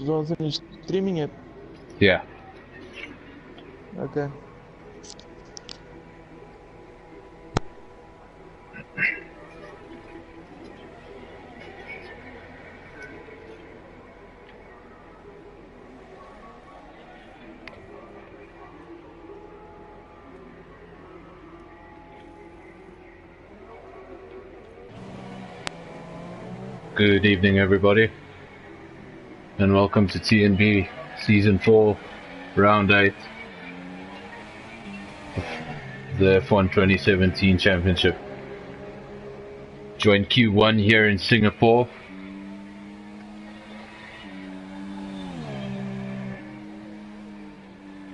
don't finish streaming it. Yeah. Okay. Good evening, everybody, and welcome to TnB Season 4, Round 8, the F1 2017 Championship. Joined Q1 here in Singapore.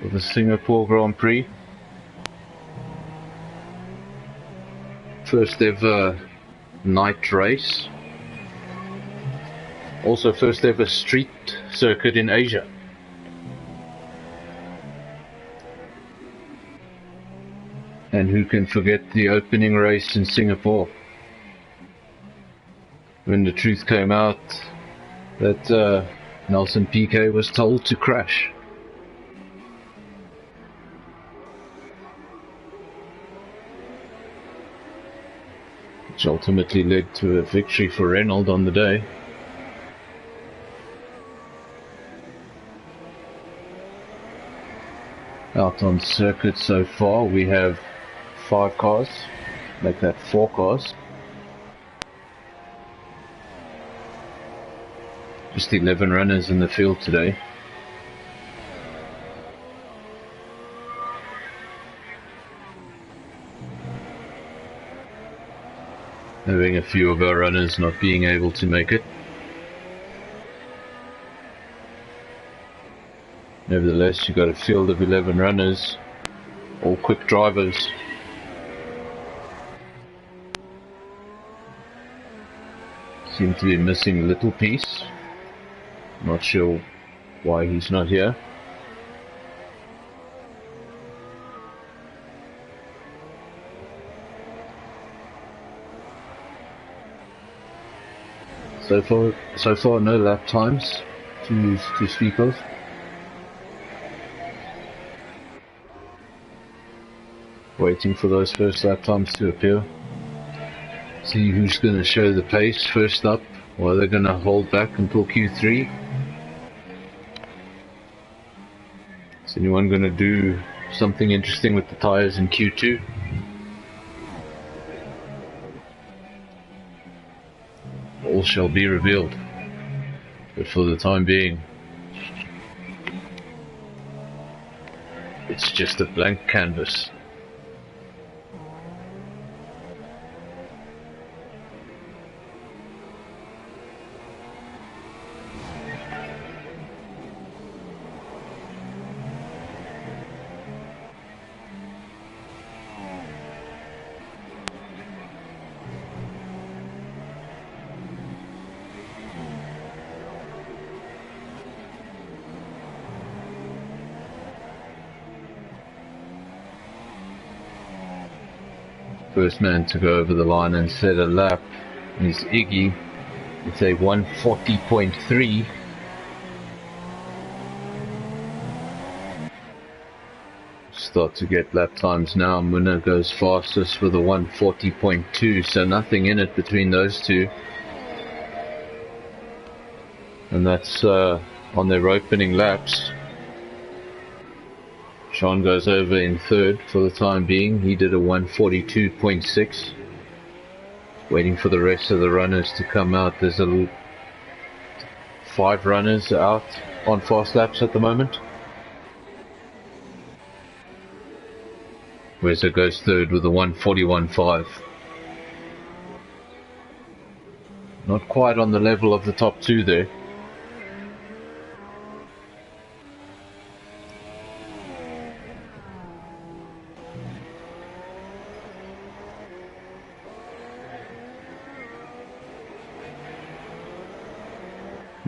For the Singapore Grand Prix. First ever night race. Also first ever street circuit in Asia. And who can forget the opening race in Singapore, when the truth came out that Nelson Piquet was told to crash. Which ultimately led to a victory for Renault on the day. Out on circuit so far we have 5 cars, make that 4 cars. Just 11 runners in the field today. Having a few of our runners not being able to make it. Nevertheless, you've got a field of 11 runners, all quick drivers. Seem to be missing a little piece. Not sure why he's not here. So far no lap times to speak of. Waiting for those first lap times to appear. See who's going to show the pace first up, or they're going to hold back until Q3. Is anyone going to do something interesting with the tyres in Q2? All shall be revealed. But for the time being, it's just a blank canvas. First man to go over the line and set a lap is Iggy. It's a 140.3. Start to get lap times now. Munna goes fastest with a 140.2, so nothing in it between those two. And that's on their opening laps. Sean goes over in third for the time being. He did a 142.6. Waiting for the rest of the runners to come out. There's 5 runners out on fast laps at the moment. Weza goes third with a 141.5. Not quite on the level of the top 2 there.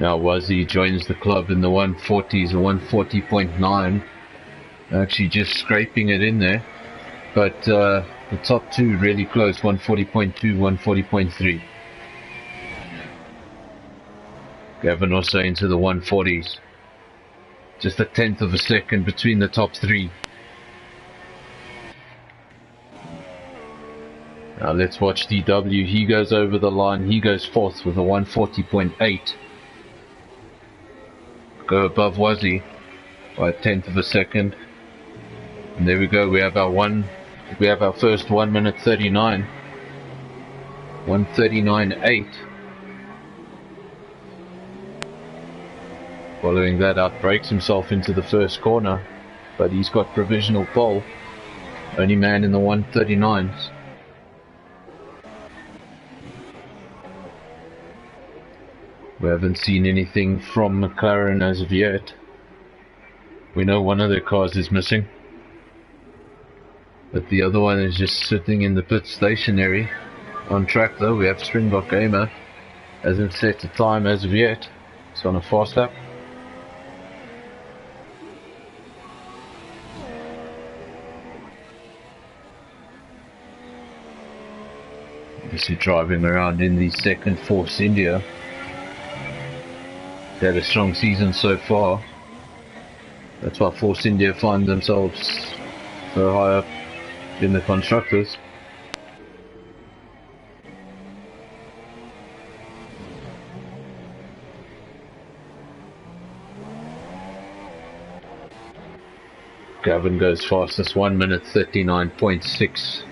Now Wazzy joins the club in the 140s, a 140.9. Actually just scraping it in there. But the top 2 really close, 140.2, 140.3. Gavin also into the 140s. Just a tenth of a second between the top three. Now let's watch DW. He goes over the line. He goes fourth with a 140.8. Go above Wazzy by a tenth of a second. And there we go. We have our first 1 minute 39. 139.8. Following that out, breaks himself into the first corner, but he's got provisional pole. Only man in the 139s. We haven't seen anything from McLaren as of yet. We know one of their cars is missing, but the other one is just sitting in the pit stationary. On track though, we have Springbok Gamer. Hasn't set a time as of yet. It's on a fast lap. Obviously driving around in the second Force India. They had a strong season so far. That's why Force India find themselves so high up in the constructors. Gavin goes fastest, 1 minute 39.6.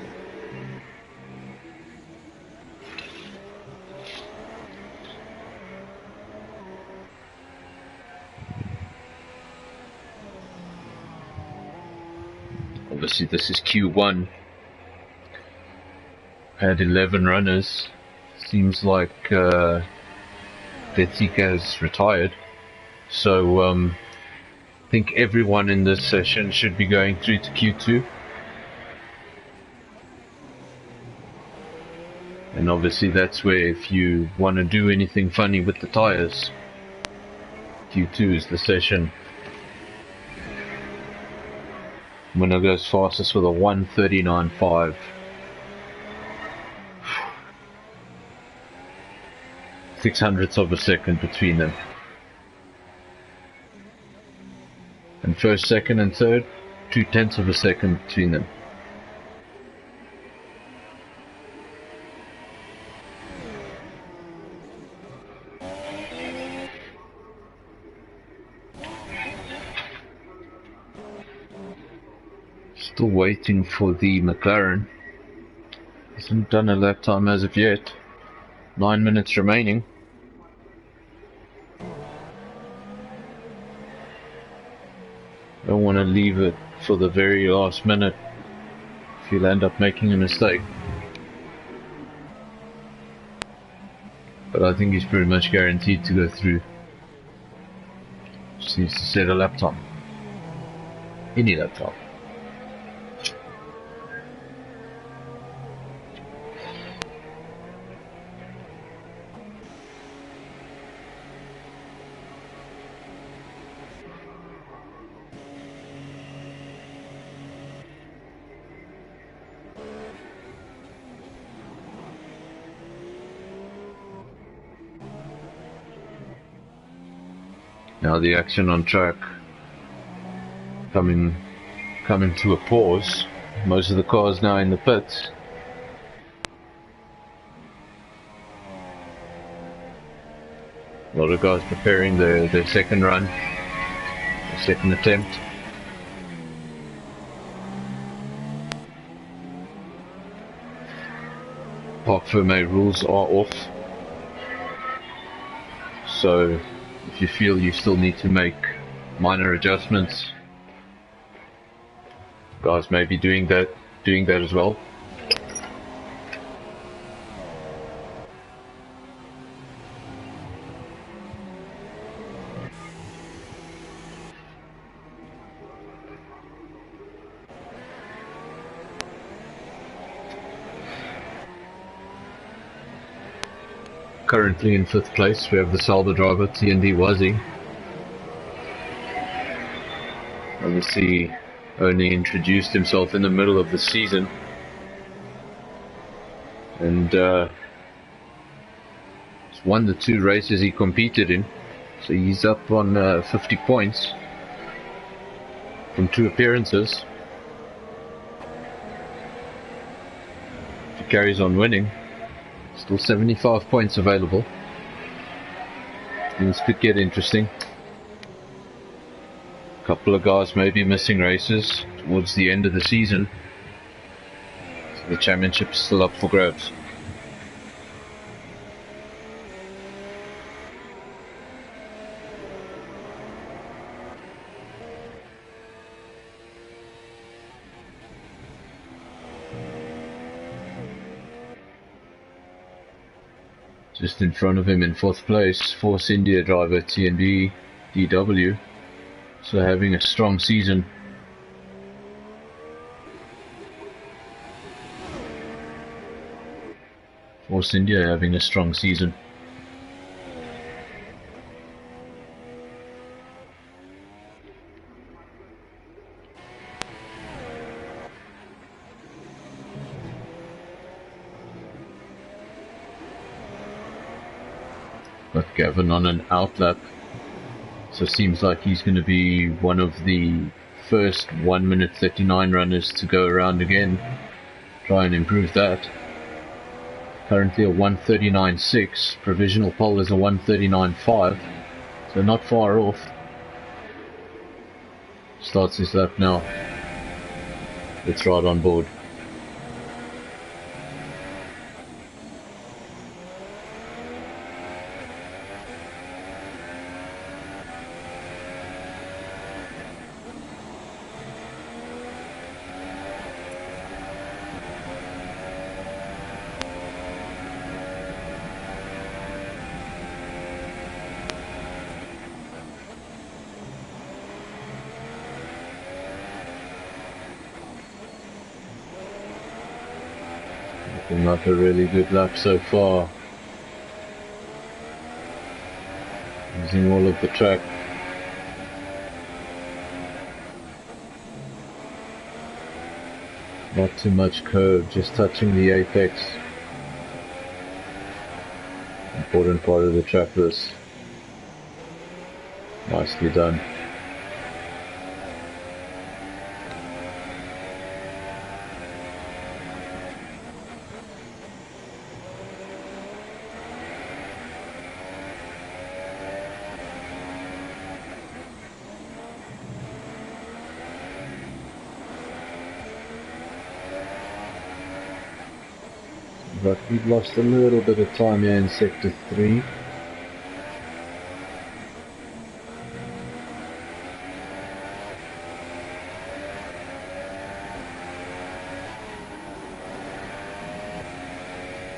Obviously this is Q1. Had 11 runners. Seems like Betsika has retired. So I think everyone in this session should be going through to Q2. And obviously that's where, if you want to do anything funny with the tires, Q2 is the session. Winner goes fastest with a 139.5. 0.06 of a second between them. And first, second and third, 0.2 of a second between them. Still waiting for the McLaren. Hasn't done a lap time as of yet. 9 minutes remaining. Don't want to leave it for the very last minute if you'll end up making a mistake. But I think he's pretty much guaranteed to go through. Just needs to set a lap time. Any lap time. Now the action on track coming to a pause. Most of the cars now in the pits. A lot of guys preparing their second run, their second attempt. Parc Fermé rules are off, so if you feel you still need to make minor adjustments, guys may be doing that as well. Currently in 5th place we have the Sauber driver TnB Wazzy. Obviously only introduced himself in the middle of the season, and won the 2 races he competed in, so he's up on 50 points from 2 appearances. If he carries on winning, still 75 points available. Things could get interesting. A couple of guys may be missing races towards the end of the season, so the championship is still up for grabs. Just in front of him in 4th place, Force India driver TnB DW, so having a strong season. Force India having a strong season. Got Gavin on an outlap, so seems like he's going to be one of the first 1 minute 39 runners to go around again. Try and improve that. Currently a 1:39.6, provisional pole is a 1:39.5, so not far off. Starts his lap now. Let's ride on board. Looking like a really good lap so far. Using all of the track. Not too much curve, just touching the apex. Important part of the track this. Nicely done. But we've lost a little bit of time here in sector 3.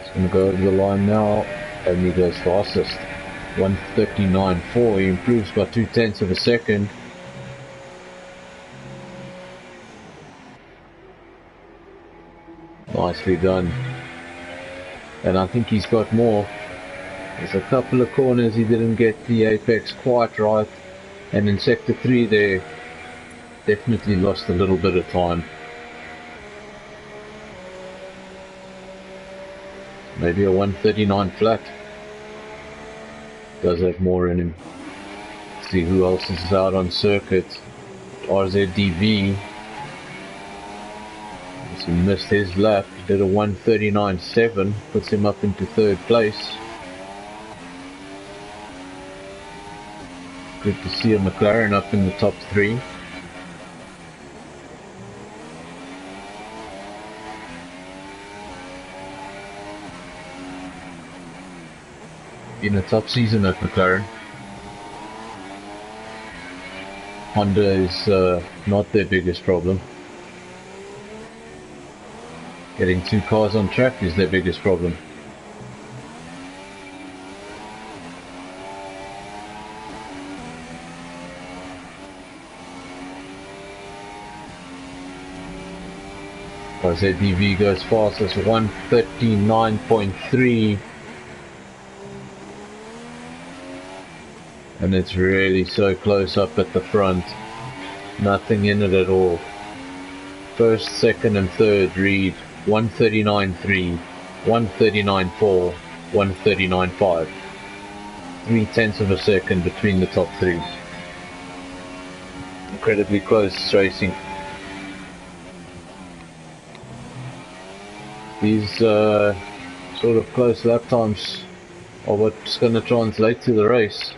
He's going to go over the line now, and he goes fastest. 1:39.4, he improves by 0.2 of a second. Nicely done. And I think he's got more. There's a couple of corners he didn't get the apex quite right, and in sector 3 there definitely lost a little bit of time. Maybe a 1:39 flat. Does have more in him. See who else is out on circuit. RZDV. He missed his lap, he did a 1:39.7, puts him up into 3rd place. Good to see a McLaren up in the top 3. Been a tough season at McLaren. Honda is not their biggest problem. Getting 2 cars on track is their biggest problem. ZDV goes fast as 1:39.3, and it's really so close up at the front. Nothing in it at all. First, second and third read 1:39.3, 1:39.4, 1:39.5. 3/10 of a second between the top three. Incredibly close racing. These sort of close lap times are what's going to translate to the race.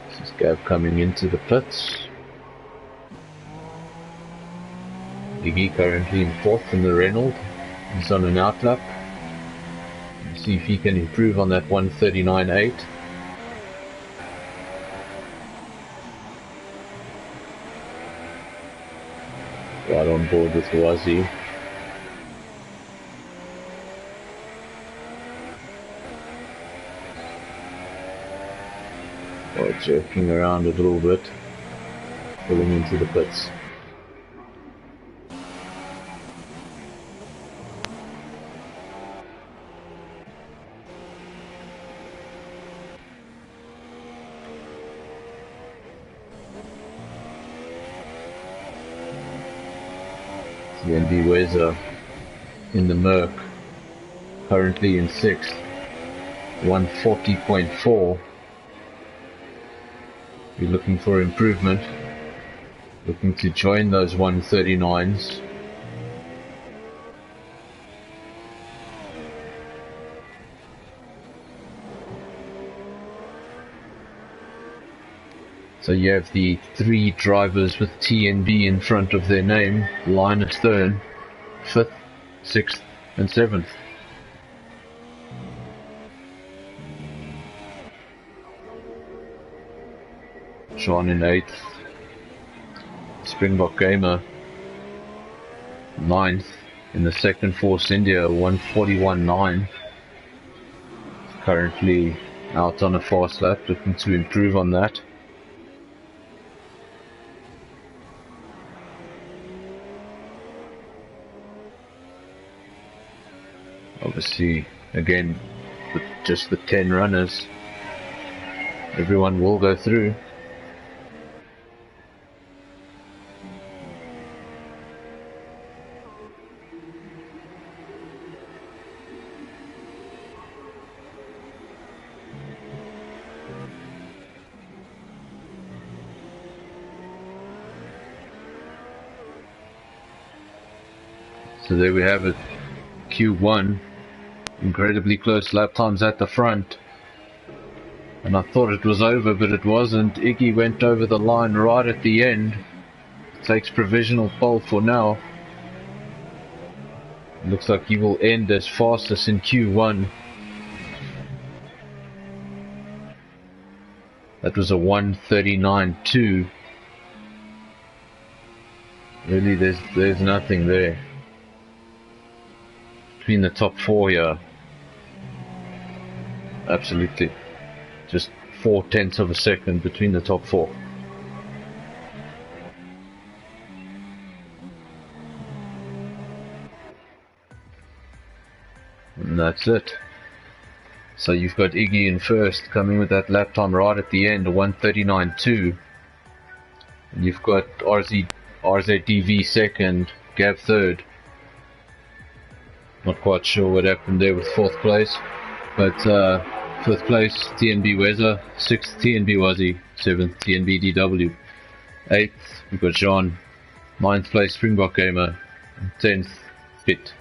This is Gav coming into the pits. Iggy currently in 4th in the Renault. He's on an outlap. See if he can improve on that 1:39.8. Right on board with Wazzy. Oh, jerking around a little bit, pulling into the pits. TnB Weather in the Merc, currently in 6th, 140.4. You're looking for improvement, looking to join those 139s. So you have the 3 drivers with TnB in front of their name, Linus Stern, 5th, 6th and 7th. Sean in 8th, Springbok Gamer 9th, in the second Force India 141.9, currently out on a fast lap, looking to improve on that. Obviously, again, with just the 10 runners, everyone will go through. So there we have it, Q1. Incredibly close lap times at the front, and I thought it was over, but it wasn't. Iggy went over the line right at the end, takes provisional pole for now. It looks like he will end as fastest in Q1. That was a 1:39.2. Really, there's nothing there between the top 4 here. Absolutely, just 4/10 of a second between the top 4. And that's it. So you've got Iggy in first, coming with that lap time right at the end, 1:39.2. And you've got RZDV second, Gav third. Not quite sure what happened there with 4th place, but 5th place TnB Weather, 6th TnB Wazzy, 7th TnB DW, 8th we've got John, 9th place Springbok Gamer, and 10th Pit.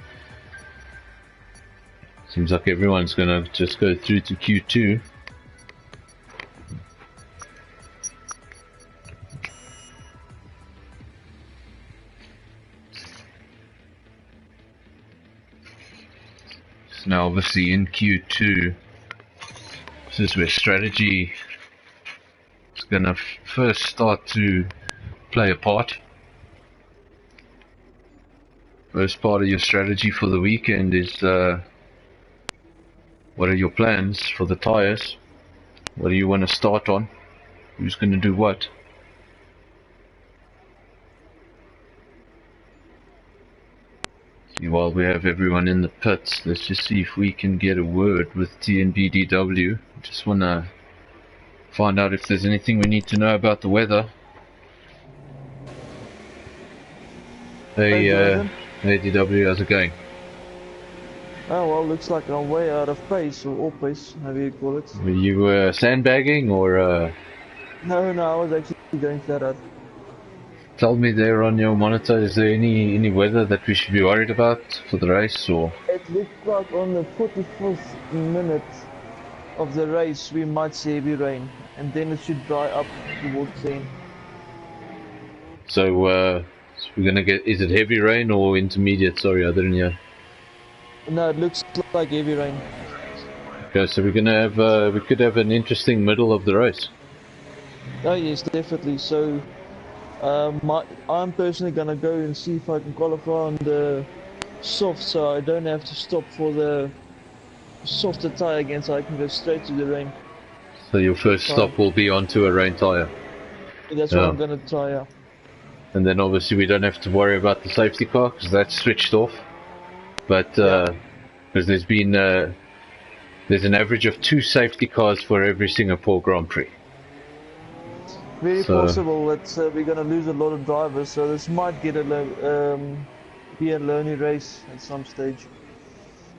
Seems like everyone's gonna just go through to Q2. So now obviously in Q2, this is where strategy is gonna first start to play a part. First part of your strategy for the weekend is what are your plans for the tires? What do you want to start on? Who's going to do what? See, while we have everyone in the pits, let's just see if we can get a word with TnB DW. Just want to find out if there's anything we need to know about the weather. Hey DW, how's it going? Oh well, looks like I'm way out of pace, or all pace, however you call it. Were you sandbagging or No, I was actually going flat out. tell me there on your monitor, is there any weather that we should be worried about for the race or? It looks like on the 45th minute of the race we might see heavy rain, and then it should dry up towards the end. So we're gonna get, is it heavy rain or intermediate? Sorry, I didn't hear. No, it looks like heavy rain. Okay, so we're gonna have, we could have an interesting middle of the race. Oh yes, definitely. So, I'm personally gonna go and see if I can qualify on the soft, so I don't have to stop for the softer tire again, so I can go straight to the rain. So your first Fine. stop will be onto a rain tire. That's what Yeah. I'm gonna try out. And then obviously we don't have to worry about the safety car because that's switched off. But Yeah. because there's an average of 2 safety cars for every Singapore Grand Prix. Very So possible that we're gonna lose a lot of drivers, so this might get be a lonely race at some stage.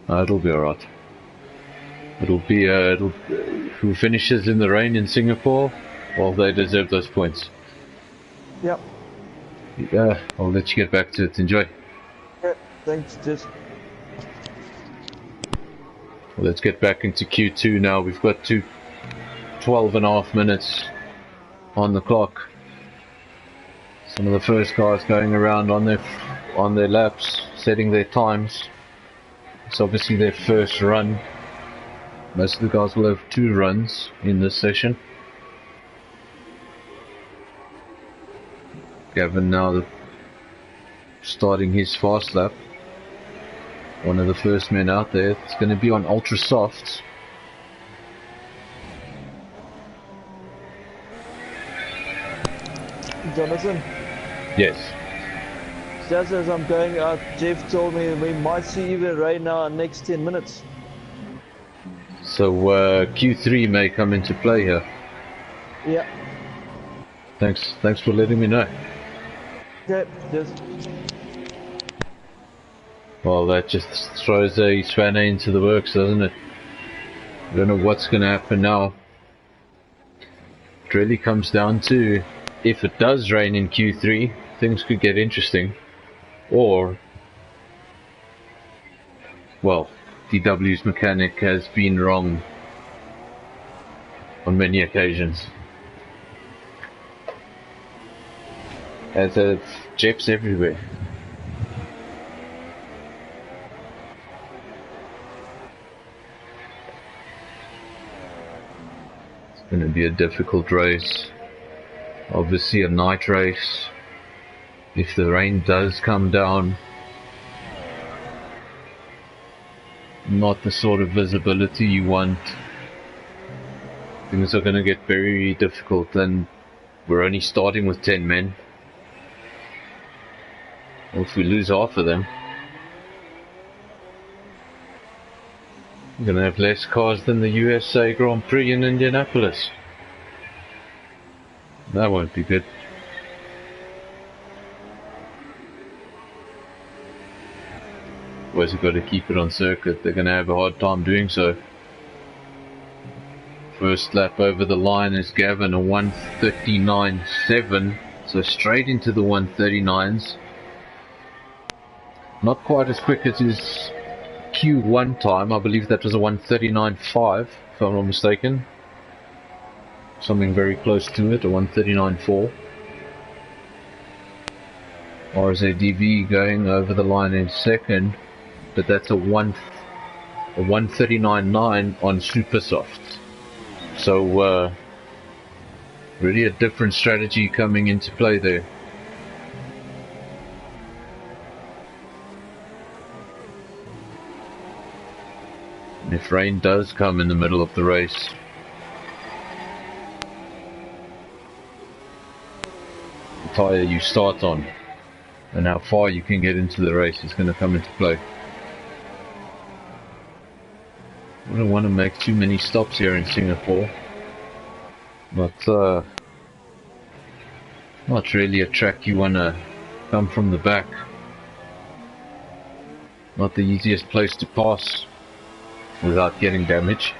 it'll be alright. Who finishes in the rain in Singapore, well, they deserve those points. Yep. Yeah, I'll let you get back to it. Enjoy. Yeah. Thanks, just. Well, let's get back into Q2 now. We've got 12.5 minutes on the clock. Some of the first cars going around on their laps, setting their times. It's obviously their first run. Most of the guys will have 2 runs in this session. Gavin now starting his fast lap. One of the first men out there. It's going to be on ultra softs. Jonathan, Yes. just as I'm going out, Jeff told me we might see even rain now in the next 10 minutes. So Q3 may come into play here. Yeah. Thanks for letting me know. Okay, just. Well, that just throws a spanner into the works, doesn't it? I don't know what's going to happen now. It really comes down to, if it does rain in Q3, things could get interesting. Or, well, DW's mechanic has been wrong on many occasions. As have Jeffs everywhere. It's going to be a difficult race. Obviously a night race. If the rain does come down, not the sort of visibility you want. Things are going to get very difficult, and we're only starting with 10 men. Well, if we lose half of them, we're going to have less cars than the USA Grand Prix in Indianapolis. That won't be good. Always got to keep it on circuit. They're going to have a hard time doing so. First lap over the line is Gavin, a 1:39.7, so straight into the 1:39s. Not quite as quick as his Q1 time. I believe that was a 1:39.5, if I'm not mistaken. Something very close to it, a 1:39.4. RZDV going over the line in second, but that's a 1:39.9 on super soft. So really a different strategy coming into play there. And if rain does come in the middle of the race, the tyre you start on and how far you can get into the race is going to come into play. I don't want to make too many stops here in Singapore, but not really a track you want to come from the back. Not the easiest place to pass without getting damage.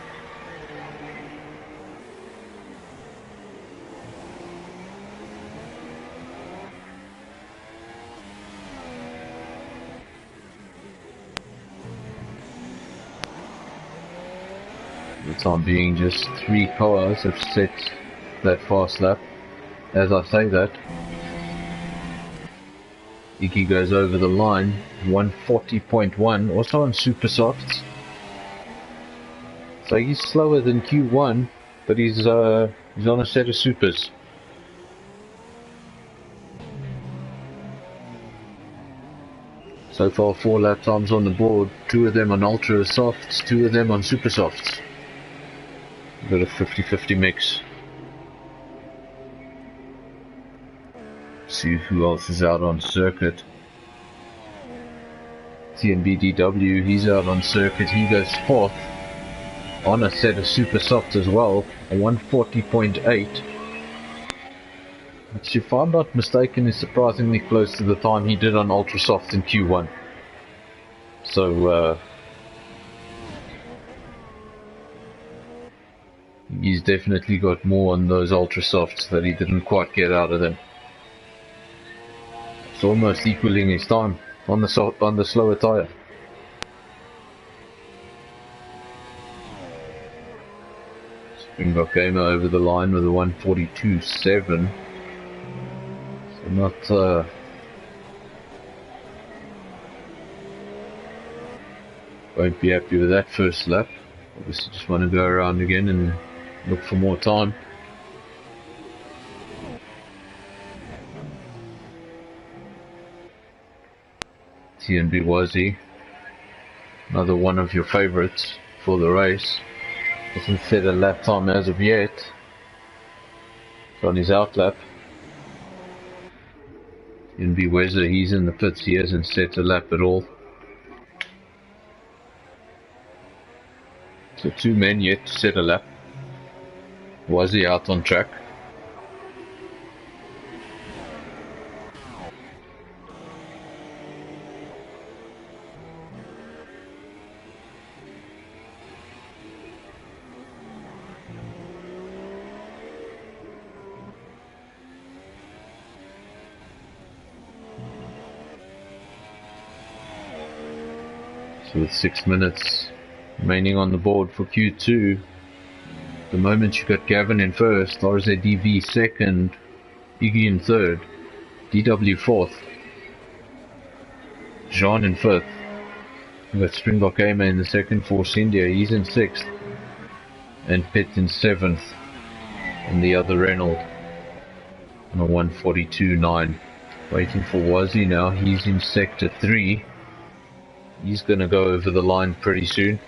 For the time being, just 3 cars have set that fast lap. As I say that, Iki goes over the line, 140.1, also on super softs. So he's slower than Q1, but he's on a set of supers. So far 4 lap times on the board, 2 of them on ultra softs, 2 of them on super softs. Got a 50-50 mix. See who else is out on circuit. TnB, he's out on circuit, he goes 4th. On a set of super soft as well, a 140.8. Which, if I'm not mistaken, is surprisingly close to the time he did on ultra soft in Q1. So, he's definitely got more on those ultra softs that he didn't quite get out of them. It's almost equaling his time on the slower tyre. Springbok Gamer over the line with a 142.7. So not won't be happy with that first lap. Obviously just want to go around again and look for more time. TnB Wazzy, another one of your favorites for the race. Hasn't set a lap time as of yet. It's on his out lap. TnB Weather, he's in the pits, he hasn't set a lap at all. So 2 men yet to set a lap. Wazzy out on track. So with 6 minutes remaining on the board for Q2, the moment you got Gavin in first, RZDV second, Iggy in third, DW fourth, Jean in fifth. You got Springbok Gamer in the second, Force India, he's in sixth, and Pitt in seventh, and the other Reynolds on a 142.9. Waiting for Wazzy now, he's in sector 3. He's going to go over the line pretty soon.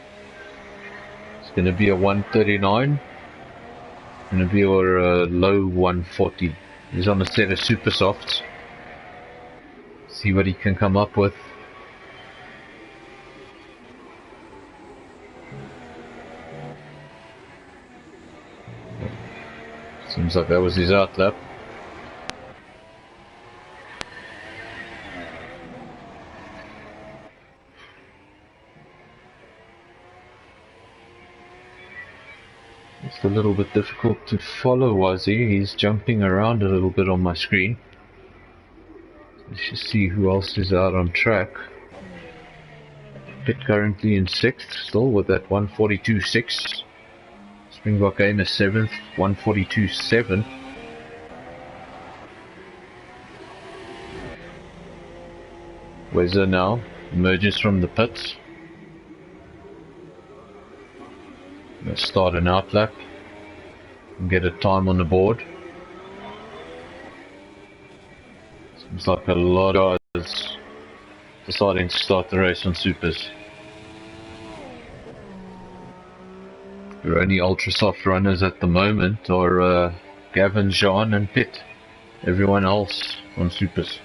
It's going to be a 139. Going to be a low 140. He's on a set of super softs. See what he can come up with. Seems like that was his out lap. It's a little bit difficult to follow Wazzy. He's jumping around a little bit on my screen. Let's just see who else is out on track. Pitt currently in 6th, still with that 142.6. Springbok Gamer 7th, 142.7. Weather now emerges from the pits. Let's start an out lap and get a time on the board. Seems like a lot of guys deciding to start the race on supers. Your only ultra soft runners at the moment are Gavin, Jean and Pitt. Everyone else on supers.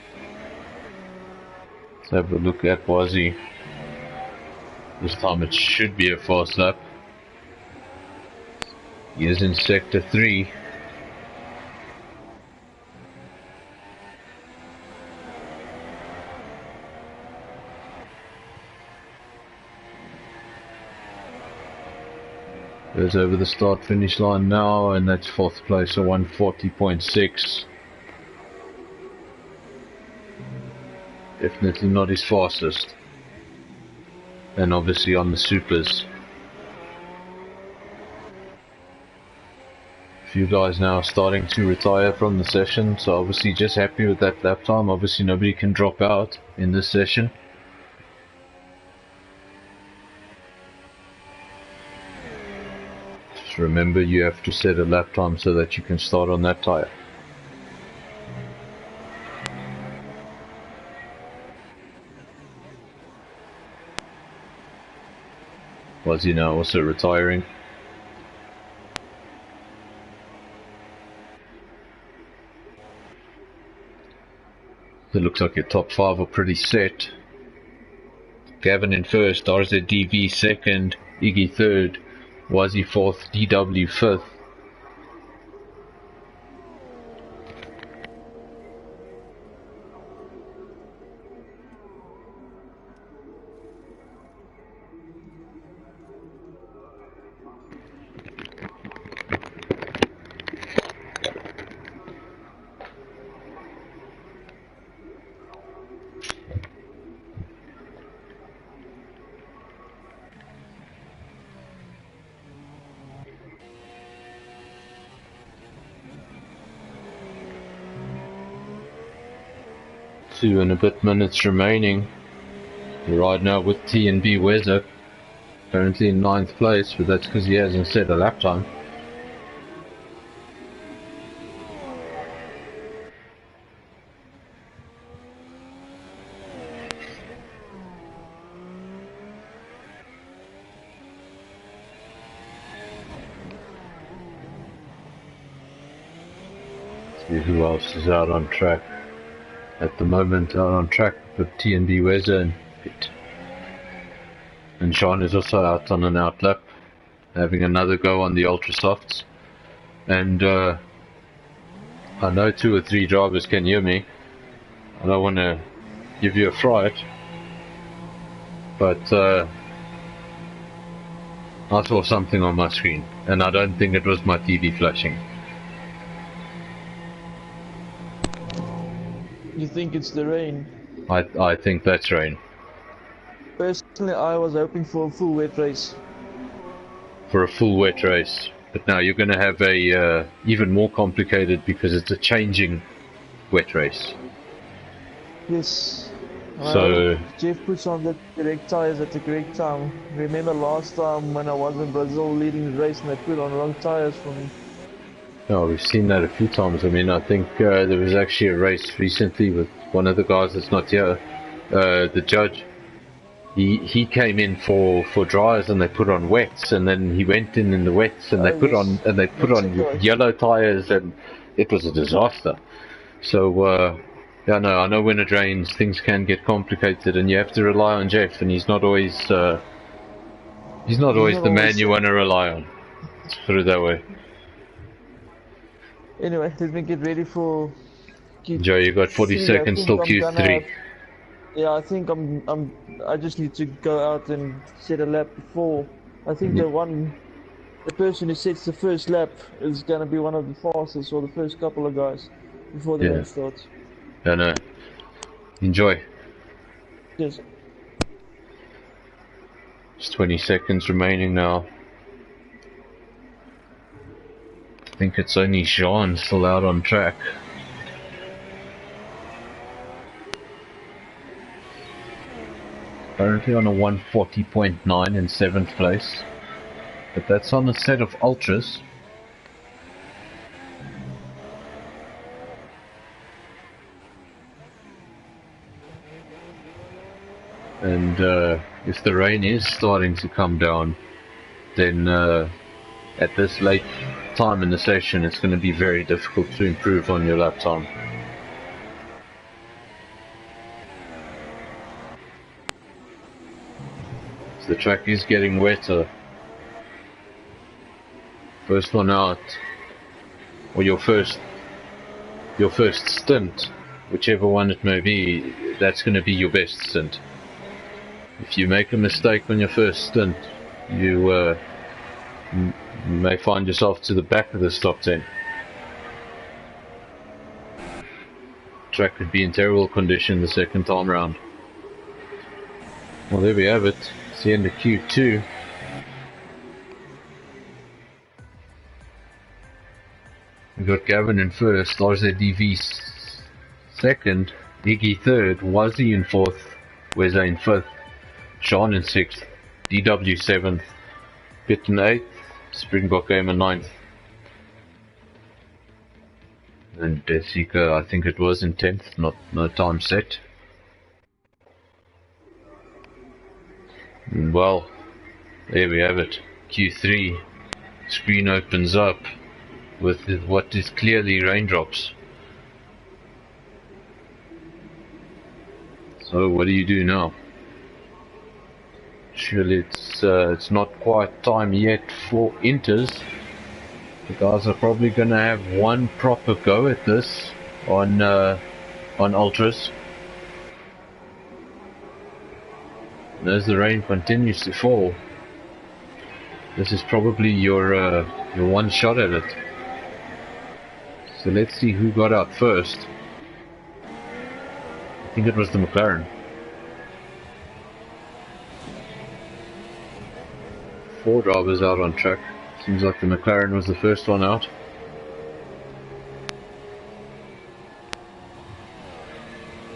Let's have a look at Wazzy. This time it should be a fast lap. He is in sector 3. Goes over the start finish line now, and that's 4th place, so 140.6. Definitely not his fastest. And obviously on the supers. A few guys now starting to retire from the session, so obviously just happy with that lap time. Obviously nobody can drop out in this session. Just remember, you have to set a lap time so that you can start on that tyre. Was he now also retiring? It looks like your top 5 are pretty set. Gavin in first, RZDV second, Iggy third, Wazzy fourth, DW fifth. Two and a bit minutes remaining. We're right now with TnB Weather, currently in 9th place, but that's because he hasn't set a lap time. See who else is out on track. At the moment, out on track with TnB Weather and Pitt. And Sean is also out on an out lap, having another go on the Ultra Softs. And I know 2 or 3 drivers can hear me. I don't want to give you a fright, but I saw something on my screen, and I don't think it was my TV flashing. You think it's the rain? I think that's rain. Personally, I was hoping for a full wet race. For a full wet race. But now you're going to have a even more complicated, because it's a changing wet race. Yes. So Jeff puts on the correct tyres at the correct time. Remember last time when I was in Brazil leading the race and they put on wrong tyres for me? no, we've seen that a few times. I mean, I think there was actually a race recently with one of the guys that's not here, the judge. He came in for dryers and they put on wets, and then he went in the wets and they put on yellow tires, and it was a disaster. So yeah, no, I know when it rains things can get complicated, and you have to rely on Jeff, and he's not always the man you want to rely on. Let's put it that way. Anyway, let me get ready for Q3. Joe, you got 40 seconds till Q3. Yeah, I think I just need to go out and set a lap before. I think the person who sets the first lap is going to be one of the fastest, or the first couple of guys before the race starts. I know. Enjoy. Yes. Just 20 seconds remaining now. I think it's only Jean still out on track. Currently on a 140.9 in 7th place. But that's on a set of ultras. And if the rain is starting to come down, then at this late time in the session it's going to be very difficult to improve on your lap time. So the track is getting wetter. First one out, or your first stint, whichever one it may be, that's going to be your best stint. If you make a mistake on your first stint, you You may find yourself to the back of this top 10. Track could be in terrible condition the second time round. Well, there we have it. It's the end of Q2. We got Gavin in first, RZDV second, Iggy third, Wazzy in fourth, Weza in fifth, Sean in sixth, DW seventh, Pitt in eighth, Springbok Gamer ninth, and Deathseeker, I think it was in 10th, no time set. And well, there we have it. Q3 screen opens up with what is clearly raindrops. So what do you do now? Surely it's not quite time yet for inters. The guys are probably gonna have one proper go at this on ultras. And as the rain continues to fall, this is probably your one shot at it. So let's see who got out first. I think it was the McLaren. 4 drivers out on track. Seems like the McLaren was the first one out.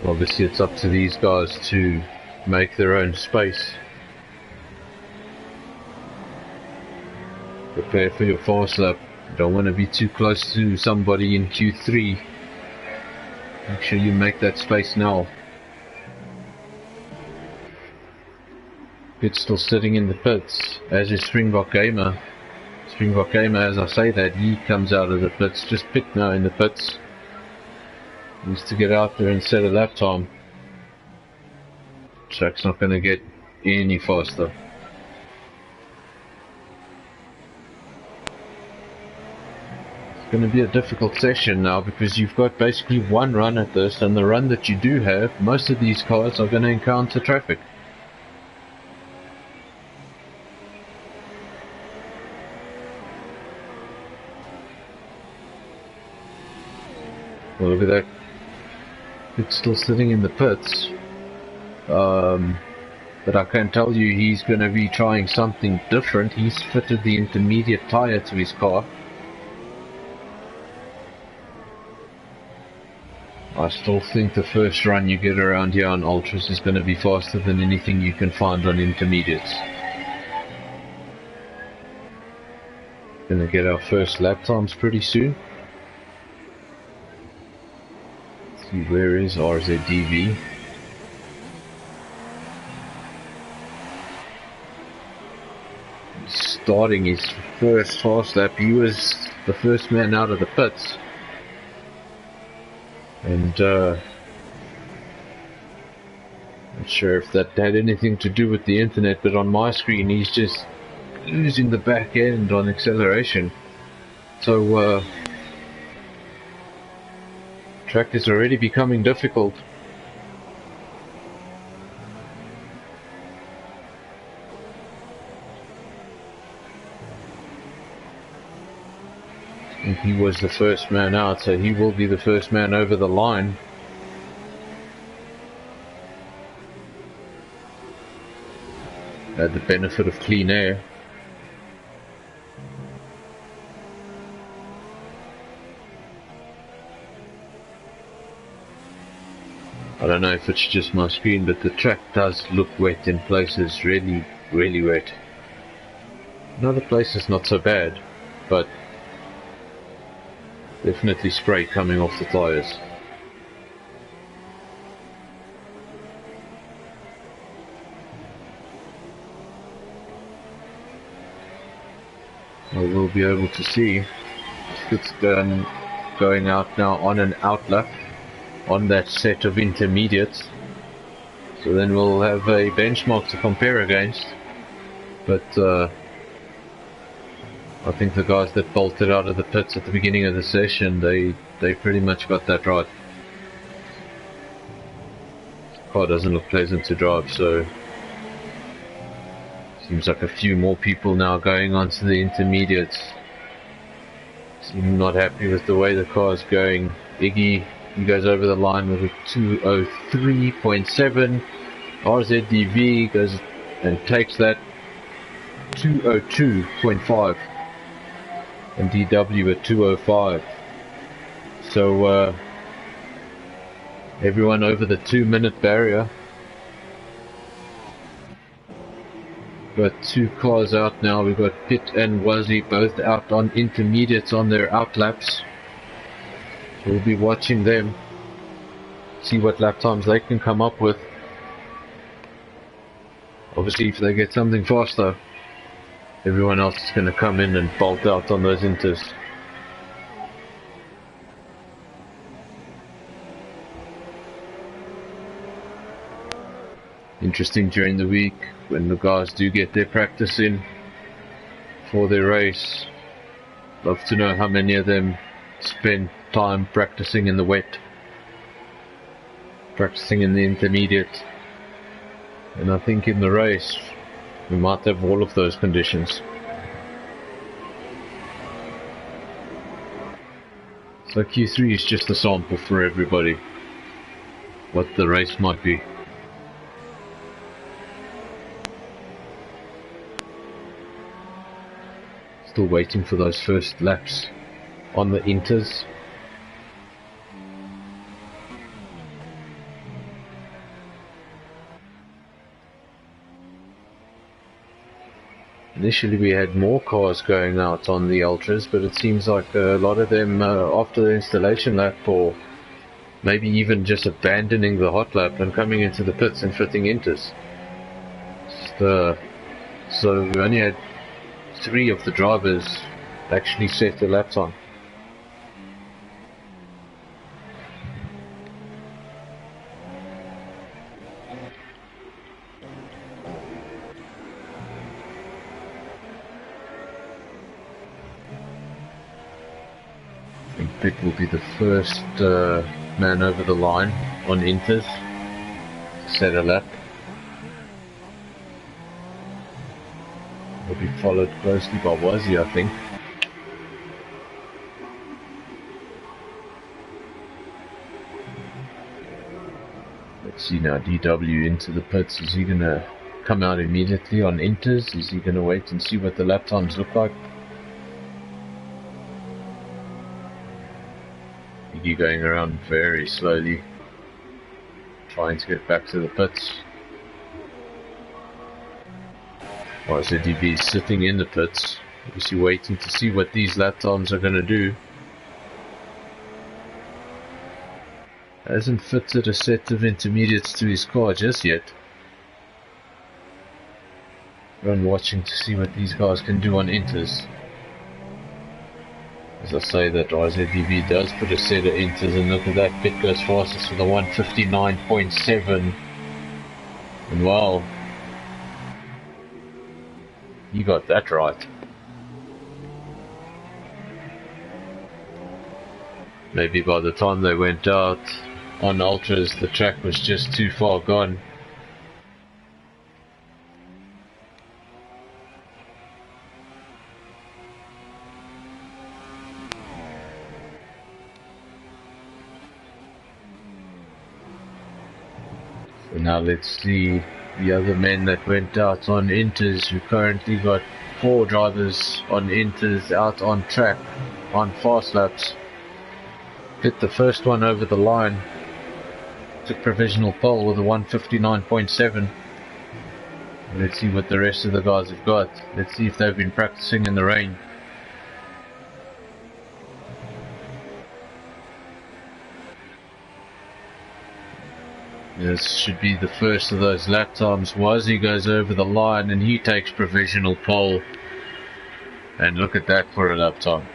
Obviously it's up to these guys to make their own space. Prepare for your fast lap. Don't want to be too close to somebody in Q3. Make sure you make that space now. Pitt's still sitting in the pits, as is Springbok Gamer. Springbok Gamer, as I say that, he comes out of the pits. Just Pitt now in the pits. Needs to get out there and set a lap time. Track's not going to get any faster. It's going to be a difficult session now because you've got basically one run at this, and the run that you do have, most of these cars are going to encounter traffic. Well, look at that. It's still sitting in the pits. But I can tell you he's going to be trying something different. He's fitted the intermediate tyre to his car. I still think the first run you get around here on Ultras is going to be faster than anything you can find on intermediates. Going to get our first lap times pretty soon. Let's see, where is RZDV? Starting his first fast lap, he was the first man out of the pits. And not sure if that had anything to do with the internet, but on my screen he's just losing the back end on acceleration. So track is already becoming difficult. And he was the first man out, so he will be the first man over the line. Had the benefit of clean air. I don't know if it's just my screen, but the track does look wet in places, really, really wet. In other places not so bad, but definitely spray coming off the tyres. I will be able to see if it's going out now on an outlap on that set of intermediates. So then we'll have a benchmark to compare against. But I think the guys that bolted out of the pits at the beginning of the session, they pretty much got that right. The car doesn't look pleasant to drive, so Seems like a few more people now going on to the intermediates. Seem not happy with the way the car is going. Iggy, he goes over the line with a 203.7. RZDV goes and takes that 202.5. And DW at 205. So everyone over the 2-minute barrier. Got two cars out now. We've got Pitt and Wazzy both out on intermediates on their outlaps. So we'll be watching them, see what lap times they can come up with. Obviously, if they get something faster, everyone else is going to come in and bolt out on those inters. Interesting during the week when the guys do get their practice in for their race. Love to know how many of them spend time practicing in the wet, practicing in the intermediate, and I think in the race we might have all of those conditions. So Q3 is just a sample for everybody, what the race might be. Still waiting for those first laps on the inters. Initially we had more cars going out on the ultras, but it seems like a lot of them after the installation lap, or maybe even just abandoning the hot lap and coming into the pits and fitting inters. So we only had 3 of the drivers actually set the lap time. I think Pitt will be the first man over the line on inters to set a lap. Will be followed closely by Wazzy, I think. Let's see now, DW into the pits. Is he going to come out immediately on inters? Is he going to wait and see what the lap times look like? Iggy going around very slowly, trying to get back to the pits. RZDV is sitting in the pits, obviously waiting to see what these lap times are going to do. Hasn't fitted a set of intermediates to his car just yet. Everyone watching to see what these guys can do on inters. As I say that RZDV does put a set of inters, and look at that, Pitt goes fastest with a 159.7. And well, you got that right. Maybe by the time they went out on ultras, the track was just too far gone. So now let's see the other men that went out on inters. We currently got 4 drivers on inters out on track on fast laps. Hit the first one over the line, took provisional pole with a 159.7. Let's see what the rest of the guys have got. Let's see if they've been practicing in the rain. This should be the first of those lap times. Wazzy goes over the line and he takes provisional pole. And look at that for a lap time.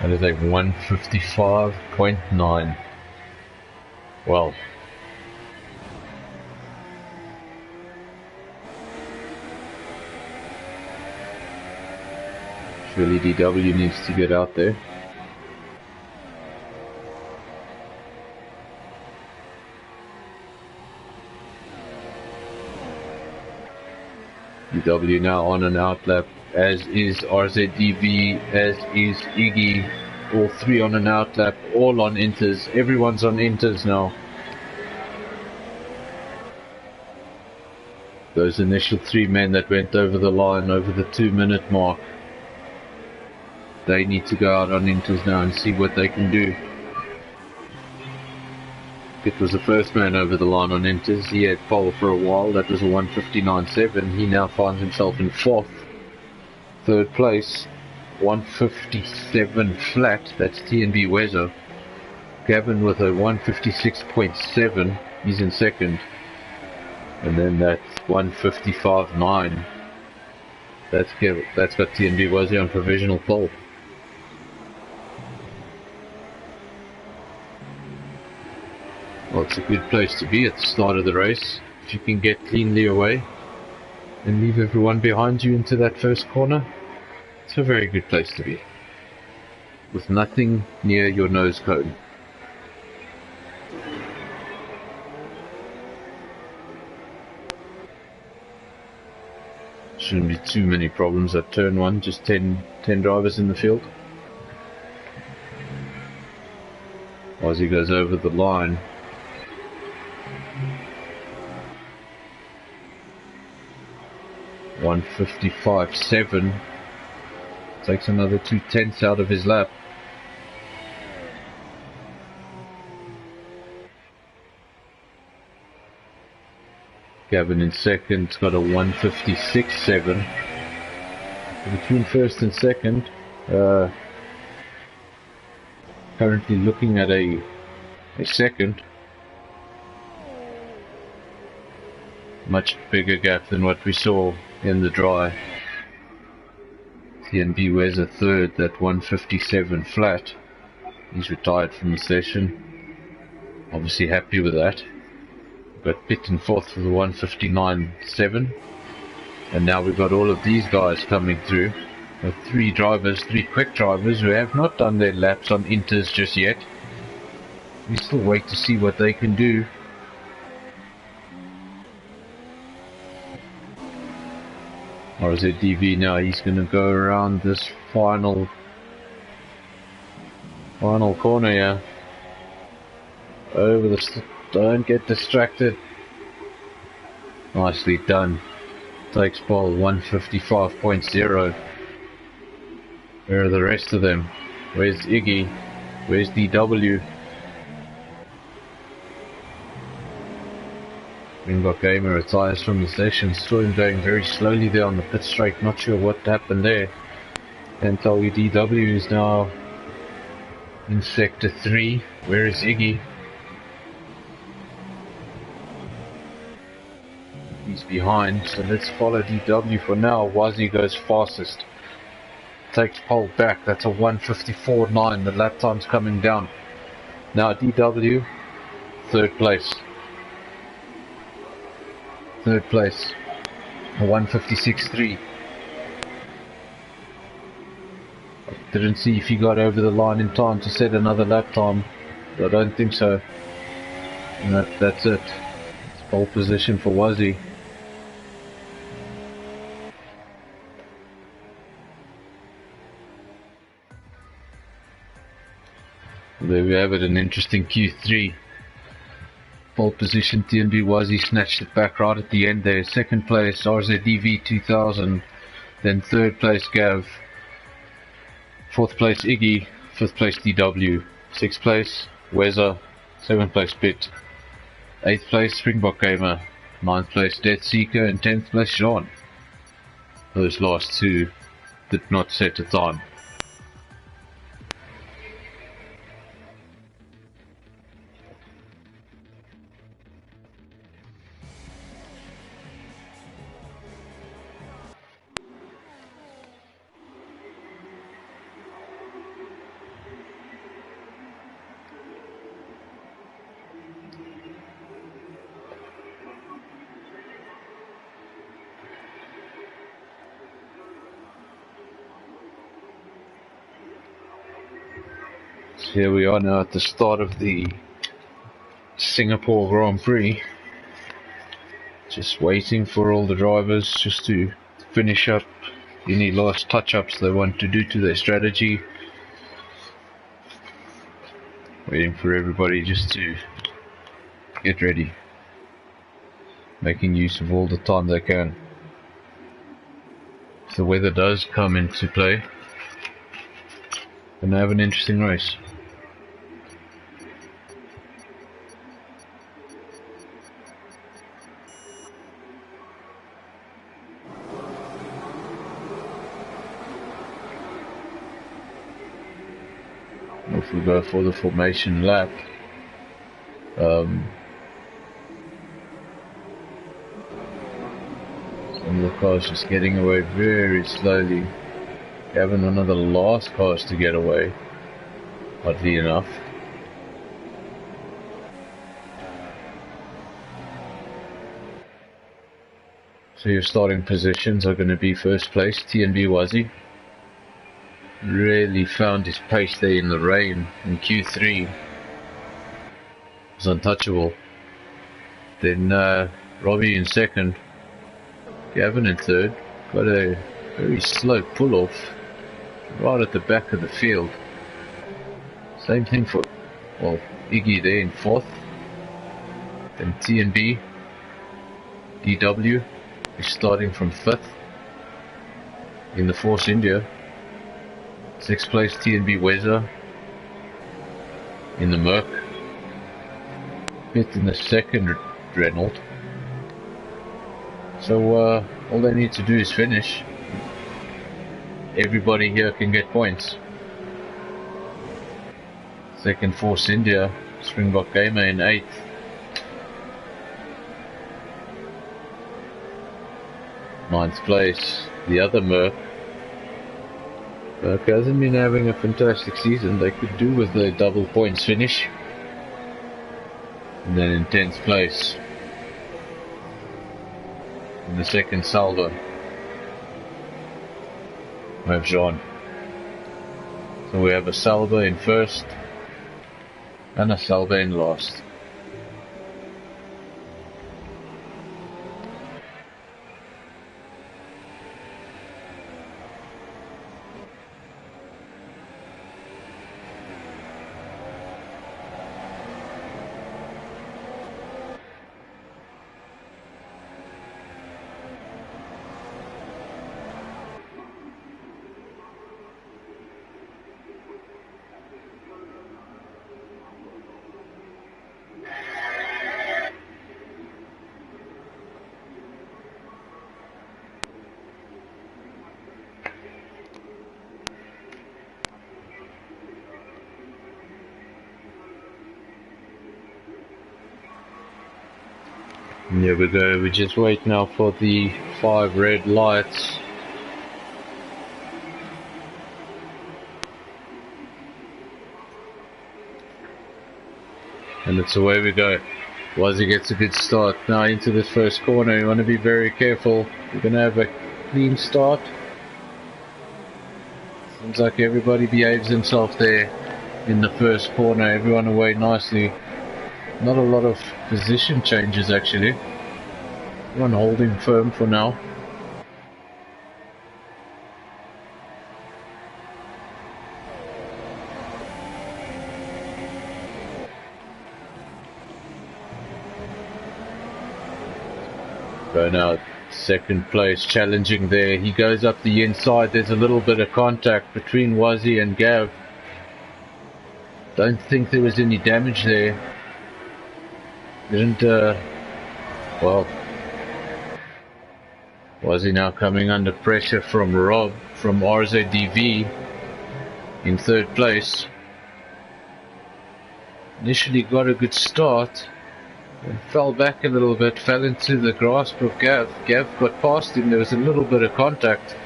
That is a 155.9. Well, surely DW needs to get out there. DW now on an outlap, as is RZDV, as is Iggy, all three on an outlap, all on inters. Everyone's on inters now. Those initial 3 men that went over the line over the 2-minute mark, they need to go out on inters now and see what they can do. It was the first man over the line on inters. He had pole for a while. That was a 1:59.7. He now finds himself in 4th. Third place, 1:57 flat. That's TnB Wezo. Gavin with a 1:56.7. He's in 2nd. And then that's 1:55.9. That's got TnB Wezo on provisional pole. Well, it's a good place to be at the start of the race. If you can get cleanly away and leave everyone behind you into that first corner, it's a very good place to be. With nothing near your nose cone. Shouldn't be too many problems at turn 1, just 10 drivers in the field. Ozzy goes over the line. .155.7, takes another 2/10 out of his lap. Gavin in 2nd, got a 1:56.7. Between 1st and 2nd, currently looking at a 2nd. Much bigger gap than what we saw in the dry. TnB wears a 3rd, that 1:57 flat. He's retired from the session. Obviously happy with that. Got Pitt in 4th for the 1:59.7. And now we've got all of these guys coming through. Got 3 drivers, 3 quick drivers who have not done their laps on inters just yet. We still wait to see what they can do. RZDV now, he's going to go around this final corner here. Over the, don't get distracted. Nicely done. Takes pole 1:55.0. Where are the rest of them? Where's Iggy? Where's DW? Springbok Gamer retires from the session. Saw him going very slowly there on the pit straight. Not sure what happened there. Can tell you DW is now in sector 3. Where is Iggy? He's behind, so let's follow DW for now. Wazi goes fastest. Takes pole back. That's a 1:54.9. The lap time's coming down. Now DW, 3rd place. 3rd place, a 1:56.3. Didn't see if he got over the line in time to set another lap time. I don't think so. And that's it. It's pole position for Wazi. There we have it, an interesting Q3. Pole position TnB Wazi snatched it back right at the end there. 2nd place RZDV 2000. Then 3rd place Gav. 4th place Iggy. 5th place DW. 6th place Weza. 7th place Pitt. 8th place Springbok Gamer. 9th place Death Seeker. And 10th place Sean. Those last 2 did not set a time. Here we are now at the start of the Singapore Grand Prix. Just waiting for all the drivers just to finish up any last touch-ups they want to do to their strategy. Waiting for everybody just to get ready, making use of all the time they can. If the weather does come into play, gonna have an interesting race. If we go for the formation lap, some of the cars just getting away very slowly. Having one of the last cars to get away, oddly enough. So your starting positions are going to be first place, TnB Wazzy. Really found his pace there in the rain in Q3. Was untouchable. Then Robbie in second. Gavin in third. Got a very slow pull-off right at the back of the field. Same thing for, well, Iggy there in fourth. Then TnB. DW is starting from fifth in the Force India. Sixth place TnB Weather in the Merc. Fifth in the second Renault. So all they need to do is finish. Everybody here can get points. Second Force India, Springbok Gamer in 8th. Ninth place, the other Merc. Merc hasn't been having a fantastic season. They could do with the double points finish. And then in 10th place, in the second Salvo, we have Jean. So we have a Salvo in first and a Salvo in last. And there we go, we just wait now for the 5 red lights. And it's away we go. Wazzy gets a good start now into this first corner. You want to be very careful. We're going to have a clean start. Seems like everybody behaves himself there in the first corner. Everyone away nicely. Not a lot of position changes actually. Everyone holding firm for now. Burnout, second place, challenging there. He goes up the inside. There's a little bit of contact between Wazzy and Gav. Don't think there was any damage there. Didn't, well, Wazzy now coming under pressure from Rob from RZDV in third place. Initially got a good start. And fell back a little bit, fell into the grasp of Gav. Gav got past him, there was a little bit of contact,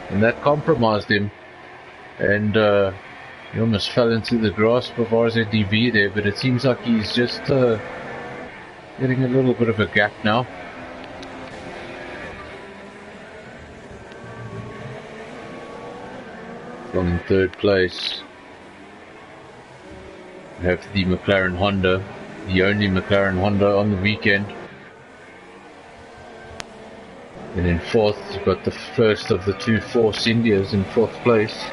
and that compromised him. And he almost fell into the grasp of RZDV there, but it seems like he's just getting a little bit of a gap now. From third place, we have the McLaren Honda. The only McLaren Honda on the weekend. And in fourth, you've got the first of the two Force Indias in fourth place.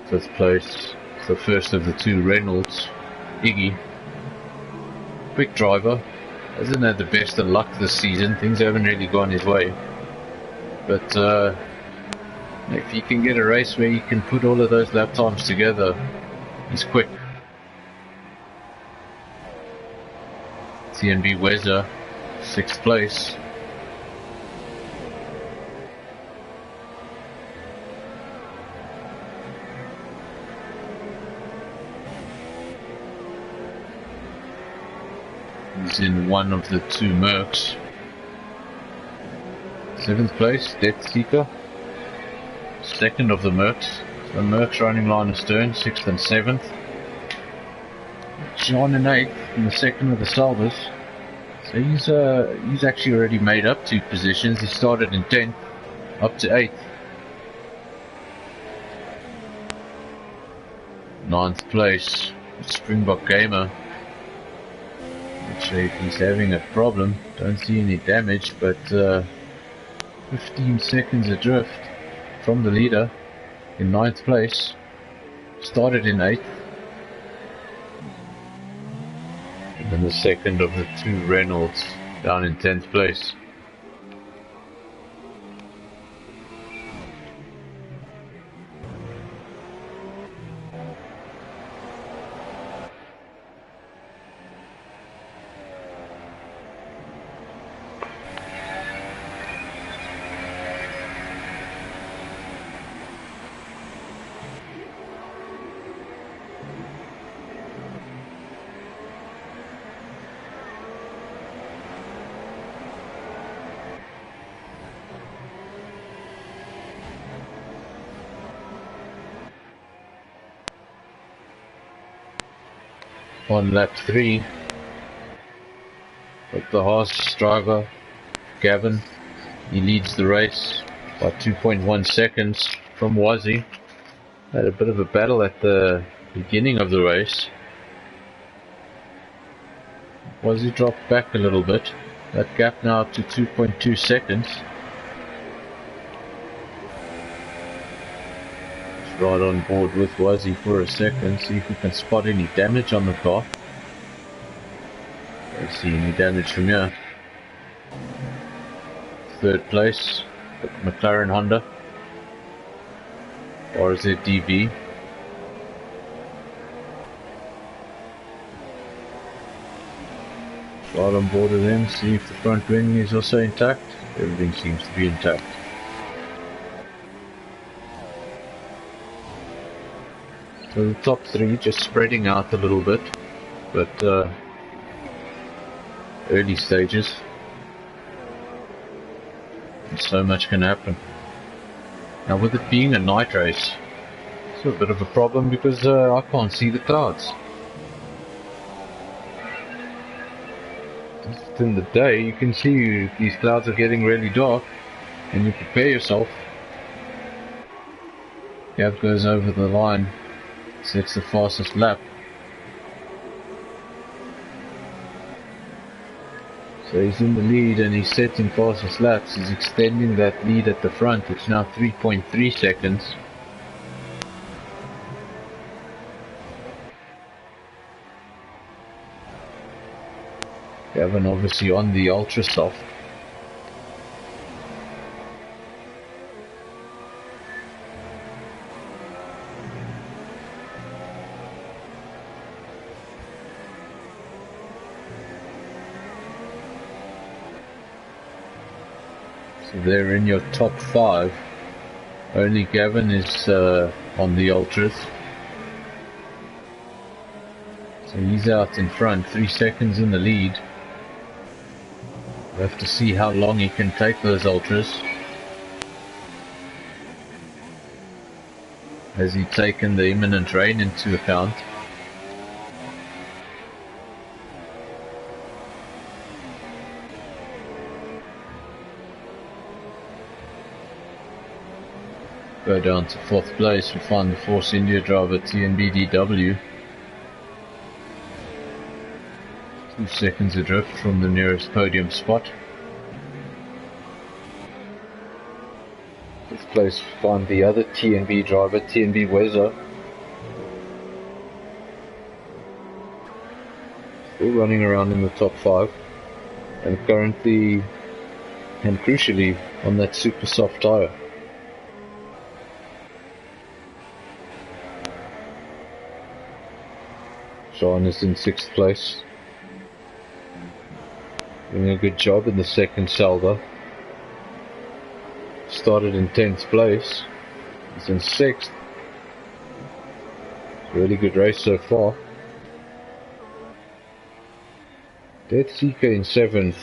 Fifth place, the first of the two Reynolds, Iggy. Quick driver, hasn't had the best of luck this season, things haven't really gone his way. But if he can get a race where he can put all of those lap times together, he's quick. TnB Weather, sixth place. He's in one of the two Mercs. Seventh place, Death Seeker. Second of the Mercs. The Mercs running line astern, sixth and seventh. John in eighth, and the second of the Salvers. So he's actually already made up two positions. He started in 10th, up to 8th. Ninth place, Springbok Gamer. Actually, he's having a problem. Don't see any damage, but 15 seconds adrift from the leader in 9th place. Started in 8th. And then the second of the two Reynolds down in 10th place. On lap 3, got the Haas driver, Gavin. He leads the race by 2.1 seconds from Wazzy. Had a bit of a battle at the beginning of the race. Wazzy dropped back a little bit. That gap now to 2.2 seconds. Right on board with Wazzy for a second, see if we can spot any damage on the car. Don't see any damage from here. Third place, McLaren Honda. RZDB. Right on board with them, see if the front wing is also intact. Everything seems to be intact. So the top 3 just spreading out a little bit, but early stages. And so much can happen. Now with it being a night race, it's a bit of a problem because I can't see the clouds. Just in the day you can see these clouds are getting really dark and you prepare yourself. Gav goes over the line. Sets the fastest lap. So he's in the lead and he's setting fastest laps. He's extending that lead at the front. It's now 3.3 seconds. Gavin obviously on the ultra soft. So they're in your top 5. Only Gavin is on the ultras. So he's out in front, 3 seconds in the lead. We'll have to see how long he can take those ultras. Has he taken the imminent rain into account? Go down to 4th place, we find the Force India driver TnB. 2 seconds adrift from the nearest podium spot. 5th place, we find the other TnB driver, TnB Wezo. Still running around in the top 5, and currently, and crucially, on that super soft tyre. Sean is in 6th place, doing a good job in the second Salva. Started in 10th place, he's in 6th. Really good race so far. Dead Seeker in 7th.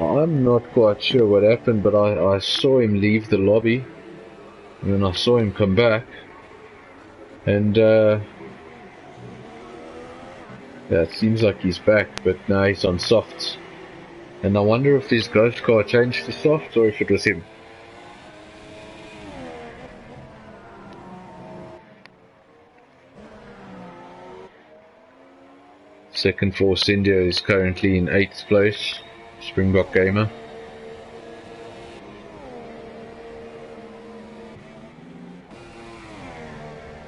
I'm not quite sure what happened, but I saw him leave the lobby, and then I saw him come back, and yeah, it seems like he's back, but now he's on softs. And I wonder if his ghost car changed to softs or if it was him. Second Force India is currently in 8th place, Springbok Gamer.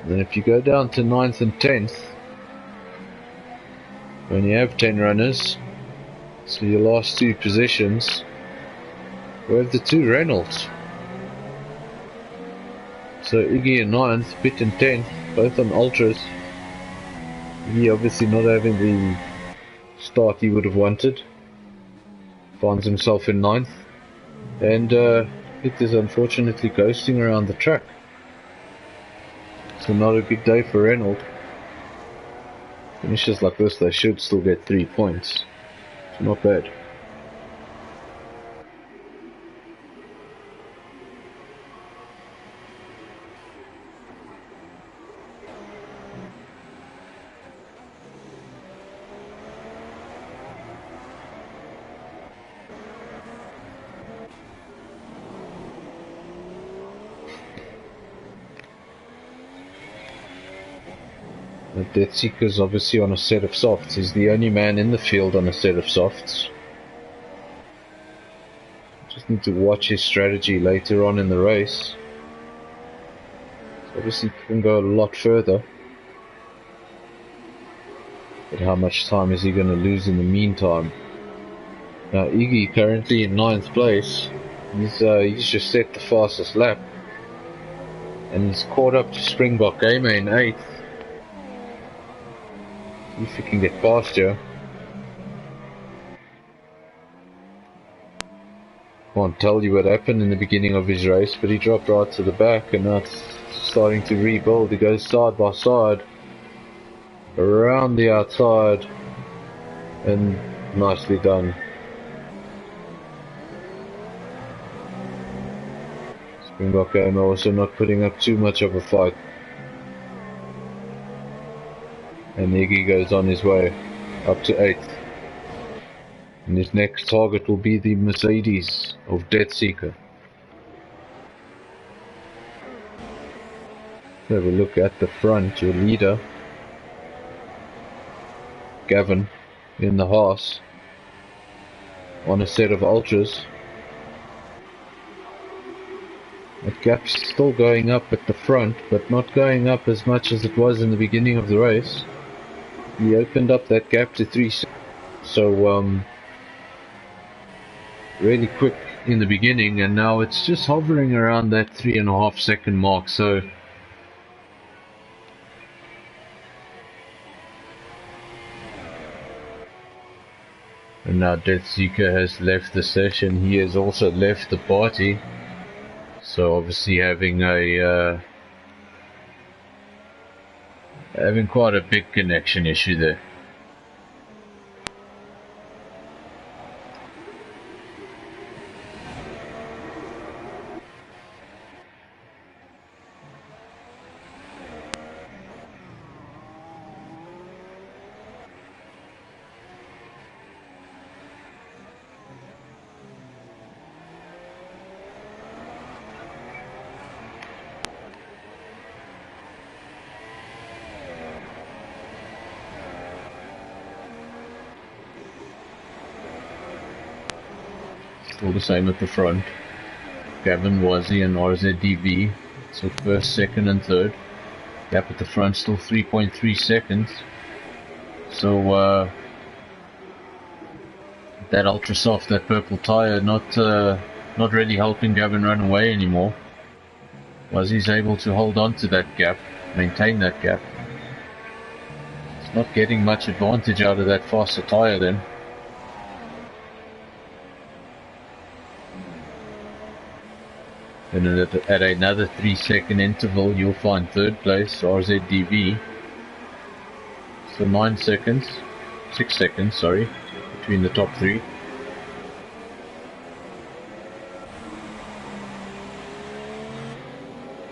Then if you go down to 9th and 10th, when you have 10 runners, so your last 2 positions, we have the 2 Reynolds. So Iggy in 9th, Pitt in 10th, both on ultras. Iggy obviously not having the start he would have wanted. Finds himself in 9th. And Pitt is unfortunately ghosting around the track. So not a good day for Reynolds. Finishes like this, they should still get 3 points. It's not bad. The Death Seeker's obviously on a set of softs. He's the only man in the field on a set of softs. Just need to watch his strategy later on in the race. So obviously he can go a lot further. But how much time is he going to lose in the meantime? Now Iggy currently in 9th place. He's just set the fastest lap. And he's caught up to Springbok Gamer in 8th. If he can get past here. Can't tell you what happened in the beginning of his race, but he dropped right to the back, and now it's starting to rebuild. He goes side by side around the outside, and nicely done. Springbok Gamer also not putting up too much of a fight. And Iggy goes on his way up to 8th. And his next target will be the Mercedes of Death Seeker. Have a look at the front, your leader, Gavin, in the Haas, on a set of ultras. That gap's still going up at the front, but not going up as much as it was in the beginning of the race. He opened up that gap to 3 seconds, so really quick in the beginning, and now it's just hovering around that 3.5 second mark. So and now Death Seeker has left the session. He has also left the party. So obviously having quite a big connection issue there. still the same at the front. Gavin, Wazzy and RZDV. So first, second and third. Gap at the front still 3.3 seconds. So that ultra soft, that purple tire, not really helping Gavin run away anymore. Wazzy's able to hold on to that gap, maintain that gap. It's not getting much advantage out of that faster tire then. And at another 3-second interval, you'll find third place, RZDV. So 6 seconds, sorry, between the top three.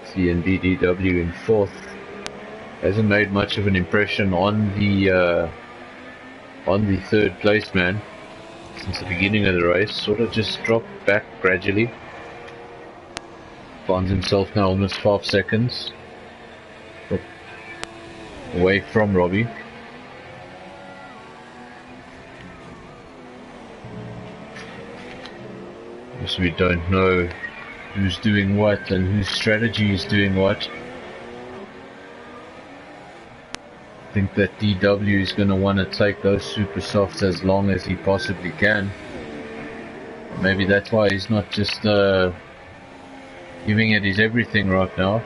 TnB DW in fourth. Hasn't made much of an impression on the third place man since the beginning of the race. Sort of just dropped back gradually. Finds himself now almost 5 seconds away from Robbie. Guess we don't know who's doing what and whose strategy is doing what. I think that DW is going to want to take those super softs as long as he possibly can. Maybe that's why he's not just giving it his everything right now.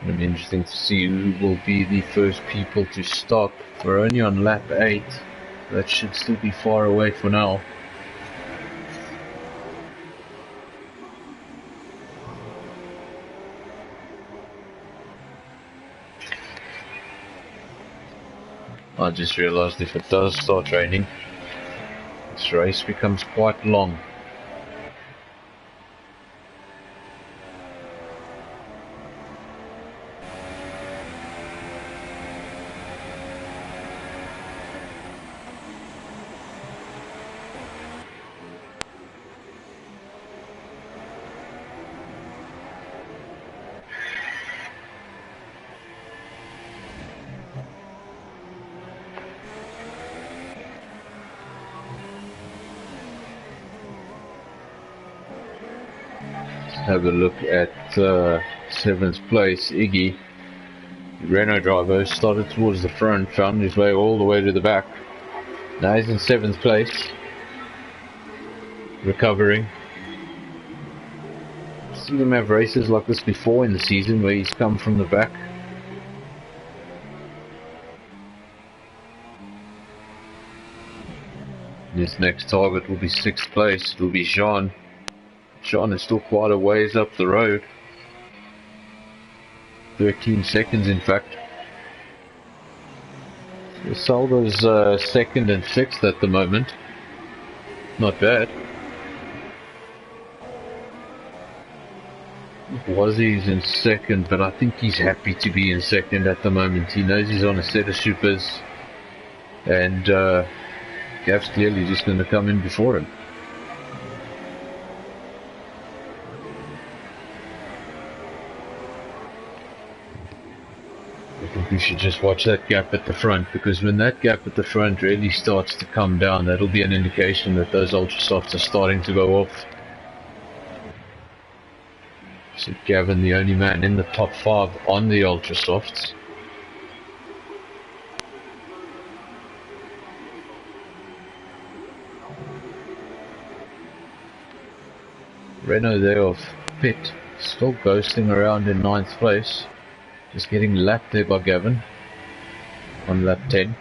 It'll be interesting to see who will be the first people to stop. We're only on lap 8. That should still be far away for now. I just realized if it does start raining, this race becomes quite long. Have a look at 7th place, Iggy. The Renault driver started towards the front, found his way all the way to the back. Now he's in 7th place, recovering. I've seen him have races like this before in the season where he's come from the back. His next target will be 6th place, it will be Jean. Sean is still quite a ways up the road. 13 seconds in fact. Salvo's 2nd and 6th at the moment. Not bad. Wazzy's in 2nd, but I think he's happy to be in 2nd at the moment. He knows he's on a set of supers. And Gav's clearly just going to come in before him. We should just watch that gap at the front, because when that gap at the front really starts to come down, that'll be an indication that those ultra softs are starting to go off. So Gavin, the only man in the top 5 on the ultra softs. Renault there off pit, still ghosting around in 9th place. Just getting lapped there by Gavin on lap 10.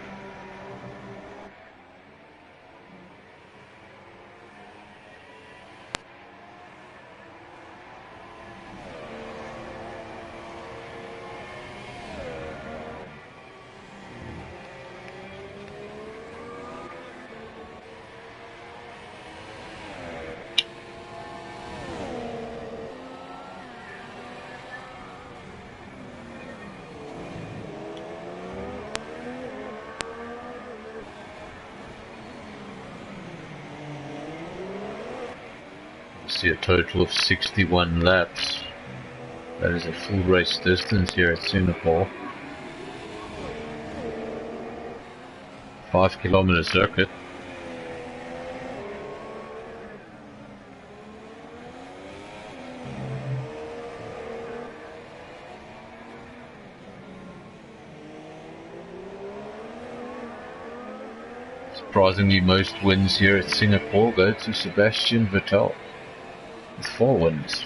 See a total of 61 laps. That is a full race distance here at Singapore. 5 km circuit. Surprisingly, most wins here at Singapore go to Sebastian Vettel, with 4 wins.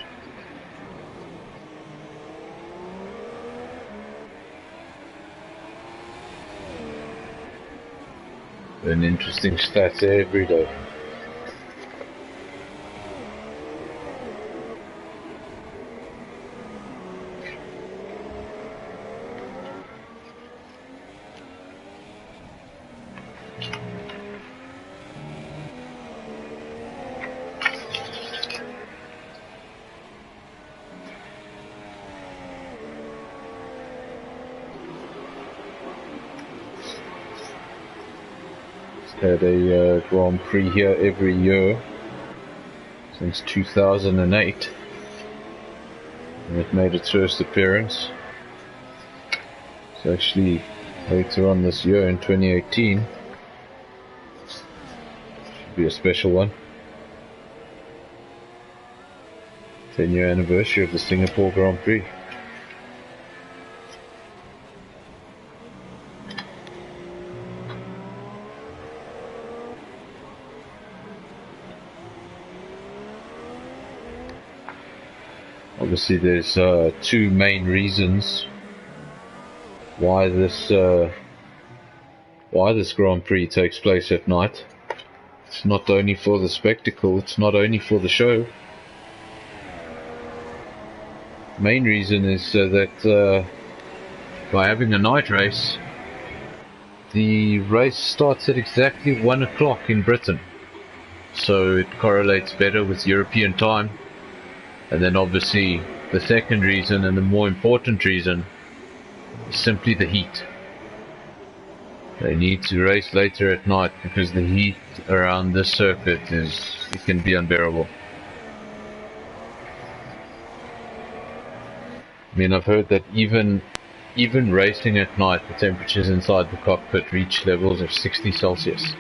An interesting stats every day. Had a Grand Prix here every year since 2008, and it made its first appearance. It's actually later on this year in 2018. Should be a special one. 10-year anniversary of the Singapore Grand Prix. Obviously, there's 2 main reasons why this Grand Prix takes place at night. It's not only for the spectacle, it's not only for the show. The main reason is that by having a night race, the race starts at exactly 1 o'clock in Britain, so it correlates better with European time. And then obviously the second reason, and the more important reason, is simply the heat. They need to race later at night because the heat around this circuit it can be unbearable. I mean, I've heard that even racing at night, the temperatures inside the cockpit reach levels of 60 Celsius.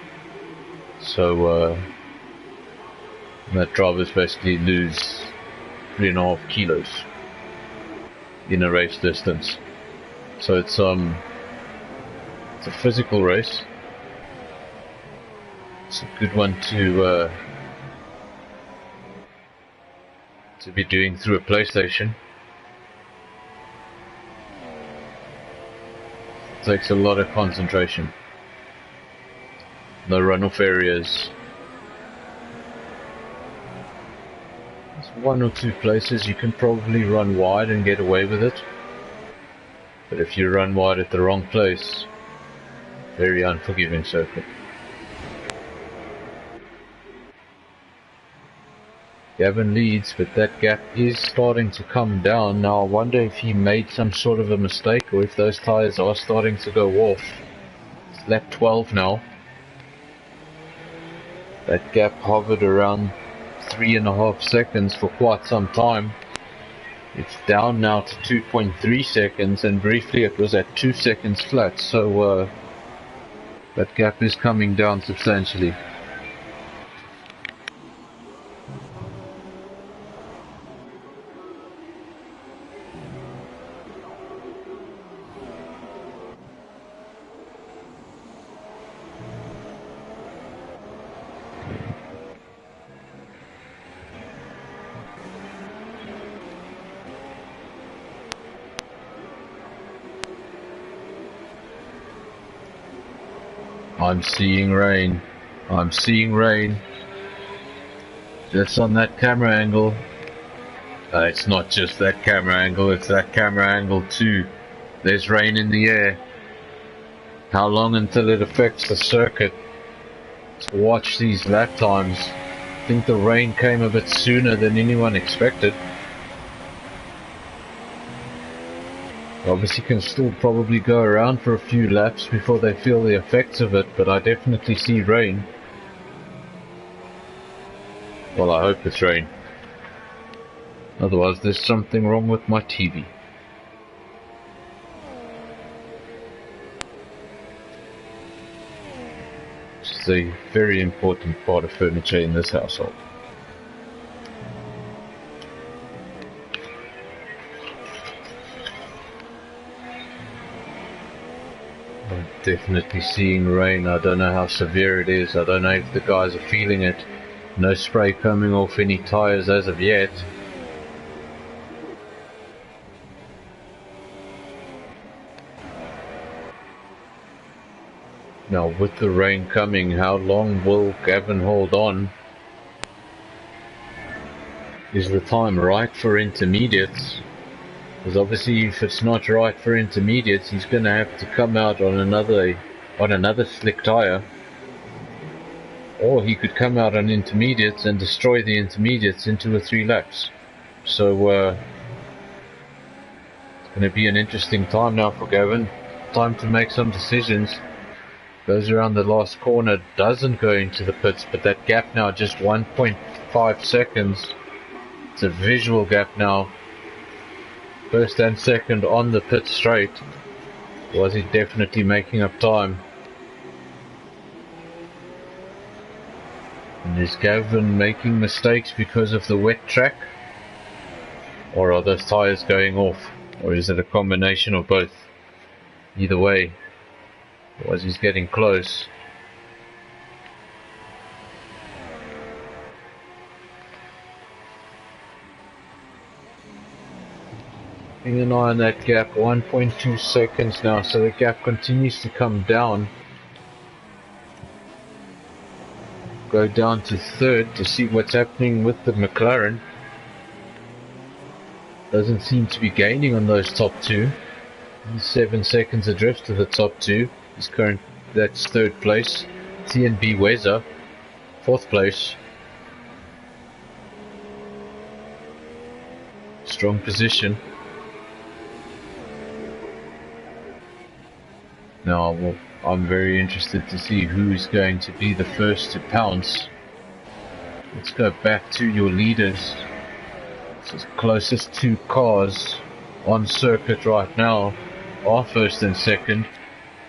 So that drivers basically lose 3.5 kilos in a race distance. So it's a physical race. It's a good one to be doing through a PlayStation. It takes a lot of concentration. No run-off areas. 1 or 2 places you can probably run wide and get away with it, but if you run wide at the wrong place, very unforgiving circuit. Gavin leads, but that gap is starting to come down. Now I wonder if he made some sort of a mistake, or if those tyres are starting to go off. It's lap 12 now. That gap hovered around 3.5 seconds for quite some time. It's down now to 2.3 seconds, and briefly it was at 2 seconds flat, so that gap is coming down substantially. I'm seeing rain. I'm seeing rain. Just on that camera angle. It's not just that camera angle, it's that camera angle too. There's rain in the air. How long until it affects the circuit? To watch these lap times, I think the rain came a bit sooner than anyone expected. Obviously can still probably go around for a few laps before they feel the effects of it, but I definitely see rain. Well, I hope it's rain. Otherwise, there's something wrong with my TV. Which is a very important part of furniture in this household. I'm definitely seeing rain. I don't know how severe it is. I don't know if the guys are feeling it. No spray coming off any tires as of yet. Now, with the rain coming, how long will Gavin hold on? Is the time right for intermediates? Because obviously, if it's not right for intermediates, he's going to have to come out on another slick tire. Or he could come out on intermediates and destroy the intermediates in 2 or 3 laps. So, it's going to be an interesting time now for Gavin. Time to make some decisions. Goes around the last corner, doesn't go into the pits, but that gap now just 1.5 seconds. It's a visual gap now. First and second on the pit straight. Was he definitely making up time? And is Gavin making mistakes because of the wet track? Or are those tyres going off? Or is it a combination of both? Either way, was he's getting close. Keeping an eye on that gap, 1.2 seconds now, so the gap continues to come down. Go down to third to see what's happening with the McLaren. Doesn't seem to be gaining on those top two. He's 7 seconds adrift to the top two. That's third place. TnB Weather, fourth place. Strong position. Now, I'm very interested to see who's going to be the first to pounce. Let's go back to your leaders. The closest 2 cars on circuit right now are first and second.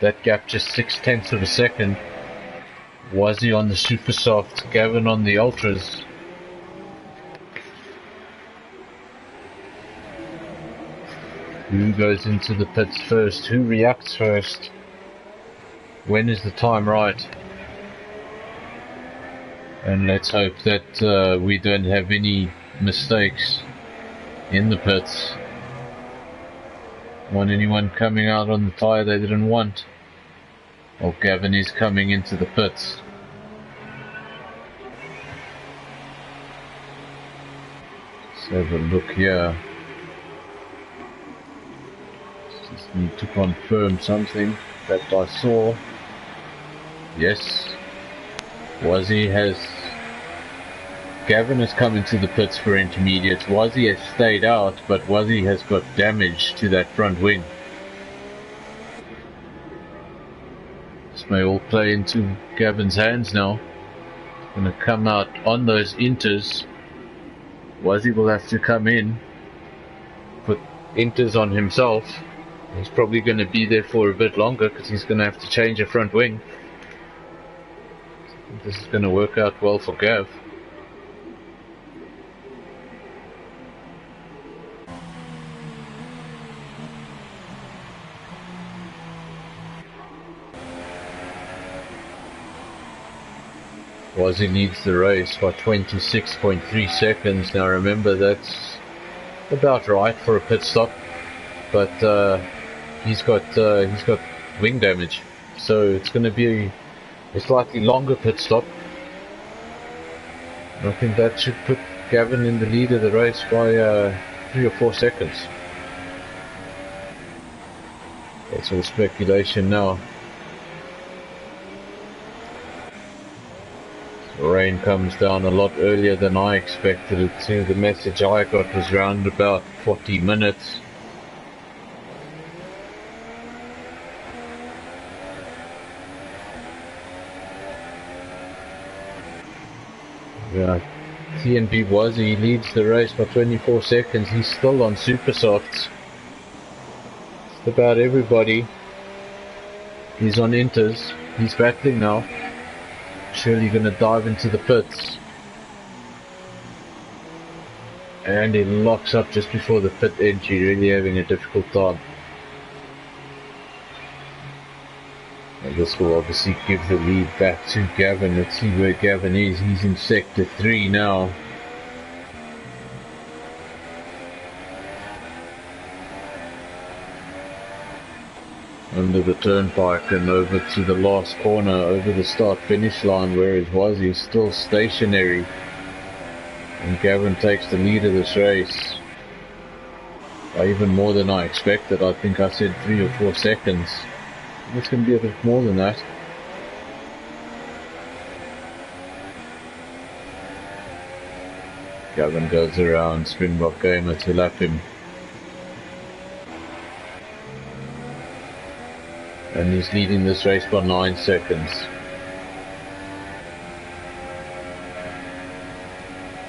That gap just 0.6 of a second. Was he on the super soft? Gavin on the ultras. Who goes into the pits first? Who reacts first? When is the time right? And let's hope that we don't have any mistakes in the pits. Want anyone coming out on the tyre they didn't want? Or Gavin is coming into the pits. Let's have a look here. Just need to confirm something that I saw. Yes. Gavin has come into the pits for intermediates. Wazzy has stayed out, but Wazzy has got damage to that front wing. This may all play into Gavin's hands now. Going to come out on those inters. Wazzy will have to come in, put inters on himself. He's probably going to be there for a bit longer because he's going to have to change a front wing. I think this is going to work out well for Gav. Wazzy leads the race by 26.3 seconds. Now remember, that's about right for a pit stop, but he's got wing damage, so it's going to be a slightly longer pit stop. And I think that should put Gavin in the lead of the race by 3 or 4 seconds. That's all speculation now. The rain comes down a lot earlier than I expected it to. The message I got was around about 40 minutes. Yeah, TnB was, he leads the race by 24 seconds. He's still on super softs. Just about everybody is on inters. He's battling now. Surely going to dive into the pits. And he locks up just before the pit entry, really having a difficult time. And this will obviously give the lead back to Gavin. Let's see where Gavin is. He's in sector 3 now. Under the turnpike and over to the last corner, over the start finish line, where it was, he's still stationary. And Gavin takes the lead of this race by even more than I expected. I think I said 3 or 4 seconds. It's going to be a bit more than that. Gavin goes around Springbok Gamer to lap him. And he's leading this race by 9 seconds.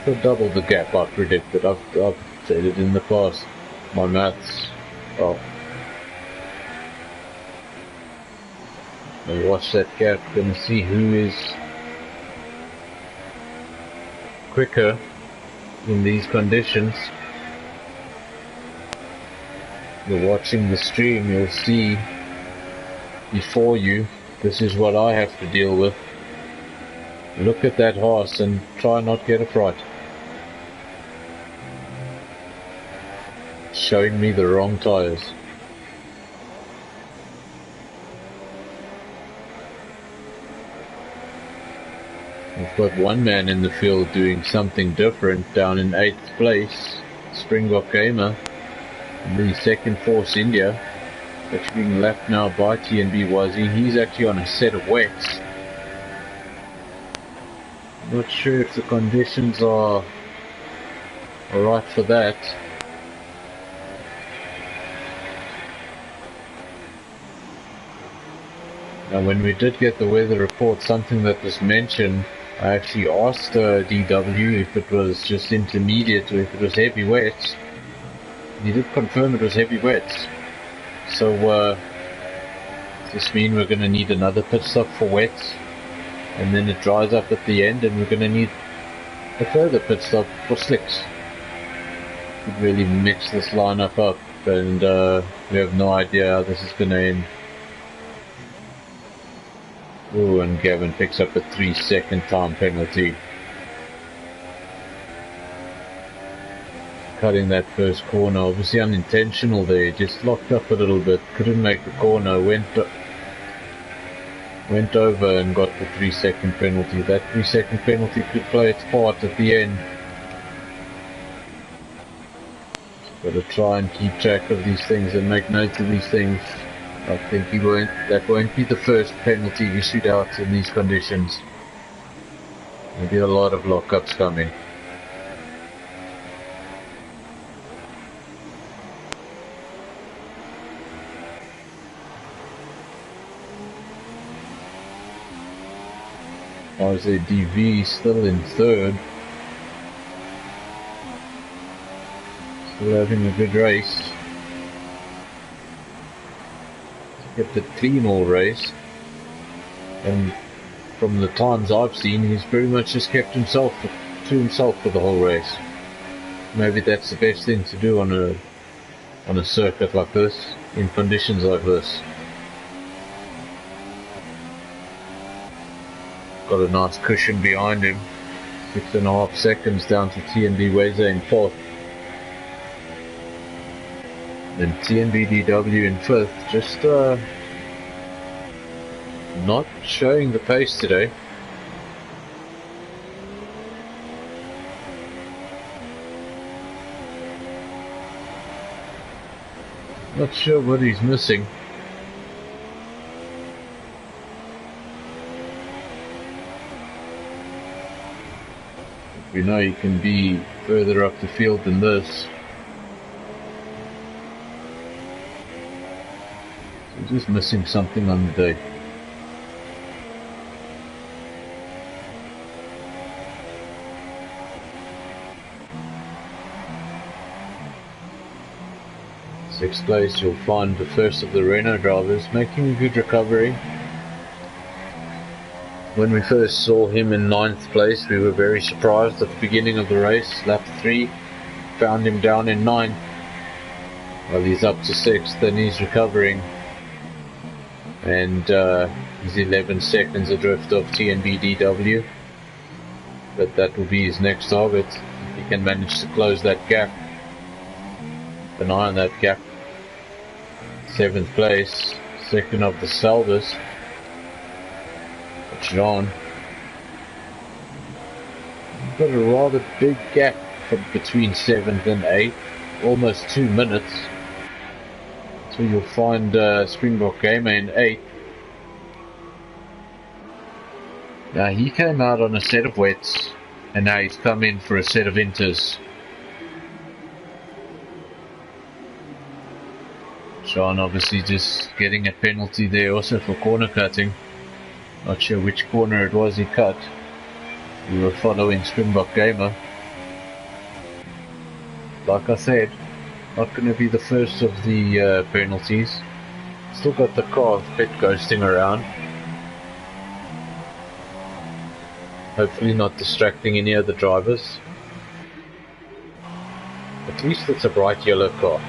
For double the gap I predicted. I've said it in the past. My maths. Oh. I'll watch that gap. Gonna see who is quicker in these conditions. You're watching the stream, you'll see before you, this is what I have to deal with. Look at that horse and try not get a fright. Showing me the wrong tyres. We've got one man in the field doing something different down in 8th place, Springbok Gamer, the second force India. Actually being lapped now by TnB Wazzy. He's actually on a set of wets. Not sure if the conditions are alright for that. Now when we did get the weather report, something that was mentioned, I actually asked DW if it was just intermediate or if it was heavy wets. He did confirm it was heavy wets. So, does this mean we're going to need another pit stop for wets? And then it dries up at the end and we're going to need a further pit stop for slicks. Could really mix this lineup up and we have no idea how this is going to end. Ooh, and Gavin picks up a 3-second time penalty. Cutting that first corner, obviously unintentional there, just locked up a little bit, couldn't make the corner, went over and got the 3-second penalty. That 3-second penalty could play its part at the end. Got to try and keep track of these things and make notes of these things. I think that won't be the first penalty issued out in these conditions. There'll be a lot of lockups coming. RZ DV still in 3rd. Still having a good race. Kept it clean all race. And from the times I've seen, he's pretty much just kept himself to himself for the whole race. Maybe that's the best thing to do on a circuit like this, in conditions like this. Got a nice cushion behind him. 6.5 seconds down to TnB Weze in 4th. Then TnB DW in 5th. Just not showing the pace today. Not sure what he's missing. We know he can be further up the field than this. So just missing something on the day. 6th place you'll find the first of the Renault drivers making a good recovery. When we first saw him in 9th place, we were very surprised at the beginning of the race. Lap 3, found him down in 9th. Well, he's up to 6th and he's recovering. And he's 11 seconds adrift of TnB DW. But that will be his next target. If he can manage to close that gap. Keep an eye on that gap. 7th place, second of the Salvas. John. Got a rather big gap from between 7th and 8th, almost 2 minutes. So you'll find Springbok Gamer in 8th. Now he came out on a set of wets, and now he's come in for a set of inters. John obviously just getting a penalty there also for corner cutting. Not sure which corner it was he cut. We were following Springbok Gamer. Like I said, not going to be the first of the penalties. Still got the car pit ghosting around. Hopefully not distracting any other drivers. At least it's a bright yellow car.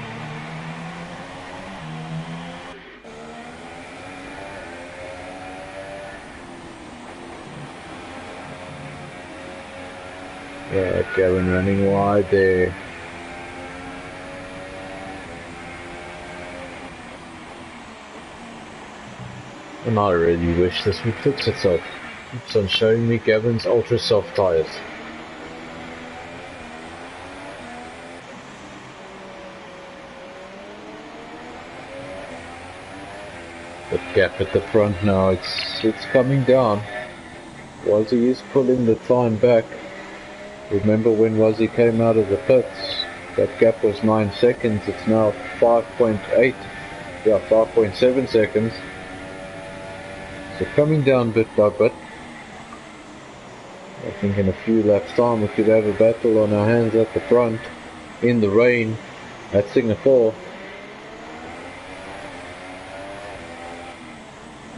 Yeah, Gavin running wide there. And I really wish this would fix itself. Keeps on showing me Gavin's ultra soft tyres. That gap at the front now, it's coming down. Wazzy is pulling the time back. Remember when Wazzy came out of the pits, that gap was 9 seconds, it's now 5.8, yeah, 5.7 seconds. So coming down bit by bit. I think in a few laps time we could have a battle on our hands at the front, in the rain, at Singapore.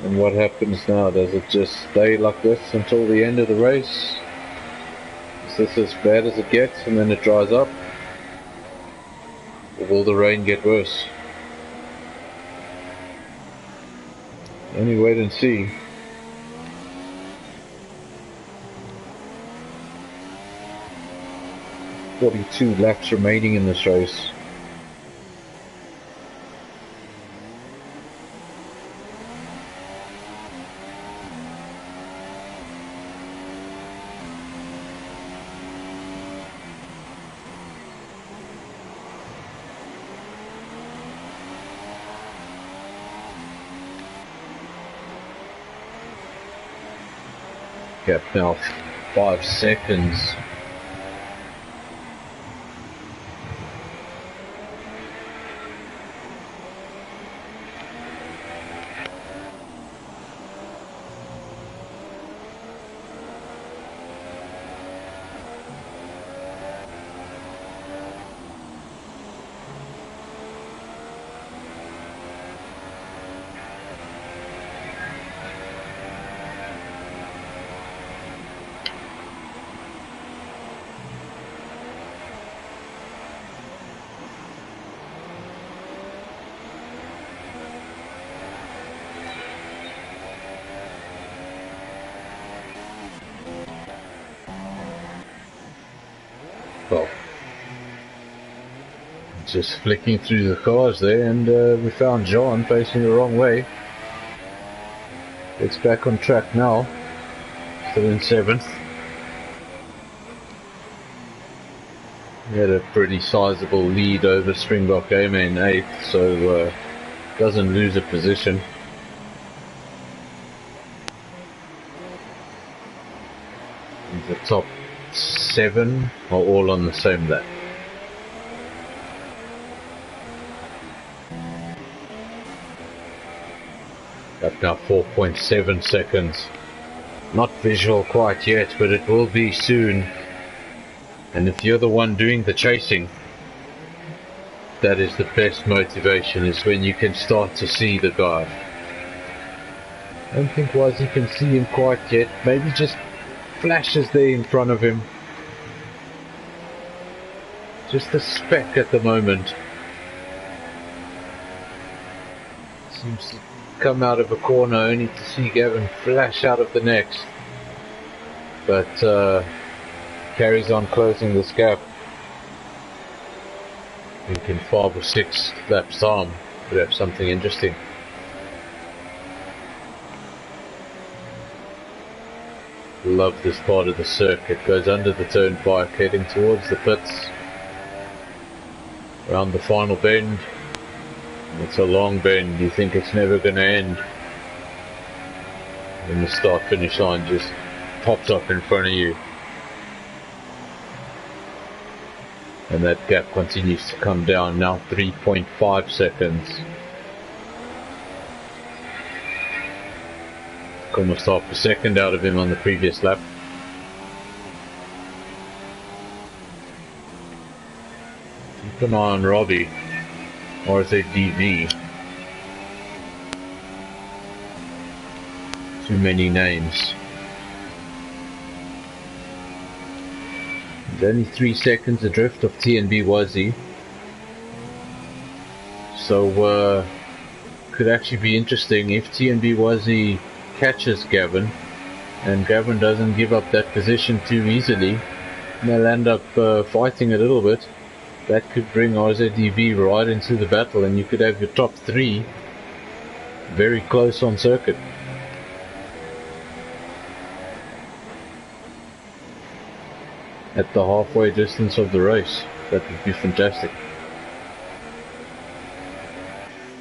And what happens now? Does it just stay like this until the end of the race? Is this as bad as it gets and then it dries up? Or will the rain get worse? Only wait and see. "42 laps remaining in this race." Gap now 5 seconds. Well, just flicking through the cars there, and we found John facing the wrong way. It's back on track now, still in 7th. He had a pretty sizable lead over Springbok Gamer in 8th, so doesn't lose a position. The top 7 are all on the same lap. Up now 4.7 seconds. Not visual quite yet, but it will be soon. And if you're the one doing the chasing, That is the best motivation, is when you can start to see the guy. I don't think Wazzy can see him quite yet. Maybe just flashes there in front of him. Just a speck at the moment. Seems to come out of a corner only to see Gavin flash out of the next. But carries on closing this gap. I think in 5 or 6 laps time could have something interesting. Love this part of the circuit. Goes under the turnpike, heading towards the pits. Around the final bend. It's a long bend, you think it's never going to end. And the start-finish line just pops up in front of you. And that gap continues to come down, now 3.5 seconds. Almost half a second out of him on the previous lap. Keep an eye on Robbie, or is it DV? Too many names. There's only 3 seconds adrift of TnB Wazzy. So could actually be interesting if TnB Wazzy catches Gavin, and Gavin doesn't give up that position too easily, and they'll end up fighting a little bit. That could bring RZDV right into the battle, and you could have your top 3 very close on circuit. At the halfway distance of the race. That would be fantastic.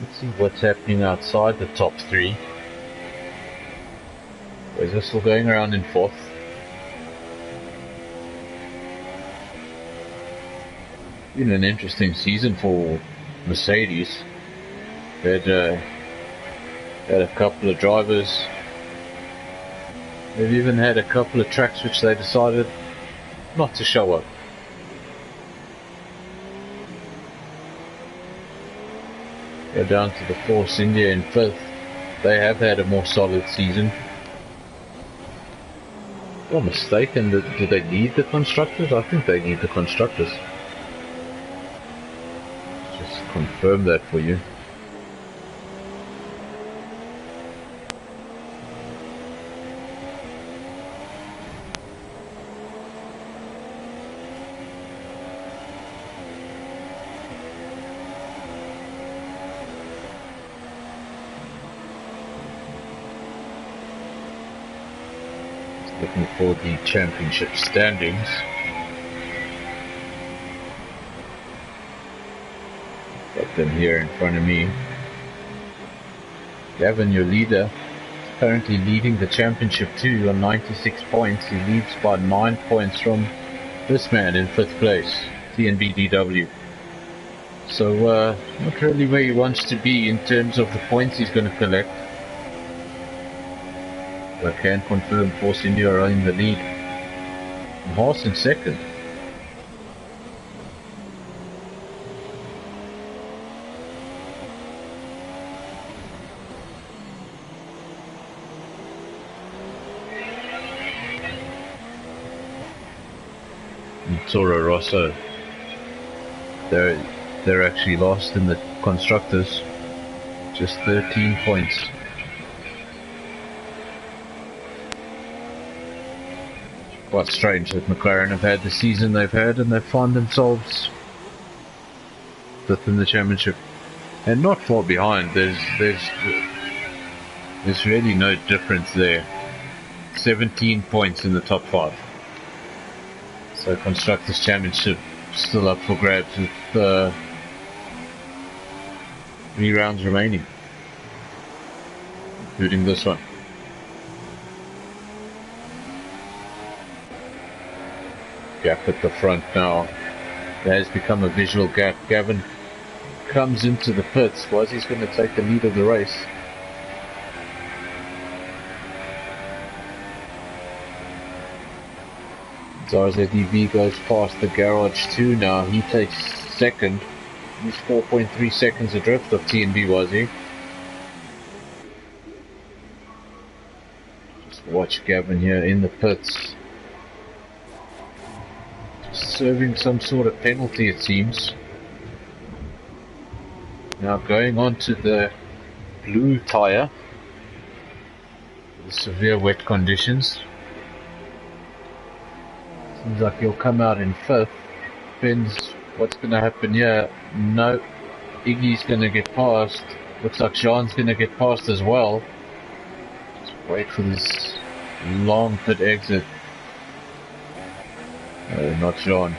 Let's see what's happening outside the top 3. Is this still going around in 4th? Been an interesting season for Mercedes. Had a couple of drivers. They've even had a couple of tracks which they decided not to show up. Go down to the Force India in 5th. They have had a more solid season. If I'm mistaken, do they lead the constructors? I think they lead the constructors. Just confirm that for you. Looking for the championship standings. Got them here in front of me. Gavin, your leader, is currently leading the championship too on 96 points. He leads by 9 points from this man in 5th place, TnB. So not really where he wants to be in terms of the points he's going to collect. I can confirm Force India are in the lead. And Haas in 2nd. And Toro Rosso, they're actually lost in the constructors. Just 13 points. Quite strange that McLaren have had the season they've had, and they've found themselves within the championship and not far behind. There's really no difference there. 17 points in the top 5. So constructors championship still up for grabs with 3 rounds remaining, including this one. Gap at the front now. It has become a visual gap. Gavin comes into the pits. Wazzy's going to take the lead of the race. RZDV goes past the garage too now. He takes 2nd. He's 4.3 seconds adrift of TnB, was he? Just watch Gavin here in the pits. Serving some sort of penalty, it seems. Now going on to the blue tyre. The severe wet conditions. Seems like he'll come out in 5th. Depends what's going to happen here. No, Iggy's going to get past. Looks like Jean's going to get past as well. Just wait for this long pit exit. No, not Jean.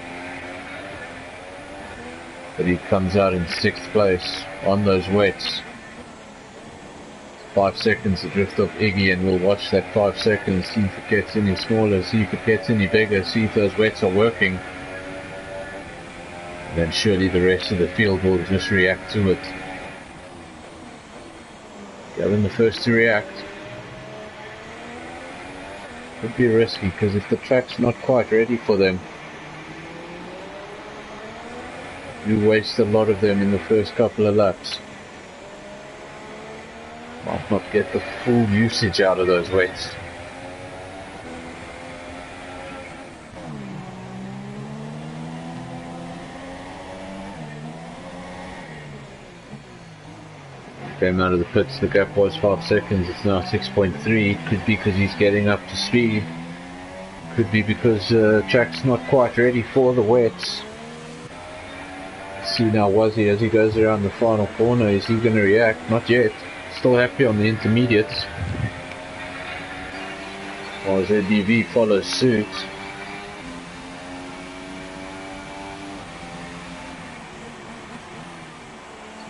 But he comes out in 6th place on those wets. 5 seconds adrift of Iggy, and we'll watch that 5 seconds, see if it gets any smaller, see if it gets any bigger, see if those wets are working. And then surely the rest of the field will just react to it. Gavin the first to react. Could be risky, because if the track's not quite ready for them, you waste a lot of them in the first couple of laps. Might not get the full usage out of those weights. Came out of the pits, the gap was 5 seconds, it's now 6.3. Could be because he's getting up to speed. Could be because the track's not quite ready for the wets. Let's see now, was he, as he goes around the final corner, is he going to react? Not yet. Still happy on the intermediates. While ZDV follows suit.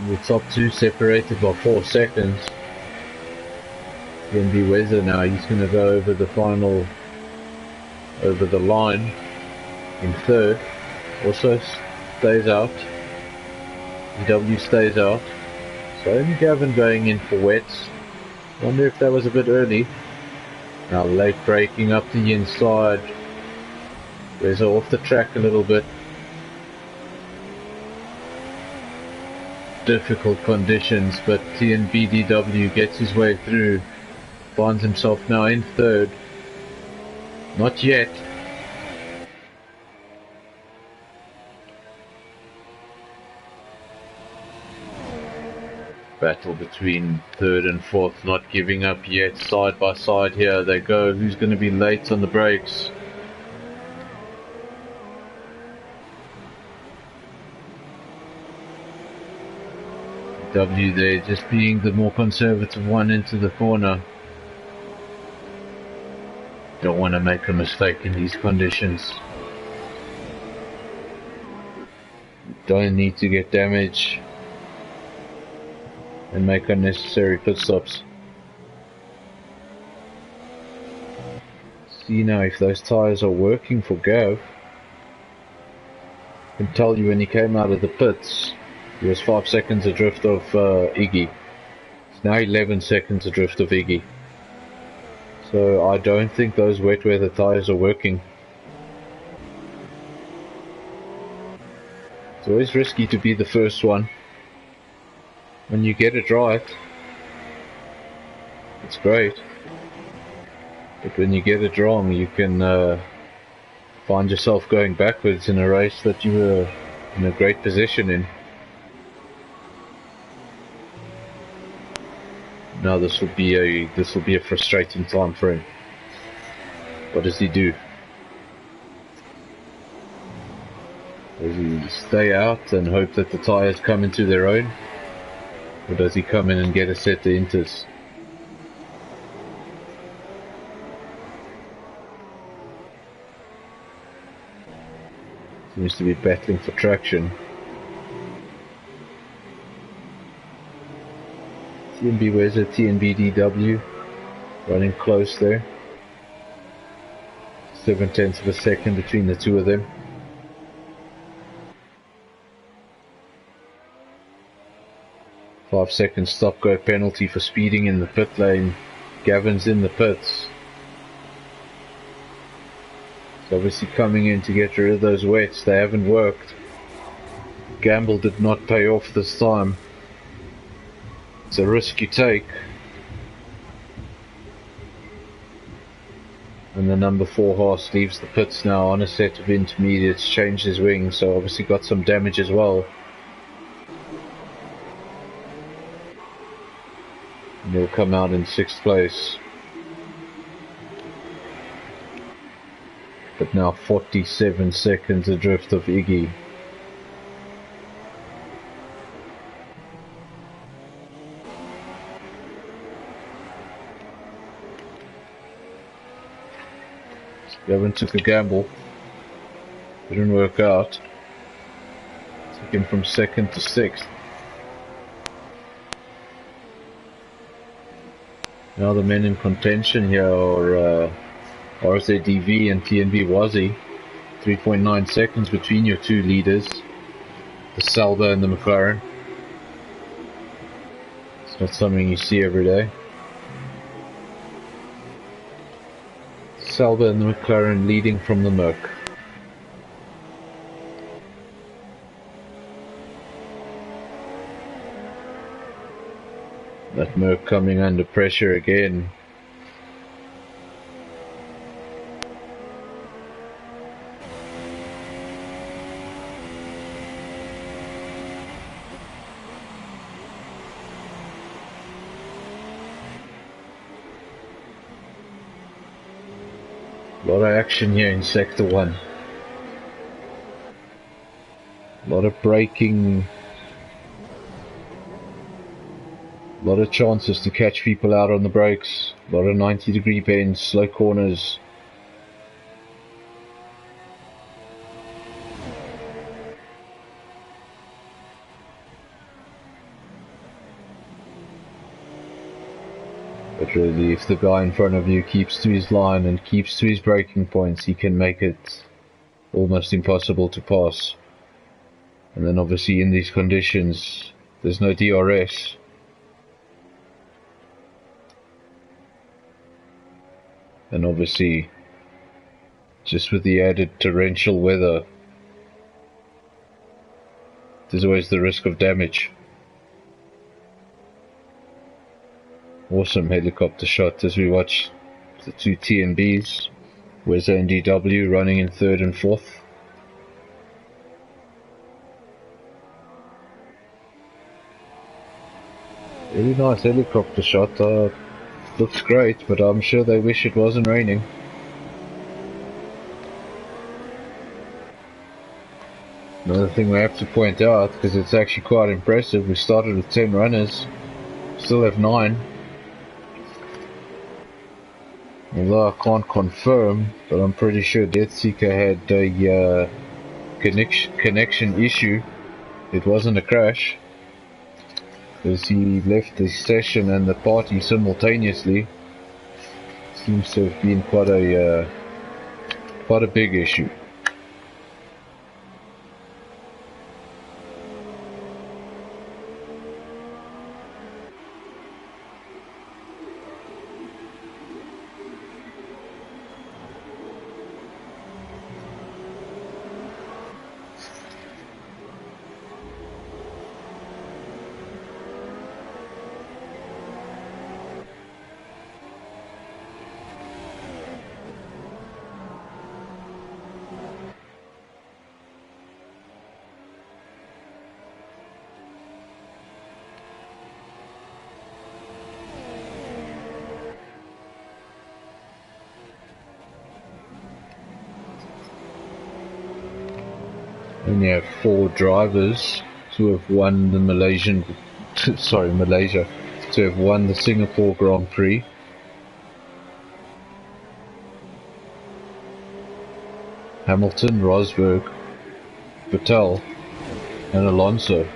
The top two separated by 4 seconds. TnB Weather now, he's going to go over the final, over the line in 3rd. Also stays out. EW stays out. So only Gavin going in for wets. Wonder if that was a bit early. Now late braking up the inside. Weather off the track a little bit. Difficult conditions, but TnB gets his way through. Finds himself now in 3rd. Not yet. Battle between 3rd and 4th, not giving up yet. Side by side here they go. Who's going to be late on the brakes? W there, just being the more conservative one into the corner. Don't want to make a mistake in these conditions. Don't need to get damage and make unnecessary pit stops. See now if those tyres are working for Gav. I can tell you when he came out of the pits, he was 5 seconds adrift of Iggy. It's now 11 seconds adrift of Iggy. So I don't think those wet weather tyres are working. It's always risky to be the first one. When you get it right, it's great. But when you get it wrong, you can find yourself going backwards in a race that you were in a great position in. Now this will be a frustrating time for him. What does he do? Does he stay out and hope that the tyres come into their own? Or does he come in and get a set of inters? Seems to be battling for traction. TnB Weather, TnB running close there. 0.7 of a second between the two of them. Five-second stop-go penalty for speeding in the pit lane. Gavin's in the pits. He's obviously coming in to get rid of those wets. They haven't worked. gamble did not pay off this time. It's a risk you take. And the number 4 horse leaves the pits now on a set of intermediates, changed his wings, so obviously got some damage as well. And he'll come out in 6th place. But now 47 seconds adrift of Iggy. Gavin took a gamble. Didn't work out. Took him from 2nd to 6th. Now the men in contention here are RZDV and TnB Wazzy. 3.9 seconds between your two leaders, the Salba and the McLaren. It's not something you see every day. Salba and the McLaren leading from the Merc. That Merc coming under pressure again. A lot of action here in Sector 1. A lot of braking. A lot of chances to catch people out on the brakes. A lot of 90-degree bends, slow corners. But really, if the guy in front of you keeps to his line and keeps to his braking points, he can make it almost impossible to pass. And then obviously in these conditions, there's no DRS. And obviously, just with the added torrential weather, there's always the risk of damage. Awesome helicopter shot as we watch the two TnBs, Weza and DW running in 3rd and 4th. Really nice helicopter shot. Looks great, but I'm sure they wish it wasn't raining. Another thing we have to point out, because it's actually quite impressive, we started with 10 runners, still have 9. Although I can't confirm, but I'm pretty sure Deathseeker had a connection issue. It wasn't a crash, because he left the session and the party simultaneously. Seems to have been quite a big issue. Only have 4 drivers to have won the Malaysia, to have won the Singapore Grand Prix. Hamilton, Rosberg, Vettel and Alonso.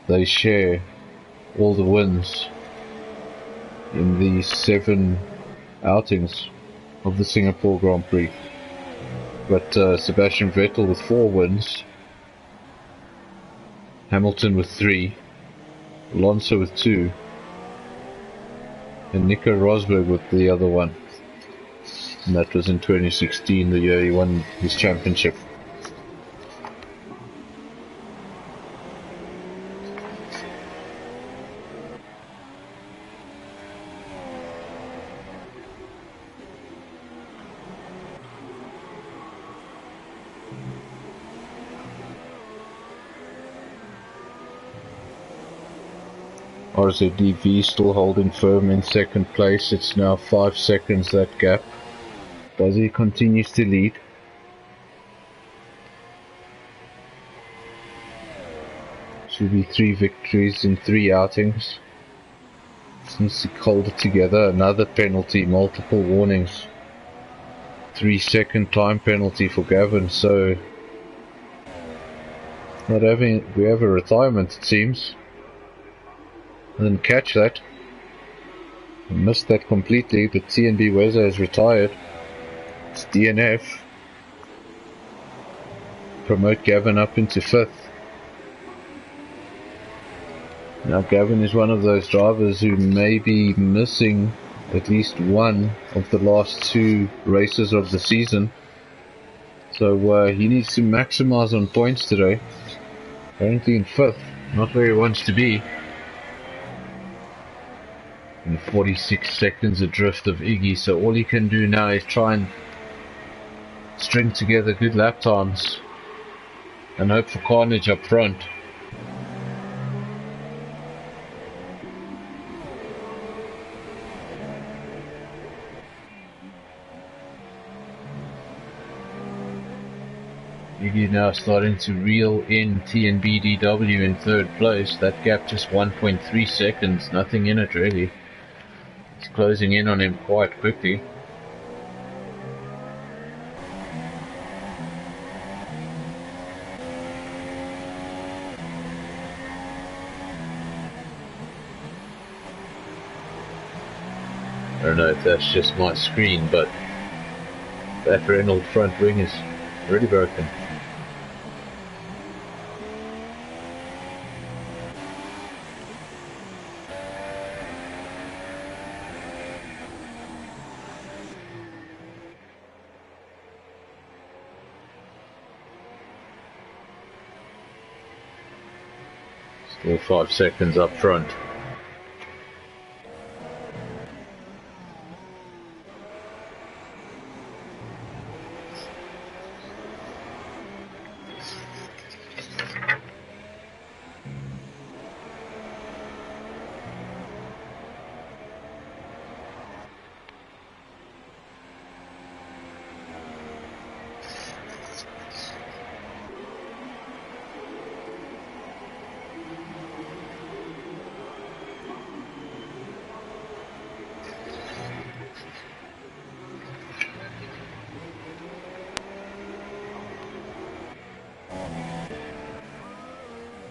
They share all the wins in the 7 outings of the Singapore Grand Prix. But Sebastian Vettel with 4 wins, Hamilton with 3, Alonso with 2, and Nico Rosberg with the other one. And that was in 2016, the year he won his championship. RZDV still holding firm in second place. It's now 5 seconds that gap. Buzzy continues to lead. Should be 3 victories in 3 outings. Since he hold it together, another penalty, multiple warnings. 3-second time penalty for Gavin, so we have a retirement, it seems. I didn't catch that. I missed that completely, but TnB Weather has retired. It's DNF. Promote Gavin up into 5th. Now Gavin is one of those drivers who may be missing at least one of the last 2 races of the season. So he needs to maximize on points today. Currently in 5th, not where he wants to be. And 46 seconds adrift of Iggy, so all he can do now is try and string together good lap times and hope for carnage up front. Iggy now starting to reel in TnB in 3rd place. That gap just 1.3 seconds, nothing in it really. It's closing in on him quite quickly. I don't know if that's just my screen, but that Reynolds front wing is really broken. Still 5 seconds up front.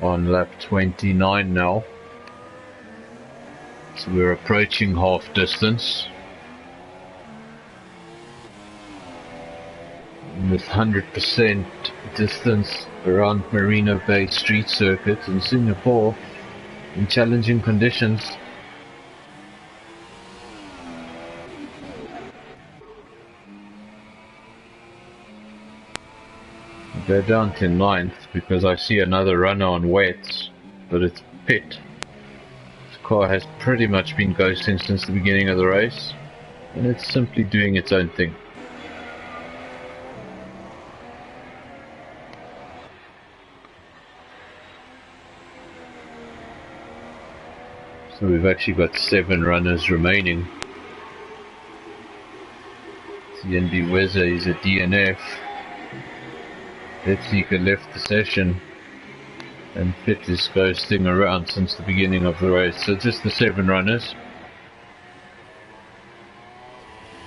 On lap 29 now, so we're approaching half distance with 100% distance around Marina Bay Street Circuit in Singapore in challenging conditions. They're down to 9th because I see another runner on wets, but it's Pitt. The car has pretty much been ghosting since the beginning of the race, and it's simply doing its own thing. So we've actually got 7 runners remaining. TnB Weather is a DNF. Seeker left the session, and Pitt is ghosting around since the beginning of the race. So just the 7 runners.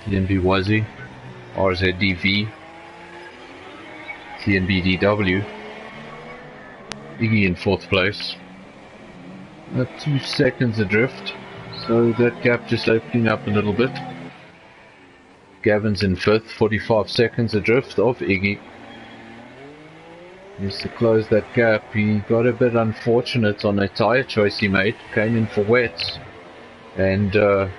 TnB Wazzy, RZDV, TnB DW, Iggy in 4th place. 2 seconds adrift, so that gap just opening up a little bit. Gavin's in 5th, 45 seconds adrift of Iggy. Just to close that gap, he got a bit unfortunate on a tyre choice he made, came in for wets, and the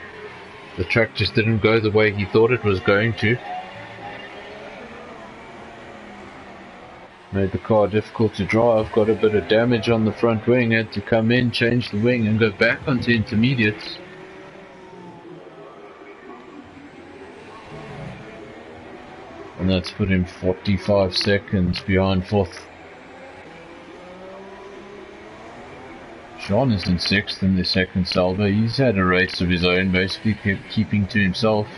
track just didn't go the way he thought it was going to. Made the car difficult to drive, got a bit of damage on the front wing, had to come in, change the wing and go back onto intermediates. And that's put him 45 seconds behind 4th. John is in 6th in the second Salva. He's had a race of his own, basically keeping to himself.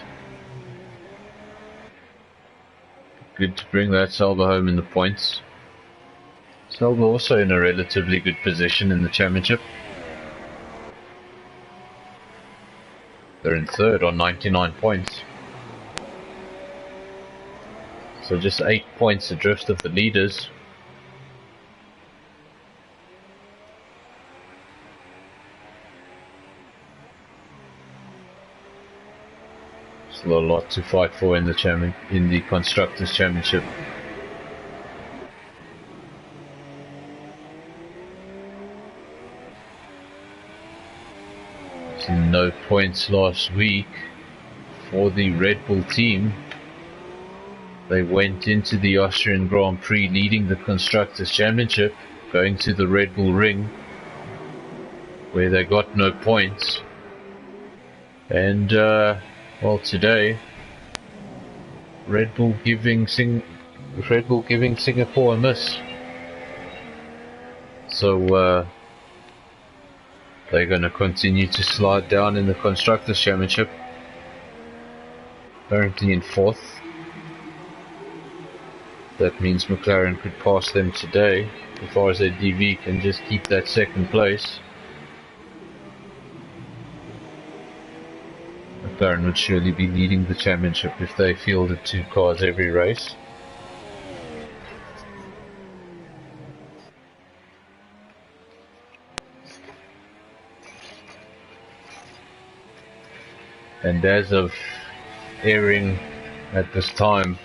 Good to bring that Salva home in the points. Salva also in a relatively good position in the championship. They're in 3rd on 99 points. So just 8 points adrift of the leaders. Still a lot to fight for in the Constructors' Championship. No points last week for the Red Bull team. They went into the Austrian Grand Prix leading the Constructors' Championship, going to the Red Bull Ring, where they got no points. And, well, today, Red Bull giving Singapore a miss. So, they're going to continue to slide down in the Constructors' Championship. Currently in 4th. That means McLaren could pass them today, as far as their DV can just keep that 2nd place. McLaren would surely be leading the championship if they fielded 2 cars every race. And as of airing at this time,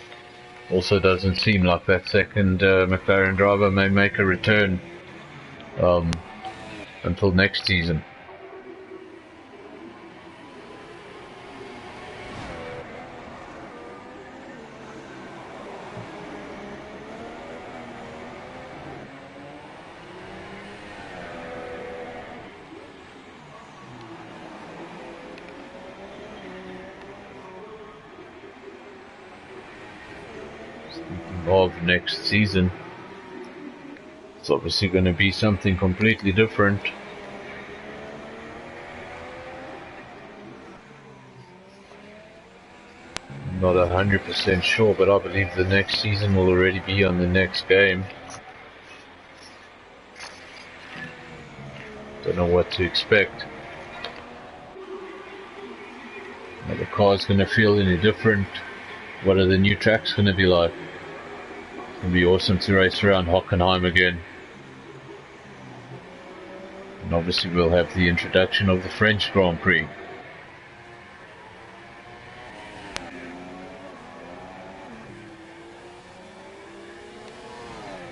also doesn't seem like that 2nd McLaren driver may make a return until next season. Of next season, it's obviously going to be something completely different. I'm not 100% sure, but I believe the next season will already be on the next game. Don't know what to expect. Are the cars going to feel any different? What are the new tracks going to be like? It'll be awesome to race around Hockenheim again. And obviously we'll have the introduction of the French Grand Prix.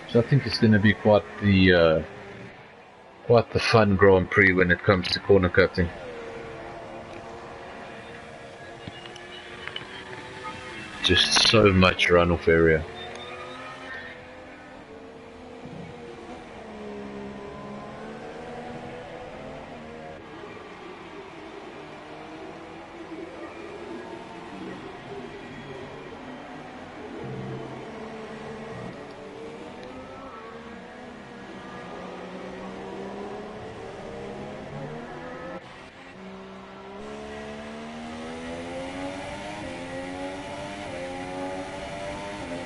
So I think it's going to be quite the fun Grand Prix when it comes to corner cutting. Just so much runoff area.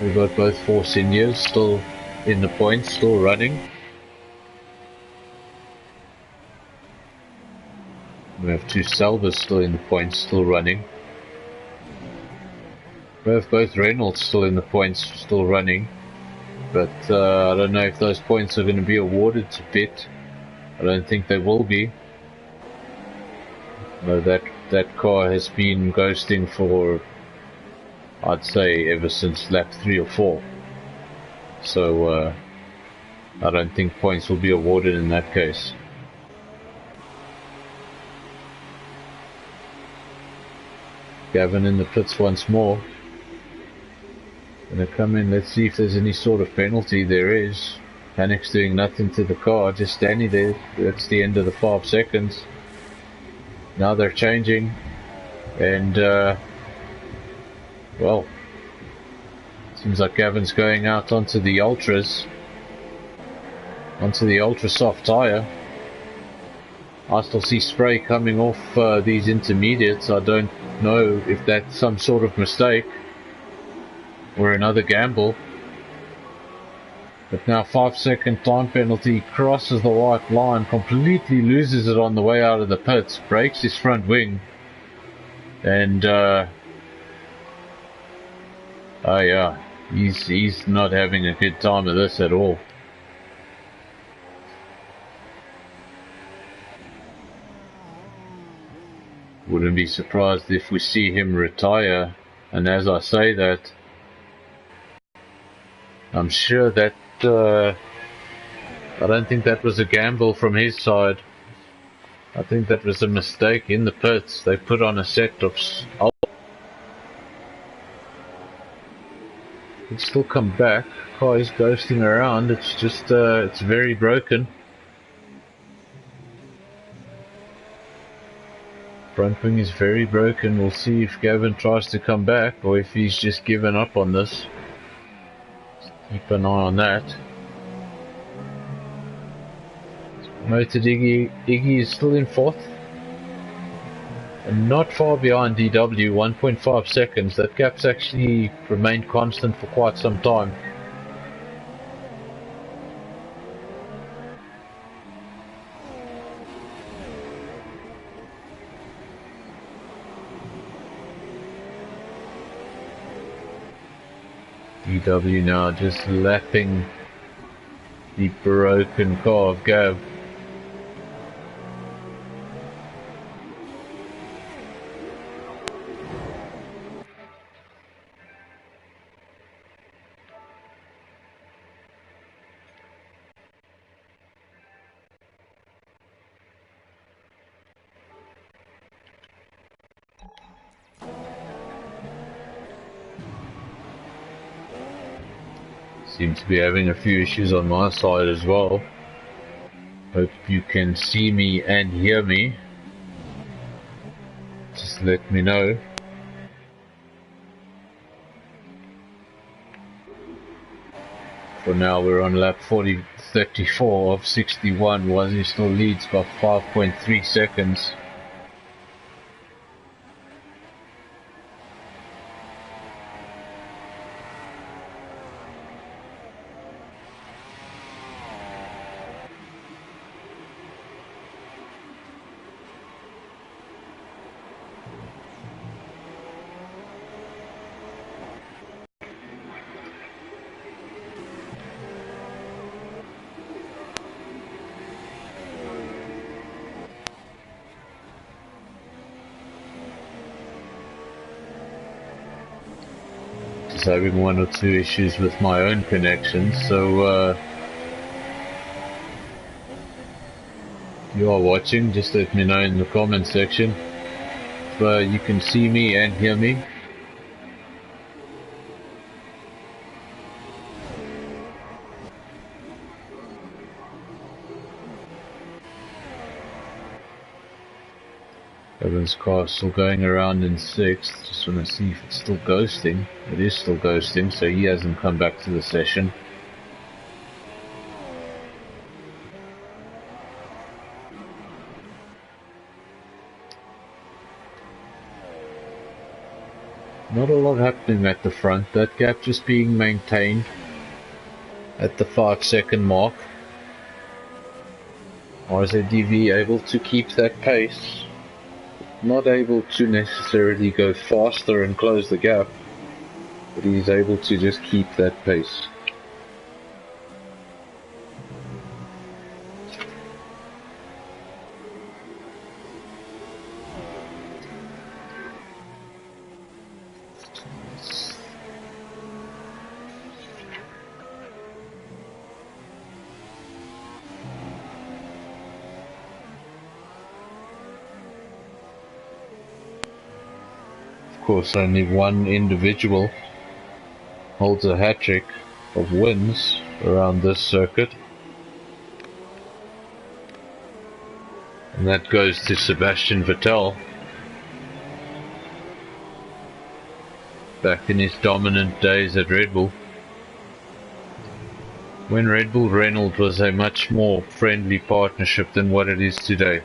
We've got both Force Indias still in the points, still running. We have 2 Salvas still in the points, still running. We have both Reynolds still in the points, still running. But I don't know if those points are going to be awarded to Pitt. I don't think they will be. No, that car has been ghosting for, I'd say, ever since lap 3 or 4. So I don't think points will be awarded in that case. Gavin in the pits once more. Gonna come in, let's see if there's any sort of penalty. There is. Panic's doing nothing to the car, just standing there. That's the end of the 5 seconds. Now they're changing. And well, seems like Gavin's going out onto the Ultras. Onto the Ultra soft tyre. I still see spray coming off these intermediates. I don't know if that's some sort of mistake or another gamble. But now 5-second time penalty, crosses the white line, completely loses it on the way out of the pits, breaks his front wing, and oh yeah, he's not having a good time of this at all. Wouldn't be surprised if we see him retire, and as I say that, I'm sure that I don't think that was a gamble from his side. I think that was a mistake in the pits. They put on a set of... He'd still come back. Car is ghosting around. It's just, it's very broken. Front wing is very broken. We'll see if Gavin tries to come back or if he's just given up on this. Keep an eye on that. Motor Iggy is still in 4th. And not far behind DW, 1.5 seconds. That gap's actually remained constant for quite some time. DW now just lapping the broken car of Gav. Seem to be having a few issues on my side as well. Hope you can see me and hear me. Just let me know. For now we're on lap 34 of 61. Wazzy still leads by 5.3 seconds. Having one or two issues with my own connection, so if you are watching, just let me know in the comment section if you can see me and hear me. Evan's car still going around in 6th. Just want to see if it's still ghosting. It is still ghosting, so he hasn't come back to the session. Not a lot happening at the front. That gap just being maintained at the 5-second mark. RZDV able to keep that pace. Not able to necessarily go faster and close the gap, but he's able to just keep that pace. Of course, only one individual holds a hat-trick of wins around this circuit, and that goes to Sebastian Vettel, back in his dominant days at Red Bull, when Red Bull Renault was a much more friendly partnership than what it is today.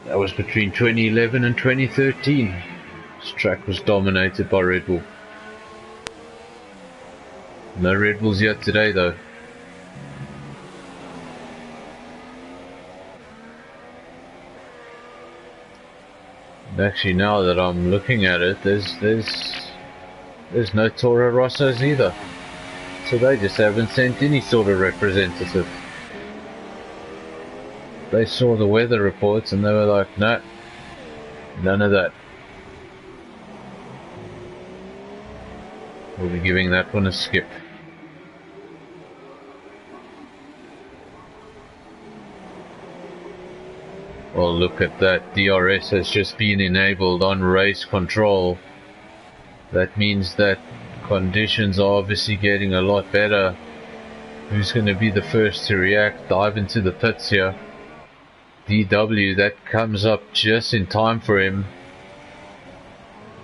That was between 2011 and 2013. This track was dominated by Red Bull. No Red Bulls yet today though. And actually, now that I'm looking at it, there's no Toro Rossos either. So they just haven't sent any sort of representative. They saw the weather reports and they were like, no, none of that. We'll be giving that one a skip. Well, look at that. DRS has just been enabled on race control. That means that conditions are obviously getting a lot better. Who's going to be the first to react? Dive into the pits here. DW, that comes up just in time for him.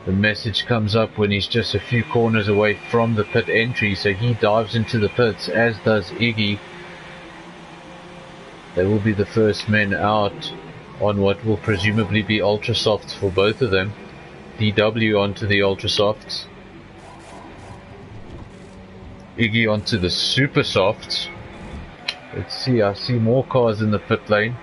The message comes up when he's just a few corners away from the pit entry, so he dives into the pits, as does Iggy. They will be the first men out on what will presumably be ultra softs for both of them. DW onto the ultra softs, Iggy onto the super softs. Let's see, I see more cars in the pit lane.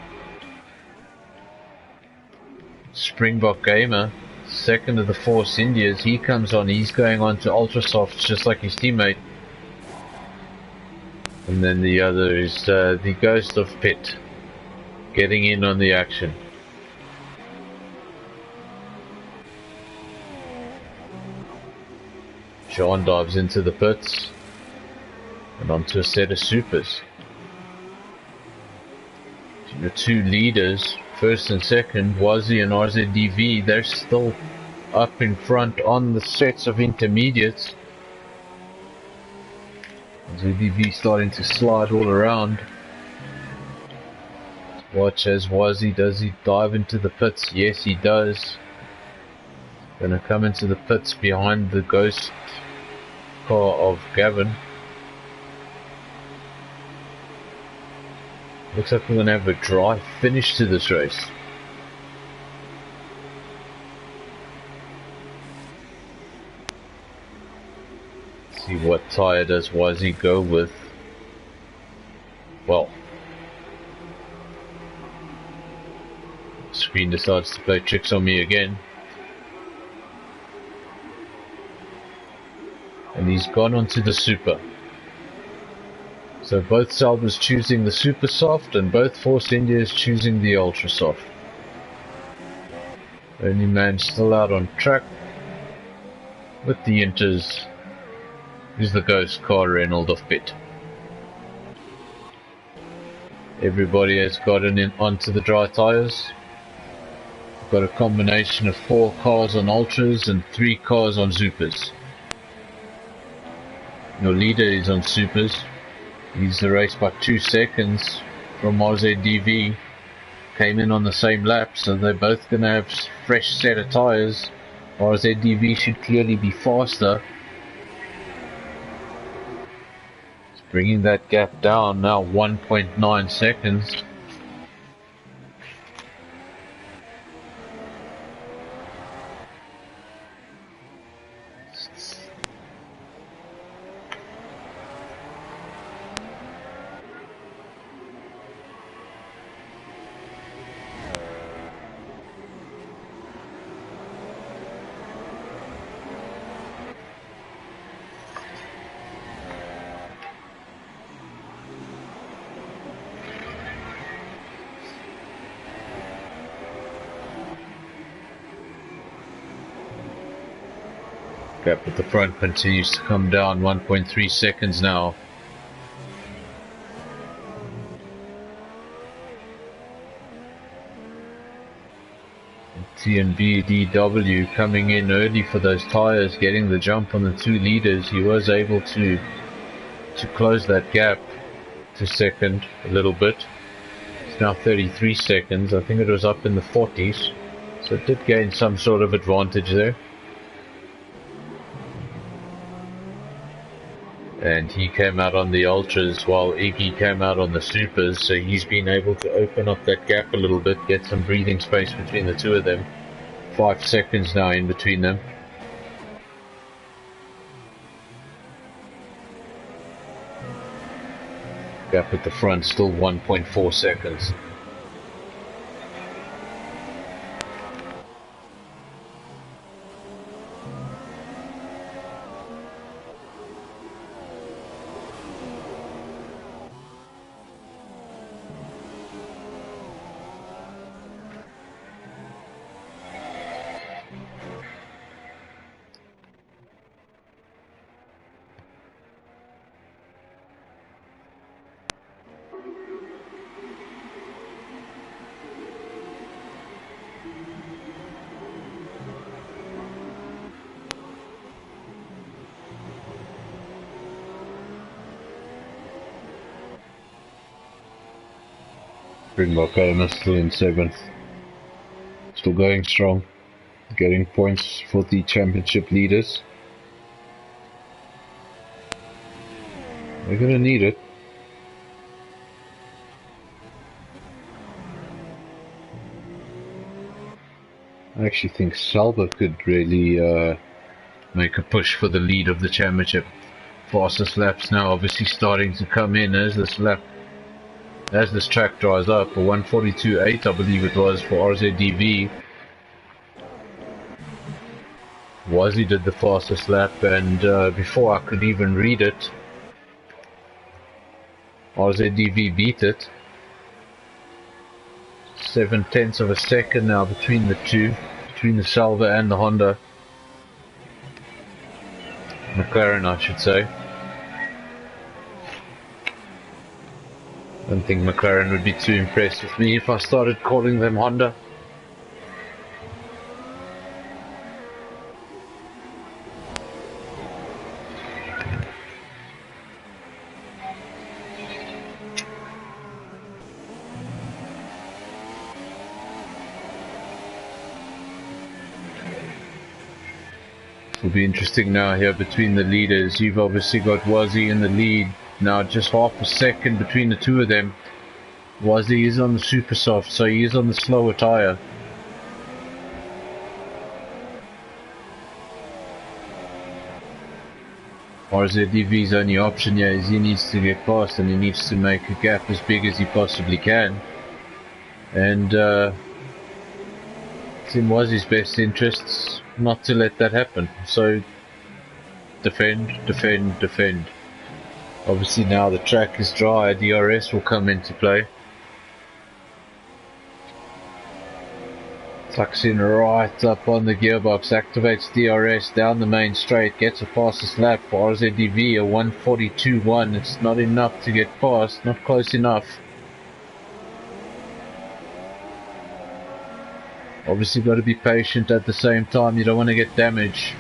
Springbok Gamer, second of the Force Indias, he comes on, he's going on to ultra softs just like his teammate. And then the other is the Ghost of Pit, getting in on the action. John dives into the pits and onto a set of supers. The two leaders, first and second, Wazzy and RZDV, they're still up in front on the sets of intermediates. RZDV starting to slide all around. Watch as Wazzy, does he dive into the pits? Yes, he does. Gonna come into the pits behind the ghost car of Gavin. Looks like we're going to have a dry finish to this race. Let's see what tyre does Wazzy go with. Well, screen decides to play tricks on me again. And he's gone onto the super. So both Salvas choosing the super soft and both Force Indias choosing the ultra soft. Only man still out on track with the Inters is the ghost car Reynolds of Pit. Everybody has gotten in onto the dry tyres. We've got a combination of 4 cars on ultras and 3 cars on supers. Your leader is on supers. He's the race by 2 seconds from RZDV. Came in on the same lap, so they're both going to have fresh set of tyres. RZDV should clearly be faster. It's bringing that gap down now, 1.9 seconds. Gap at the front continues to come down, 1.3 seconds now. TnB DW coming in early for those tyres, getting the jump on the 2 leaders. He was able to close that gap to second a little bit. It's now 33 seconds. I think it was up in the 40s, so it did gain some sort of advantage there. and he came out on the ultras while Iggy came out on the supers, so he's been able to open up that gap a little bit, get some breathing space between the two of them. 5 seconds now in between them. Gap at the front still 1.4 seconds. Springbok is still in 7th. Still going strong. Getting points for the championship leaders. They're gonna need it. I actually think Salva could really make a push for the lead of the championship. Fastest laps now obviously starting to come in as this track dries up. A 1:42.8 I believe it was for RZDV. Wazzy did the fastest lap, and before I could even read it, RZDV beat it. 7/10 of a second now between the two, between the Salva and the Honda. McLaren, I should say. I don't think McLaren would be too impressed with me if I started calling them Honda. It'll be interesting now here between the leaders. You've obviously got Wazzy in the lead. Now just half a second between the two of them. Wazzy is on the super soft, so he is on the slower tyre. RZDV's only option here is he needs to get past, and he needs to make a gap as big as he possibly can. And it's in Wazzy's best interests not to let that happen. So defend, defend, defend. Obviously now the track is dry, DRS will come into play. Tucks in right up on the gearbox, activates DRS down the main straight, gets a fastest lap for RZDV, a 1:42.1. It's not enough to get past, not close enough. Obviously got to be patient at the same time, you don't want to get damage.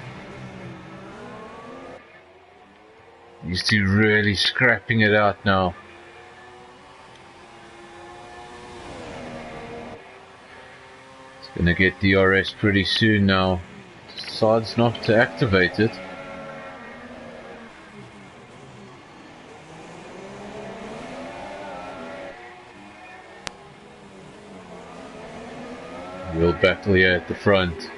These two really scrapping it out now. It's going to get DRS pretty soon now. Decides not to activate it. Real battle here at the front.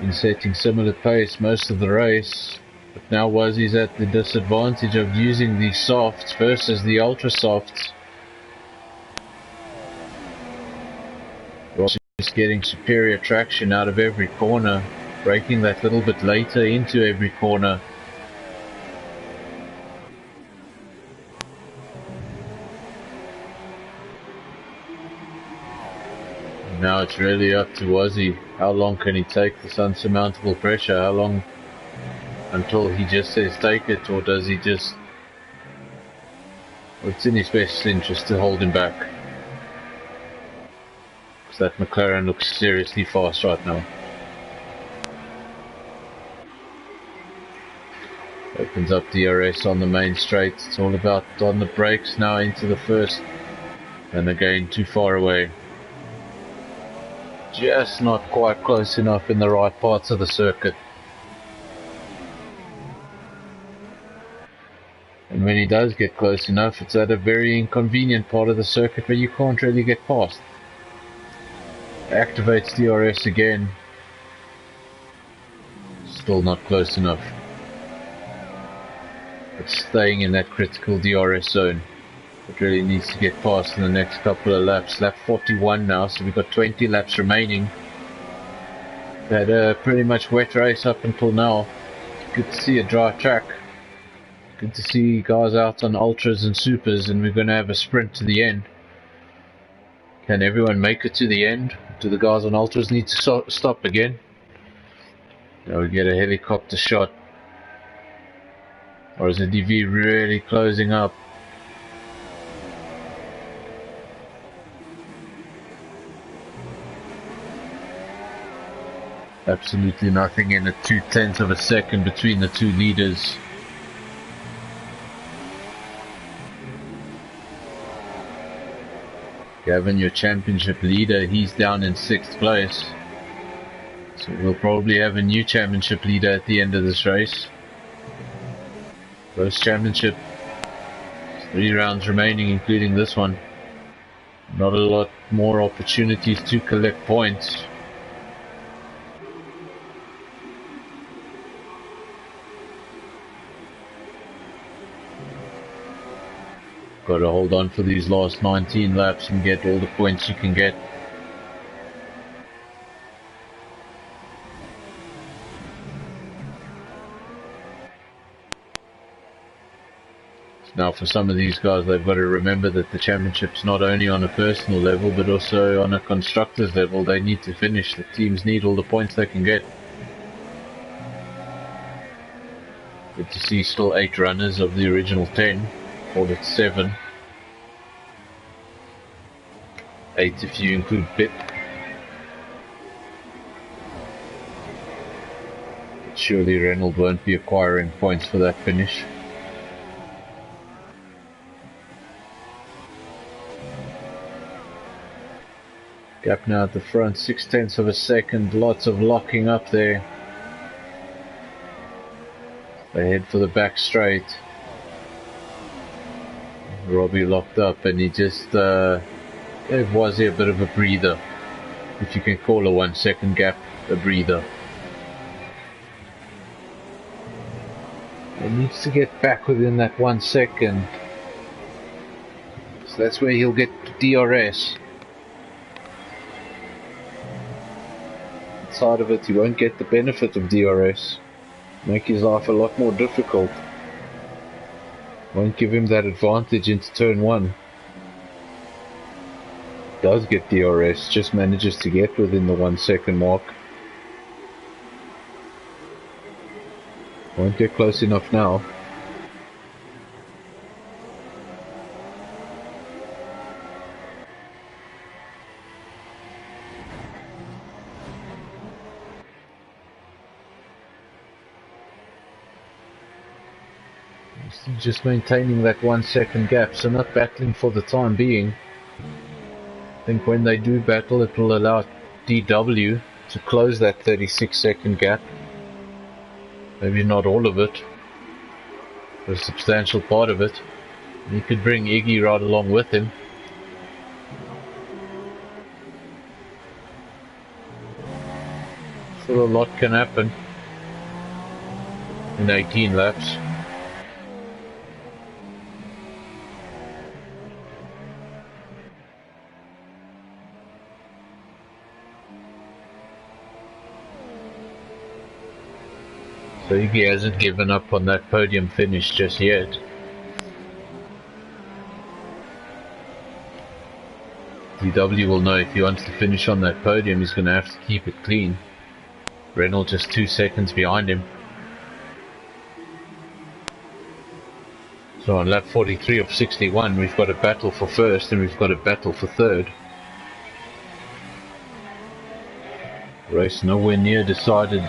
Been setting similar pace most of the race, but now Wazzy's at the disadvantage of using the softs versus the ultra softs. Just getting superior traction out of every corner, braking that little bit later into every corner. Now it's really up to Wazzy. How long can he take this unsurmountable pressure? How long until he just says take it, or does he just... Well, it's in his best interest to hold him back. Because that McLaren looks seriously fast right now. Opens up DRS on the main straight. It's all about on the brakes now into the first And again, too far away. Just not quite close enough in the right parts of the circuit. And when he does get close enough, it's at a very inconvenient part of the circuit where you can't really get past. Activates DRS again. Still not close enough. It's staying in that critical DRS zone. It really needs to get past in the next couple of laps. Lap 41 now, so we've got 20 laps remaining. Had a pretty much wet race up until now. Good to see a dry track. Good to see guys out on ultras and supers, and we're going to have a sprint to the end. Can everyone make it to the end? Do the guys on ultras need to stop again? Now we get a helicopter shot. Or is the DV really closing up? Absolutely nothing in a 0.2 of a second between the two leaders. Gavin, your championship leader, he's down in 6th place. So we'll probably have a new championship leader at the end of this race. First championship, 3 rounds remaining, including this one. Not a lot more opportunities to collect points. Got to hold on for these last 19 laps and get all the points you can get. Now for some of these guys, they've got to remember that the championship's not only on a personal level but also on a constructors level. They need to finish. The teams need all the points they can get. Good to see still 8 runners of the original 10. Call it 7. 8 if you include Pip. But surely Reynolds won't be acquiring points for that finish. Gap now at the front, 0.6 of a second, lots of locking up there. They head for the back straight. Robbie locked up and he just gave Wazzy a bit of a breather, if you can call a 1 second gap a breather. He needs to get back within that 1 second, so that's where he'll get DRS. Outside of it, he won't get the benefit of DRS. Make his life a lot more difficult. Won't give him that advantage into turn 1. Does get DRS, just manages to get within the 1 second mark. Won't get close enough now. Just maintaining that 1 second gap, so not battling for the time being. I think when they do battle, it will allow DW to close that 36-second gap. Maybe not all of it, but a substantial part of it. And he could bring Iggy right along with him. So a lot can happen in 18 laps. So Iggy hasn't given up on that podium finish just yet. DW will know if he wants to finish on that podium, he's going to have to keep it clean. Reynolds just 2 seconds behind him. So on lap 43 of 61, we've got a battle for first and we've got a battle for third. Race nowhere near decided.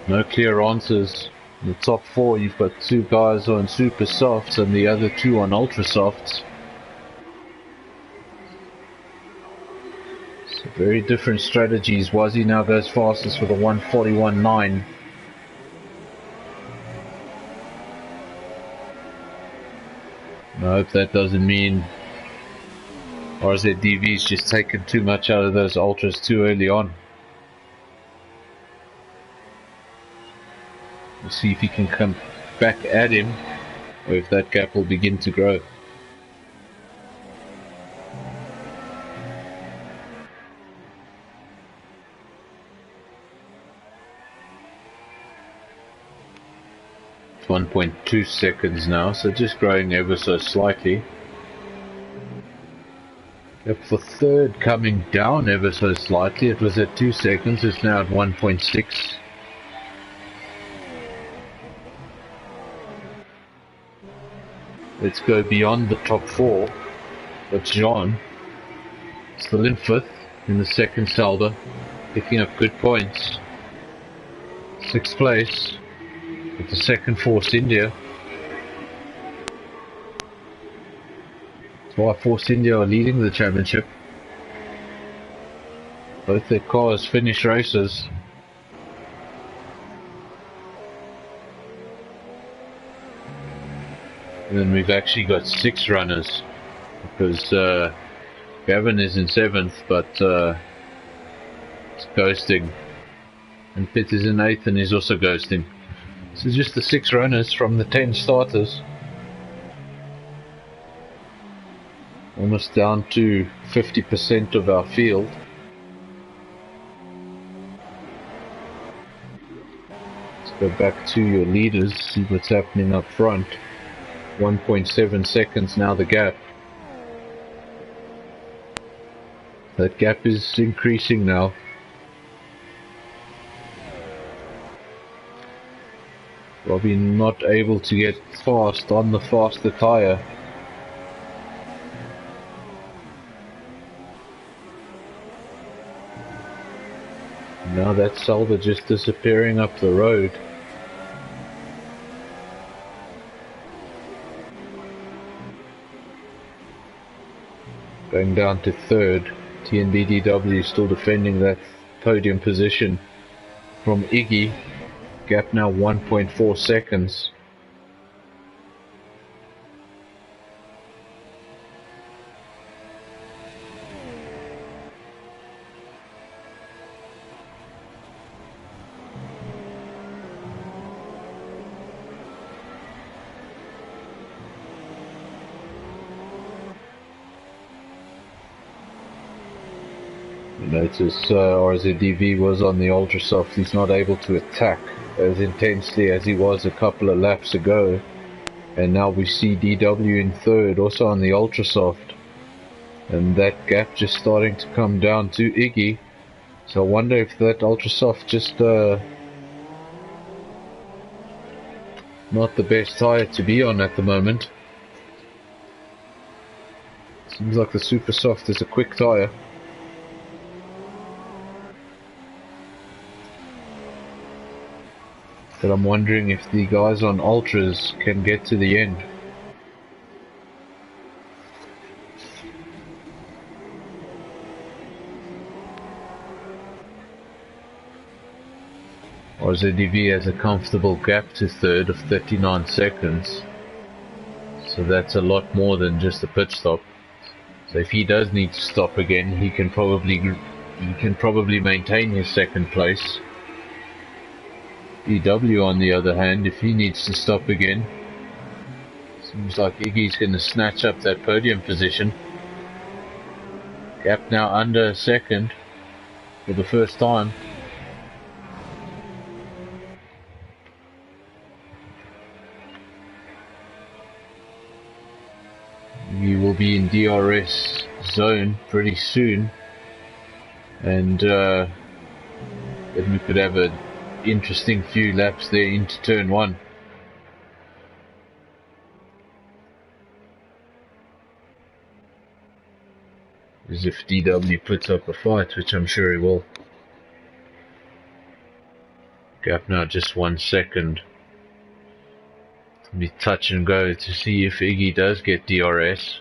No clear answers. In the top 4, you've got 2 guys on super softs and the other 2 on ultra softs. Very different strategies. Wazzy now goes fastest with a 1:41.9. I hope that doesn't mean RZDV's just taken too much out of those ultras too early on. We'll see if he can come back at him, or if that gap will begin to grow. It's 1.2 seconds now, so just growing ever so slightly. Gap for third coming down ever so slightly. It was at 2 seconds, it's now at 1.6. Let's go beyond the top four. But Jean, still in fifth in the second salver, picking up good points. Sixth place with the second Force India. That's why Force India are leading the championship. Both their cars finish races. And then we've actually got 6 runners, because Gavin is in 7th, but it's ghosting. And Pitt is in 8th and he's also ghosting. So just the 6 runners from the 10 starters. Almost down to 50% of our field. Let's go back to your leaders, see what's happening up front. 1.7 seconds now the gap. That gap is increasing now. Robbie not able to get fast on the faster tyre. Now that Salva just disappearing up the road. Going down to third. TnB DW still defending that podium position from Iggy. Gap now 1.4 seconds. Notice RZDV was on the ultra soft. He's not able to attack as intensely as he was a couple of laps ago, and now we see DW in third, also on the ultra soft, and that gap just starting to come down to Iggy. So I wonder if that ultra soft just not the best tyre to be on at the moment. Seems like the super soft is a quick tyre. But I'm wondering if the guys on ultras can get to the end. RZDV has a comfortable gap to third of 39 seconds. So that's a lot more than just a pit stop. So if he does need to stop again, he can probably maintain his second place. EW on the other hand, if he needs to stop again, seems like Iggy's going to snatch up that podium position. Gap now under a second for the first time. Iggy will be in DRS zone pretty soon, and then we could have an interesting few laps there into turn 1. As if DW puts up a fight, which I'm sure he will. Gap now just 1 second. It'll be touch and go to see if Iggy does get DRS.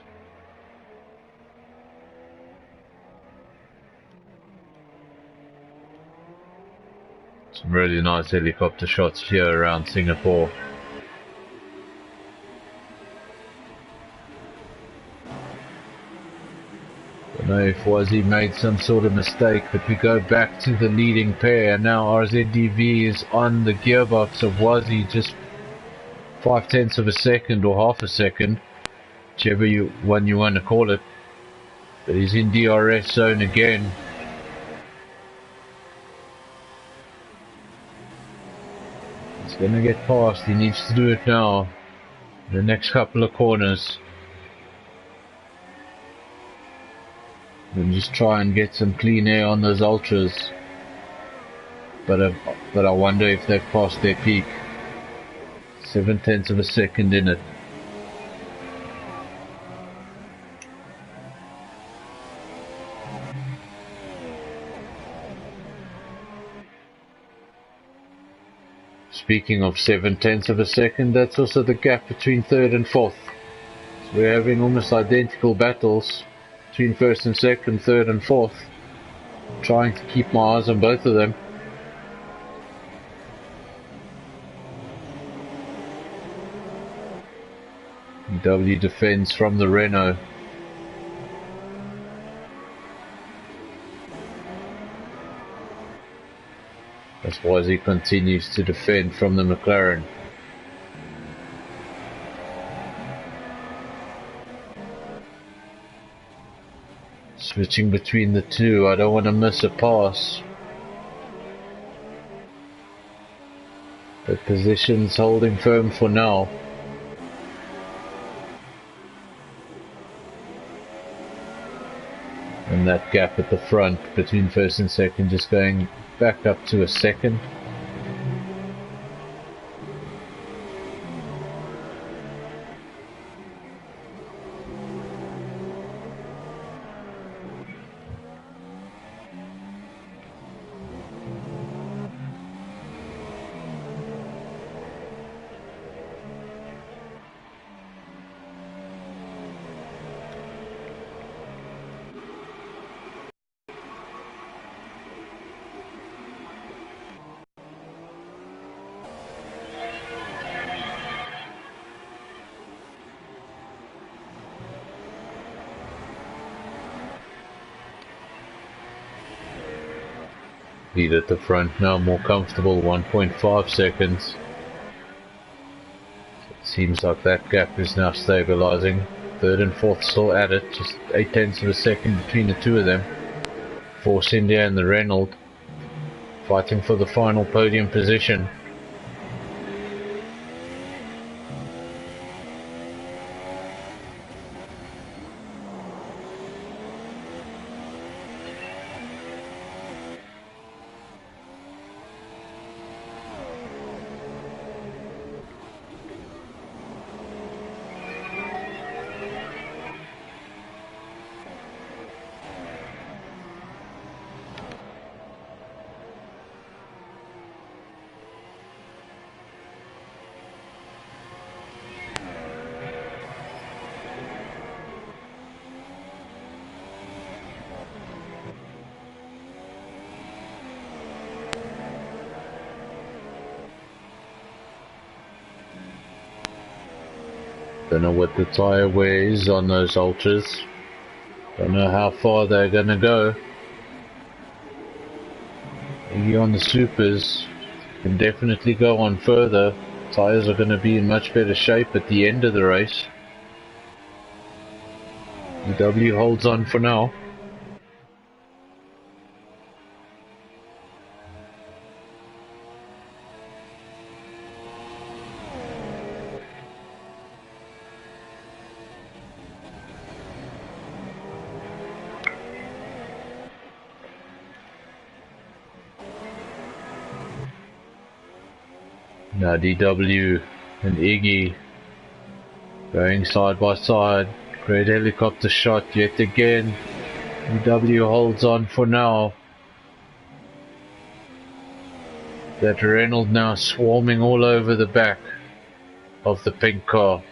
Some really nice helicopter shots here around Singapore. Don't know if Wazzy made some sort of mistake, but we go back to the leading pair. Now RZDV is on the gearbox of Wazzy, just 0.5 of a second or half a second, whichever one you want to call it. But he's in DRS zone again. He's going to get past. He needs to do it now. The next couple of corners. And just try and get some clean air on those ultras. But I wonder if they've passed their peak. 0.7 of a second in it. Speaking of 0.7 of a second, that's also the gap between third and fourth. So we're having almost identical battles between first and second, third and fourth. Trying to keep my eyes on both of them. W defends from the Renault. That's why he continues to defend from the McLaren. Switching between the two, I don't want to miss a pass. But position's holding firm for now. And that gap at the front between first and second just going back up to a second. Lead at the front now, more comfortable, 1.5 seconds. It seems like that gap is now stabilizing. Third and fourth still at it, just 0.8 of a second between the two of them. Force India and the Renault fighting for the final podium position. Don't know what the tyre wear is on those ultras. Don't know how far they're gonna go. Maybe on the supers can definitely go on further. Tyres are gonna be in much better shape at the end of the race. W holds on for now. Now DW and Iggy going side by side. Great helicopter shot yet again. DW holds on for now. That Renault now swarming all over the back of the pink car.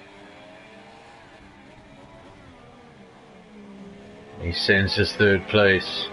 He sends his third place.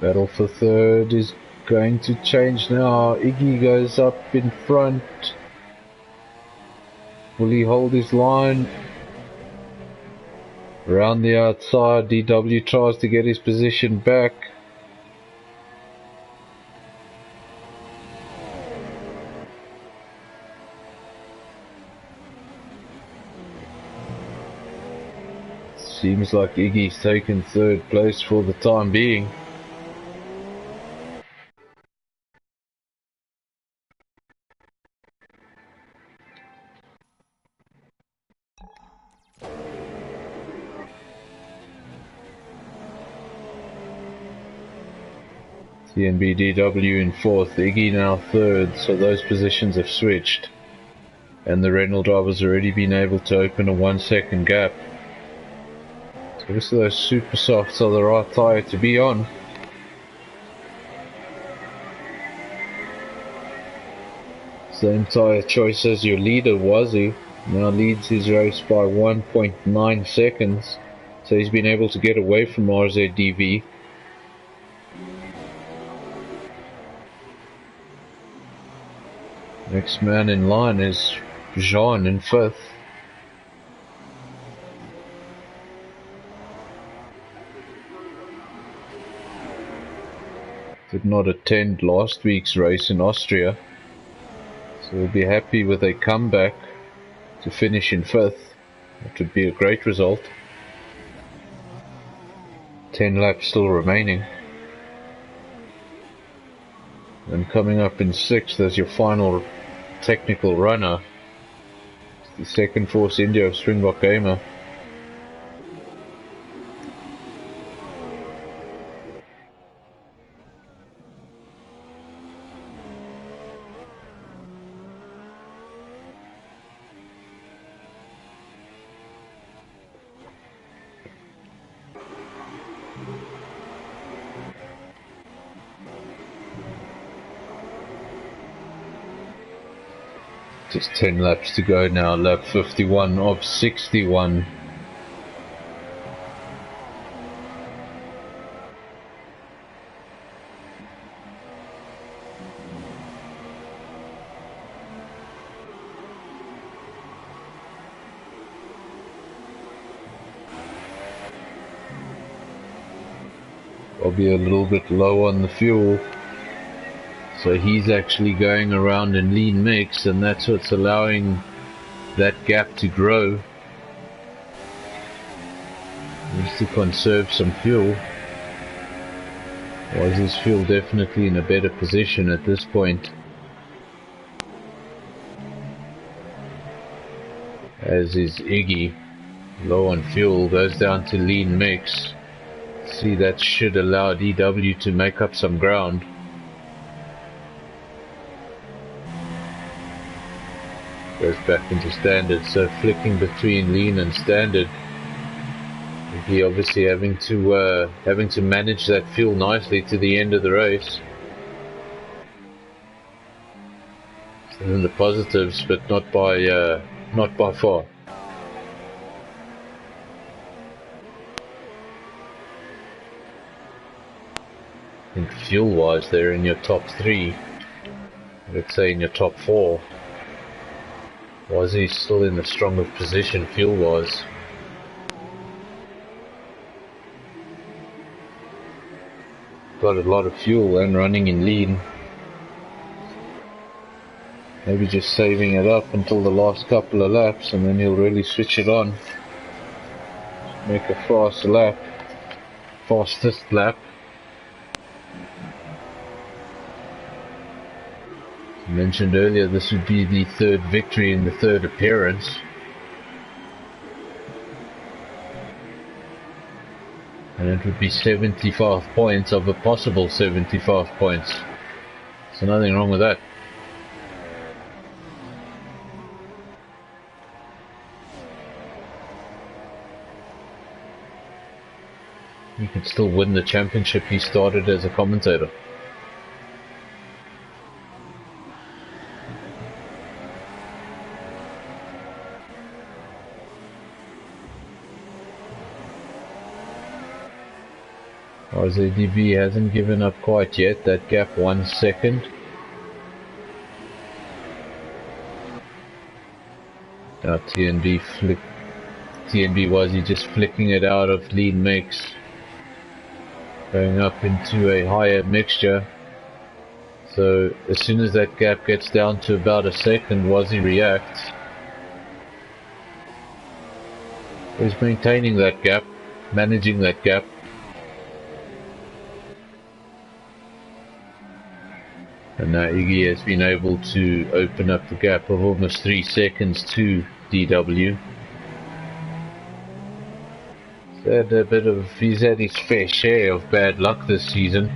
Battle for third is going to change now. Iggy goes up in front. Will he hold his line? Around the outside, DW tries to get his position back. Seems like Iggy's taken third place for the time being. TnB DW in fourth, Iggy now third, so those positions have switched. And the Renault driver's already been able to open a 1 second gap. So obviously those super softs are the right tyre to be on. Same tyre choice as your leader, Wazzy. Now leads his race by 1.9 seconds. So he's been able to get away from RZDV. Next man in line is Jean in fifth. Did not attend last week's race in Austria, so we'll be happy with a comeback to finish in fifth. That would be a great result. 10 laps still remaining. And coming up in sixth as your final technical runner, the second Force India of Springbok Gamer. Just 10 laps to go now, lap 51 of 61. I'll be a little bit low on the fuel. So he's actually going around in lean mix, and that's what's allowing that gap to grow. Needs to conserve some fuel. Was his fuel definitely in a better position at this point? As is Iggy, low on fuel, goes down to lean mix. See, that should allow DW to make up some ground. Goes back into standard, so flicking between lean and standard. He obviously having to manage that fuel nicely to the end of the race. Still in the positives, but not by far. I think fuel-wise, they're in your top 3. Let's say in your top 4. Was he still in the stronger position fuel-wise? Got a lot of fuel and running in lean. Maybe just saving it up until the last couple of laps, and then he'll really switch it on. Make a fast lap. Fastest lap. I mentioned earlier this would be the third victory in the third appearance. And it would be 75 points of a possible 75 points. So nothing wrong with that. He could still win the championship he started as a commentator. RZDB hasn't given up quite yet. That gap 1 second. Now TnB was he just flicking it out of lean mix, going up into a higher mixture. So as soon as that gap gets down to about a second, Wazzy reacts. He's maintaining that gap, managing that gap. And now Iggy has been able to open up the gap of almost 3 seconds to DW. He's had his fair share of bad luck this season.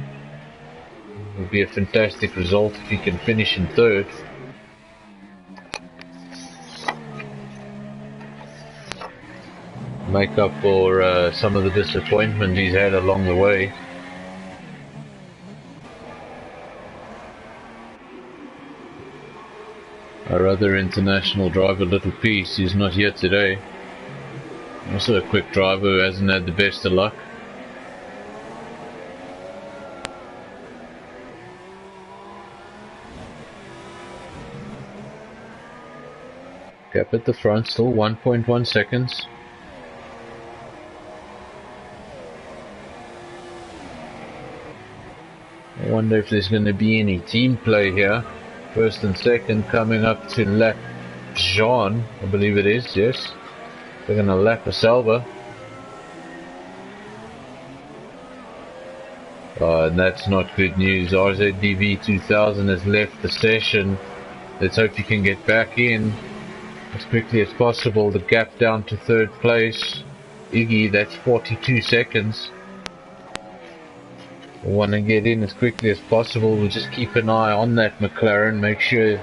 It would be a fantastic result if he can finish in third. Make up for some of the disappointment he's had along the way. Our other international driver, Little Peace, is not here today. Also a quick driver who hasn't had the best of luck. Gap at the front, still 1.1 seconds. I wonder if there's going to be any team play here. First and second coming up to lap Jean, I believe it is, yes. They're going to lap a Salva. And that's not good news. RZDV 2000 has left the session. Let's hope he can get back in as quickly as possible. The gap down to third place. Iggy, that's 42 seconds. We want to get in as quickly as possible. We'll just keep an eye on that McLaren. Make sure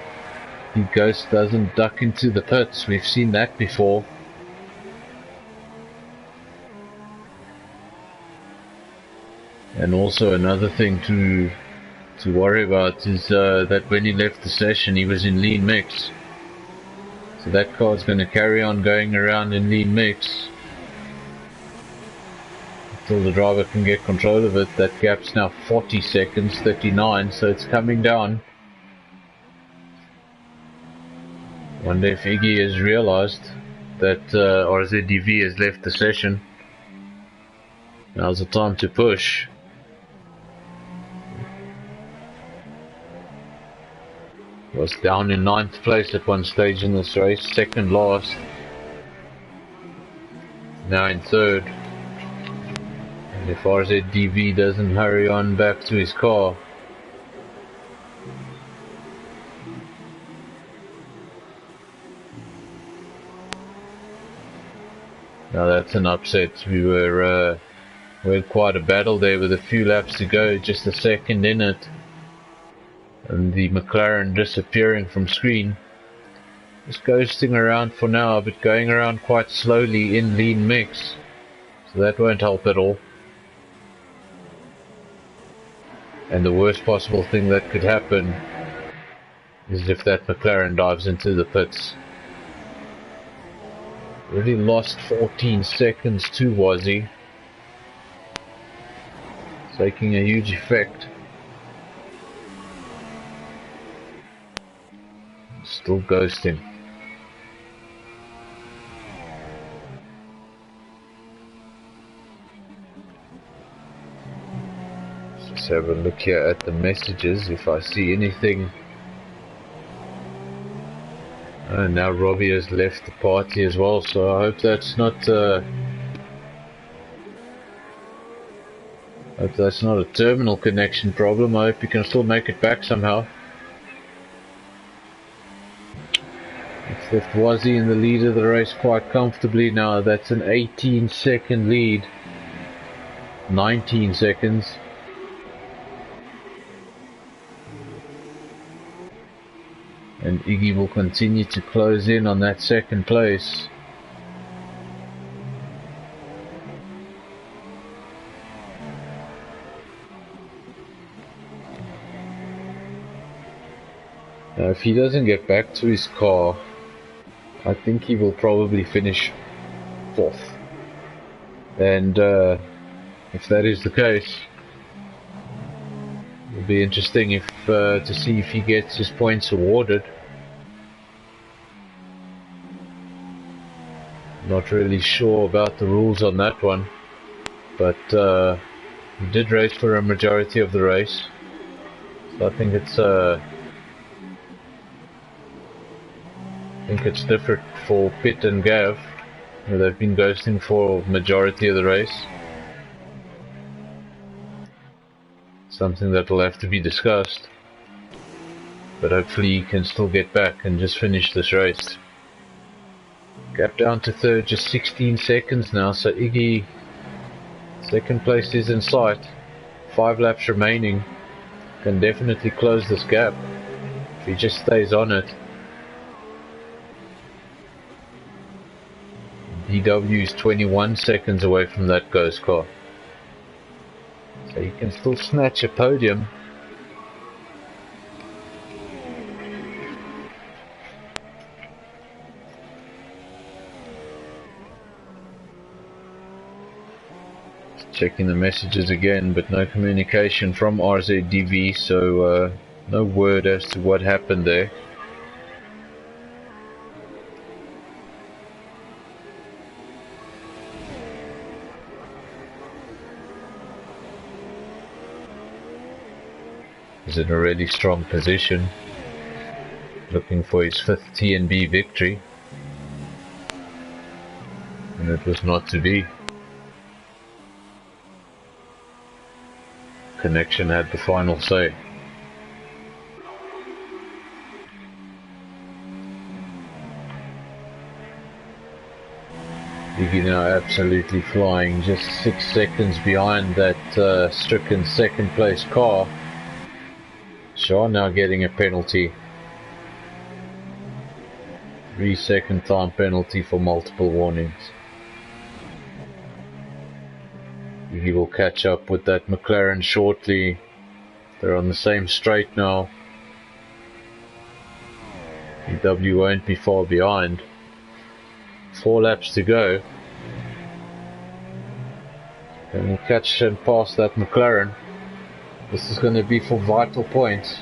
the Ghost doesn't duck into the pits. We've seen that before. And also another thing to worry about is that when he left the session he was in lean mix. So that car's going to carry on going around in lean mix until the driver can get control of it. That gap's now 40 seconds, 39, so it's coming down. Wonder if Iggy has realized that RZDV has left the session. Now's the time to push. Was down in 9th place at one stage in this race, second last. Now in third. And if RZDV doesn't hurry on back to his car, now that's an upset. We had quite a battle there with a few laps to go, just a second in it. And the McLaren disappearing from screen. Just ghosting around for now, but going around quite slowly in lean mix. So that won't help at all. And the worst possible thing that could happen is if that McLaren dives into the pits. Really lost 14 seconds to Wazzy. It's making a huge effect. Still ghosting. Let's have a look here at the messages if I see anything. And now Robbie has left the party as well, so I hope that's not a terminal connection problem. I hope you can still make it back somehow. It's left Wazzy in the lead of the race quite comfortably now. That's an 18-second lead. 19 seconds. And Iggy will continue to close in on that second place. Now if he doesn't get back to his car, I think he will probably finish 4th. And if that is the case, it'll be interesting if to see if he gets his points awarded. Not really sure about the rules on that one, but he did race for a majority of the race, so I think it's different for Pitt and Gav. They've been ghosting for majority of the race. Something that will have to be discussed, but hopefully he can still get back and just finish this race. Gap down to third, just 16 seconds now, so Iggy, second place is in sight. 5 laps remaining, can definitely close this gap if he just stays on it. DW is 21 seconds away from that ghost car, so he can still snatch a podium. Checking the messages again, but no communication from RZDV, so no word as to what happened there. He's in a really strong position, looking for his 5th TnB victory, and it was not to be. Connection had the final say. Iggy now absolutely flying, just 6 seconds behind that stricken second place car. Shaw now getting a penalty. 3-second time penalty for multiple warnings. He will catch up with that McLaren shortly. They're on the same straight now. EW won't be far behind. 4 laps to go. And we'll catch and pass that McLaren. This is going to be for vital points.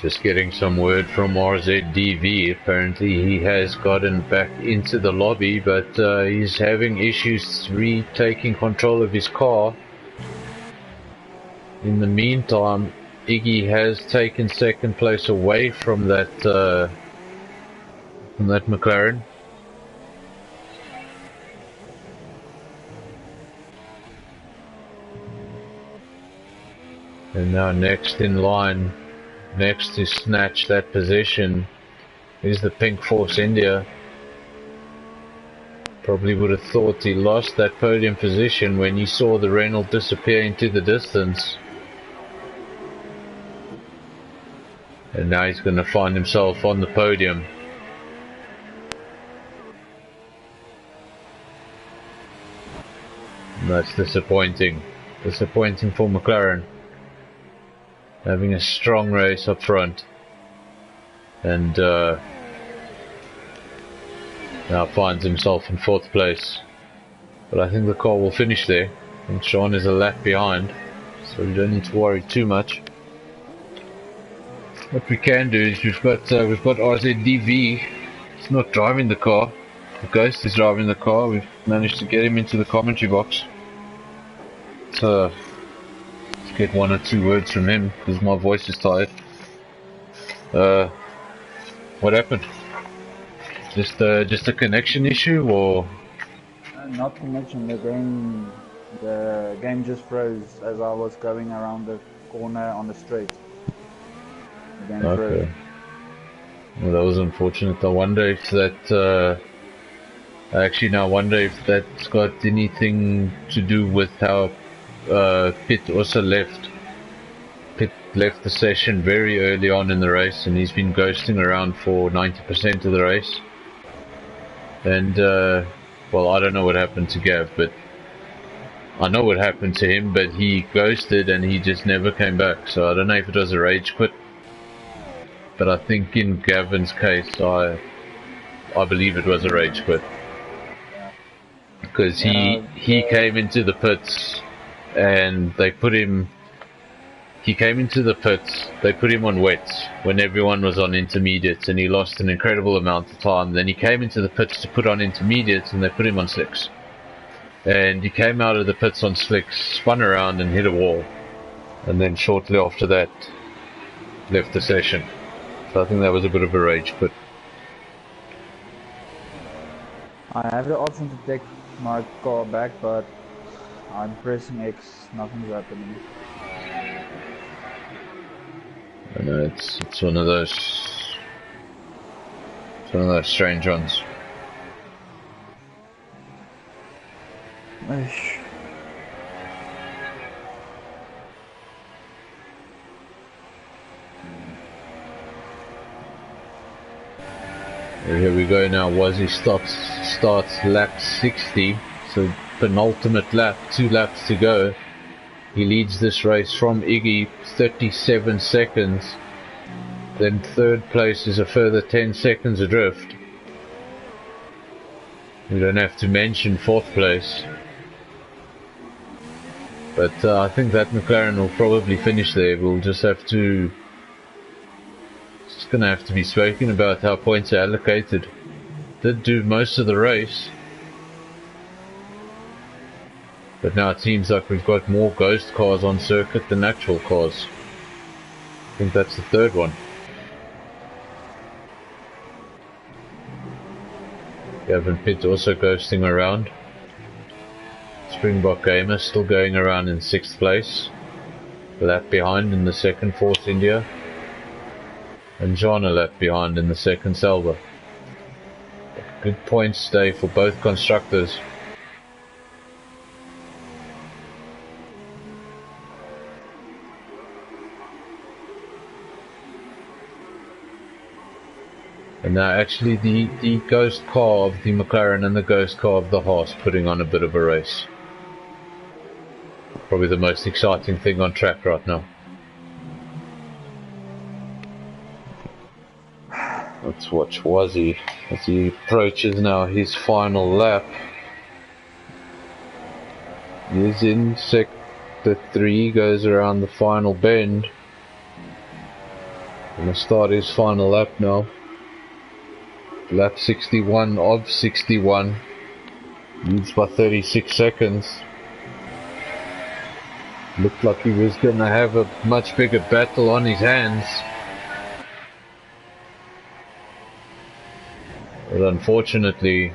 Just getting some word from RZDV. Apparently he has gotten back into the lobby, but he's having issues retaking control of his car. In the meantime, Iggy has taken second place away from that McLaren. And now next in line, next to snatch that position, is the Pink Force India. Probably would have thought he lost that podium position when he saw the Renault disappear into the distance. And now he's going to find himself on the podium. And that's disappointing. Disappointing for McLaren. Having a strong race up front, and now finds himself in 4th place. But I think the car will finish there. I think Sean is a lap behind, so we don't need to worry too much. What we can do is we've got RZDV. He's not driving the car. The Ghost is driving the car. We've managed to get him into the commentary box. So get 1 or 2 words from him because my voice is tired. What happened? Just a connection issue, or? Not connection. The game just froze as I was going around the corner on the straight. The game froze. Well, that was unfortunate. I wonder if that. Actually, now I wonder if that's got anything to do with how Pitt also left. Pitt left the session very early on in the race, and he's been ghosting around for 90% of the race. And well, I don't know what happened to Gav, but I know what happened to him. But he ghosted, and he just never came back. So I don't know if it was a rage quit. But I think in Gavin's case, I believe it was a rage quit. Because he came into the pits and they put him. He came into the pits, they put him on wets when everyone was on intermediates, and he lost an incredible amount of time. Then he came into the pits to put on intermediates, and they put him on slicks. And he came out of the pits on slicks, spun around and hit a wall. And then shortly after that, left the session. So I think that was a bit of a rage quit. I have the option to take my car back, but I'm pressing X, nothing's happening. I know it's one of those strange ones. Ish. Here we go now. Wazzy starts lap 60, so penultimate lap, 2 laps to go. He leads this race from Iggy, 37 seconds. Then third place is a further 10 seconds adrift. We don't have to mention fourth place. But I think that McLaren will probably finish there. We'll just have to... It's going to have to be spoken about how points are allocated. Did do most of the race. But now it seems like we've got more ghost cars on circuit than actual cars. I think that's the third one. Gavin Pitt also ghosting around. Springbok Gamer still going around in 6th place. A lap behind in the 2nd Force India. And John a lap behind in the 2nd Selva. Good points day for both constructors. And now actually the ghost car of the McLaren and the ghost car of the Haas putting on a bit of a race. Probably the most exciting thing on track right now. Let's watch Wazzy as he approaches now his final lap. He's in sector 3, goes around the final bend. Gonna start his final lap now. Lap 61 of 61. Leads by 36 seconds. Looked like he was going to have a much bigger battle on his hands. But unfortunately,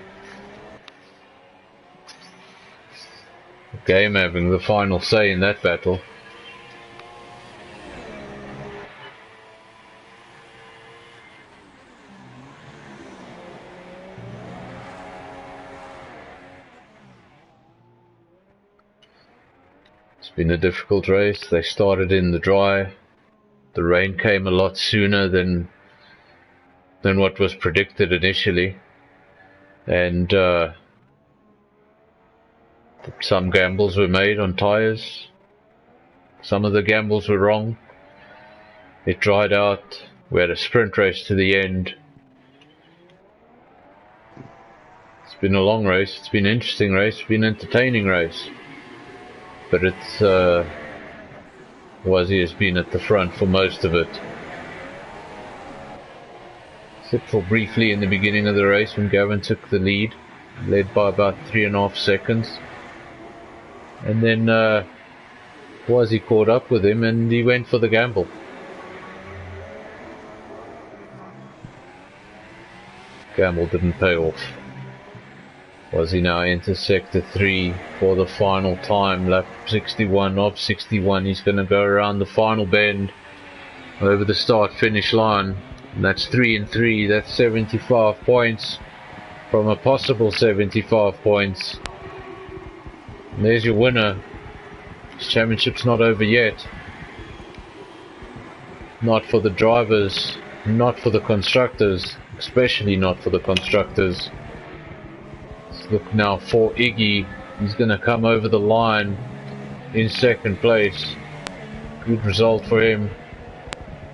the game having the final say in that battle. Been a difficult race. They started in the dry. The rain came a lot sooner than what was predicted initially, and some gambles were made on tires. Some of the gambles were wrong. It dried out. We had a sprint race to the end. It's been a long race. It's been an interesting race. It's been an entertaining race. But it's Wazzy has been at the front for most of it. Except for briefly in the beginning of the race when Gavin took the lead, led by about 3.5 seconds. And then Wazzy caught up with him and he went for the gamble. Gamble didn't pay off. Wazzy now enters sector 3 for the final time, lap 61 of 61. He's going to go around the final bend over the start finish line. And that's 3 and 3. That's 75 points from a possible 75 points. And there's your winner. This championship's not over yet. Not for the drivers, not for the constructors, especially not for the constructors. Let's look now for Iggy. He's going to come over the line in second place. Good result for him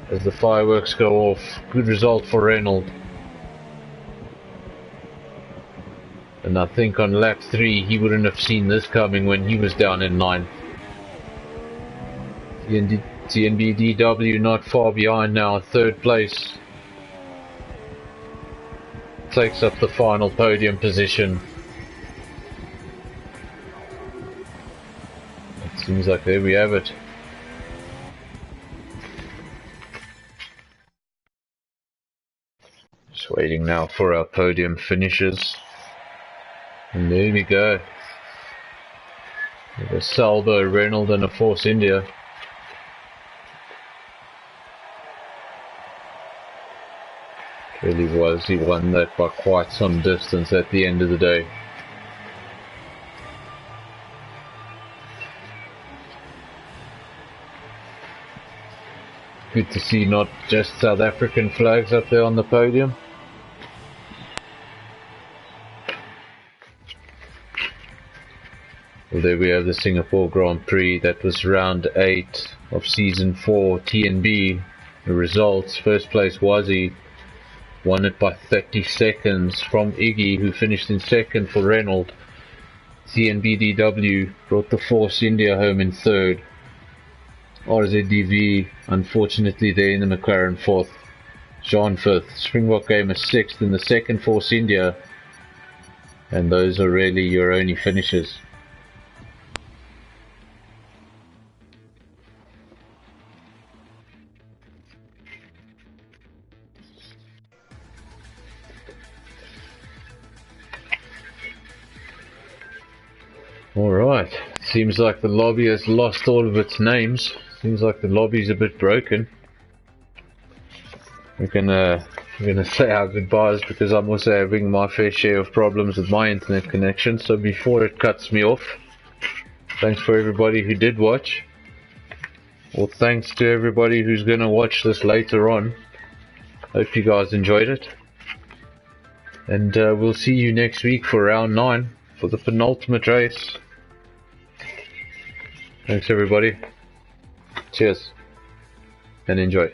as the fireworks go off. Good result for Reynolds. And I think on lap 3 he wouldn't have seen this coming when he was down in 9th. TnB DW not far behind now, 3rd place. Takes up the final podium position. It seems like there we have it. Just waiting now for our podium finishes. And there we go. With a Salvo, Reynolds and a Force India. Really was, he won that by quite some distance at the end of the day. Good to see not just South African flags up there on the podium. Well, there we have the Singapore Grand Prix. That was round 8 of season 4 TnB. The results: first place Wazi won it by 30 seconds from Iggy, who finished in second for Reynolds. TnBDW brought the Force India home in third. RZDV, unfortunately, there in the McLaren fourth. Jean fifth. Springbok Gamer sixth in the second Force India. And those are really your only finishes. Alright, seems like the lobby has lost all of its names. Seems like the lobby's a bit broken. We're gonna say our goodbyes because I'm also having my fair share of problems with my internet connection. So before it cuts me off, thanks for everybody who did watch. Well, thanks to everybody who's gonna watch this later on. Hope you guys enjoyed it. And we'll see you next week for round 9 for the penultimate race. Thanks everybody. Cheers and enjoy.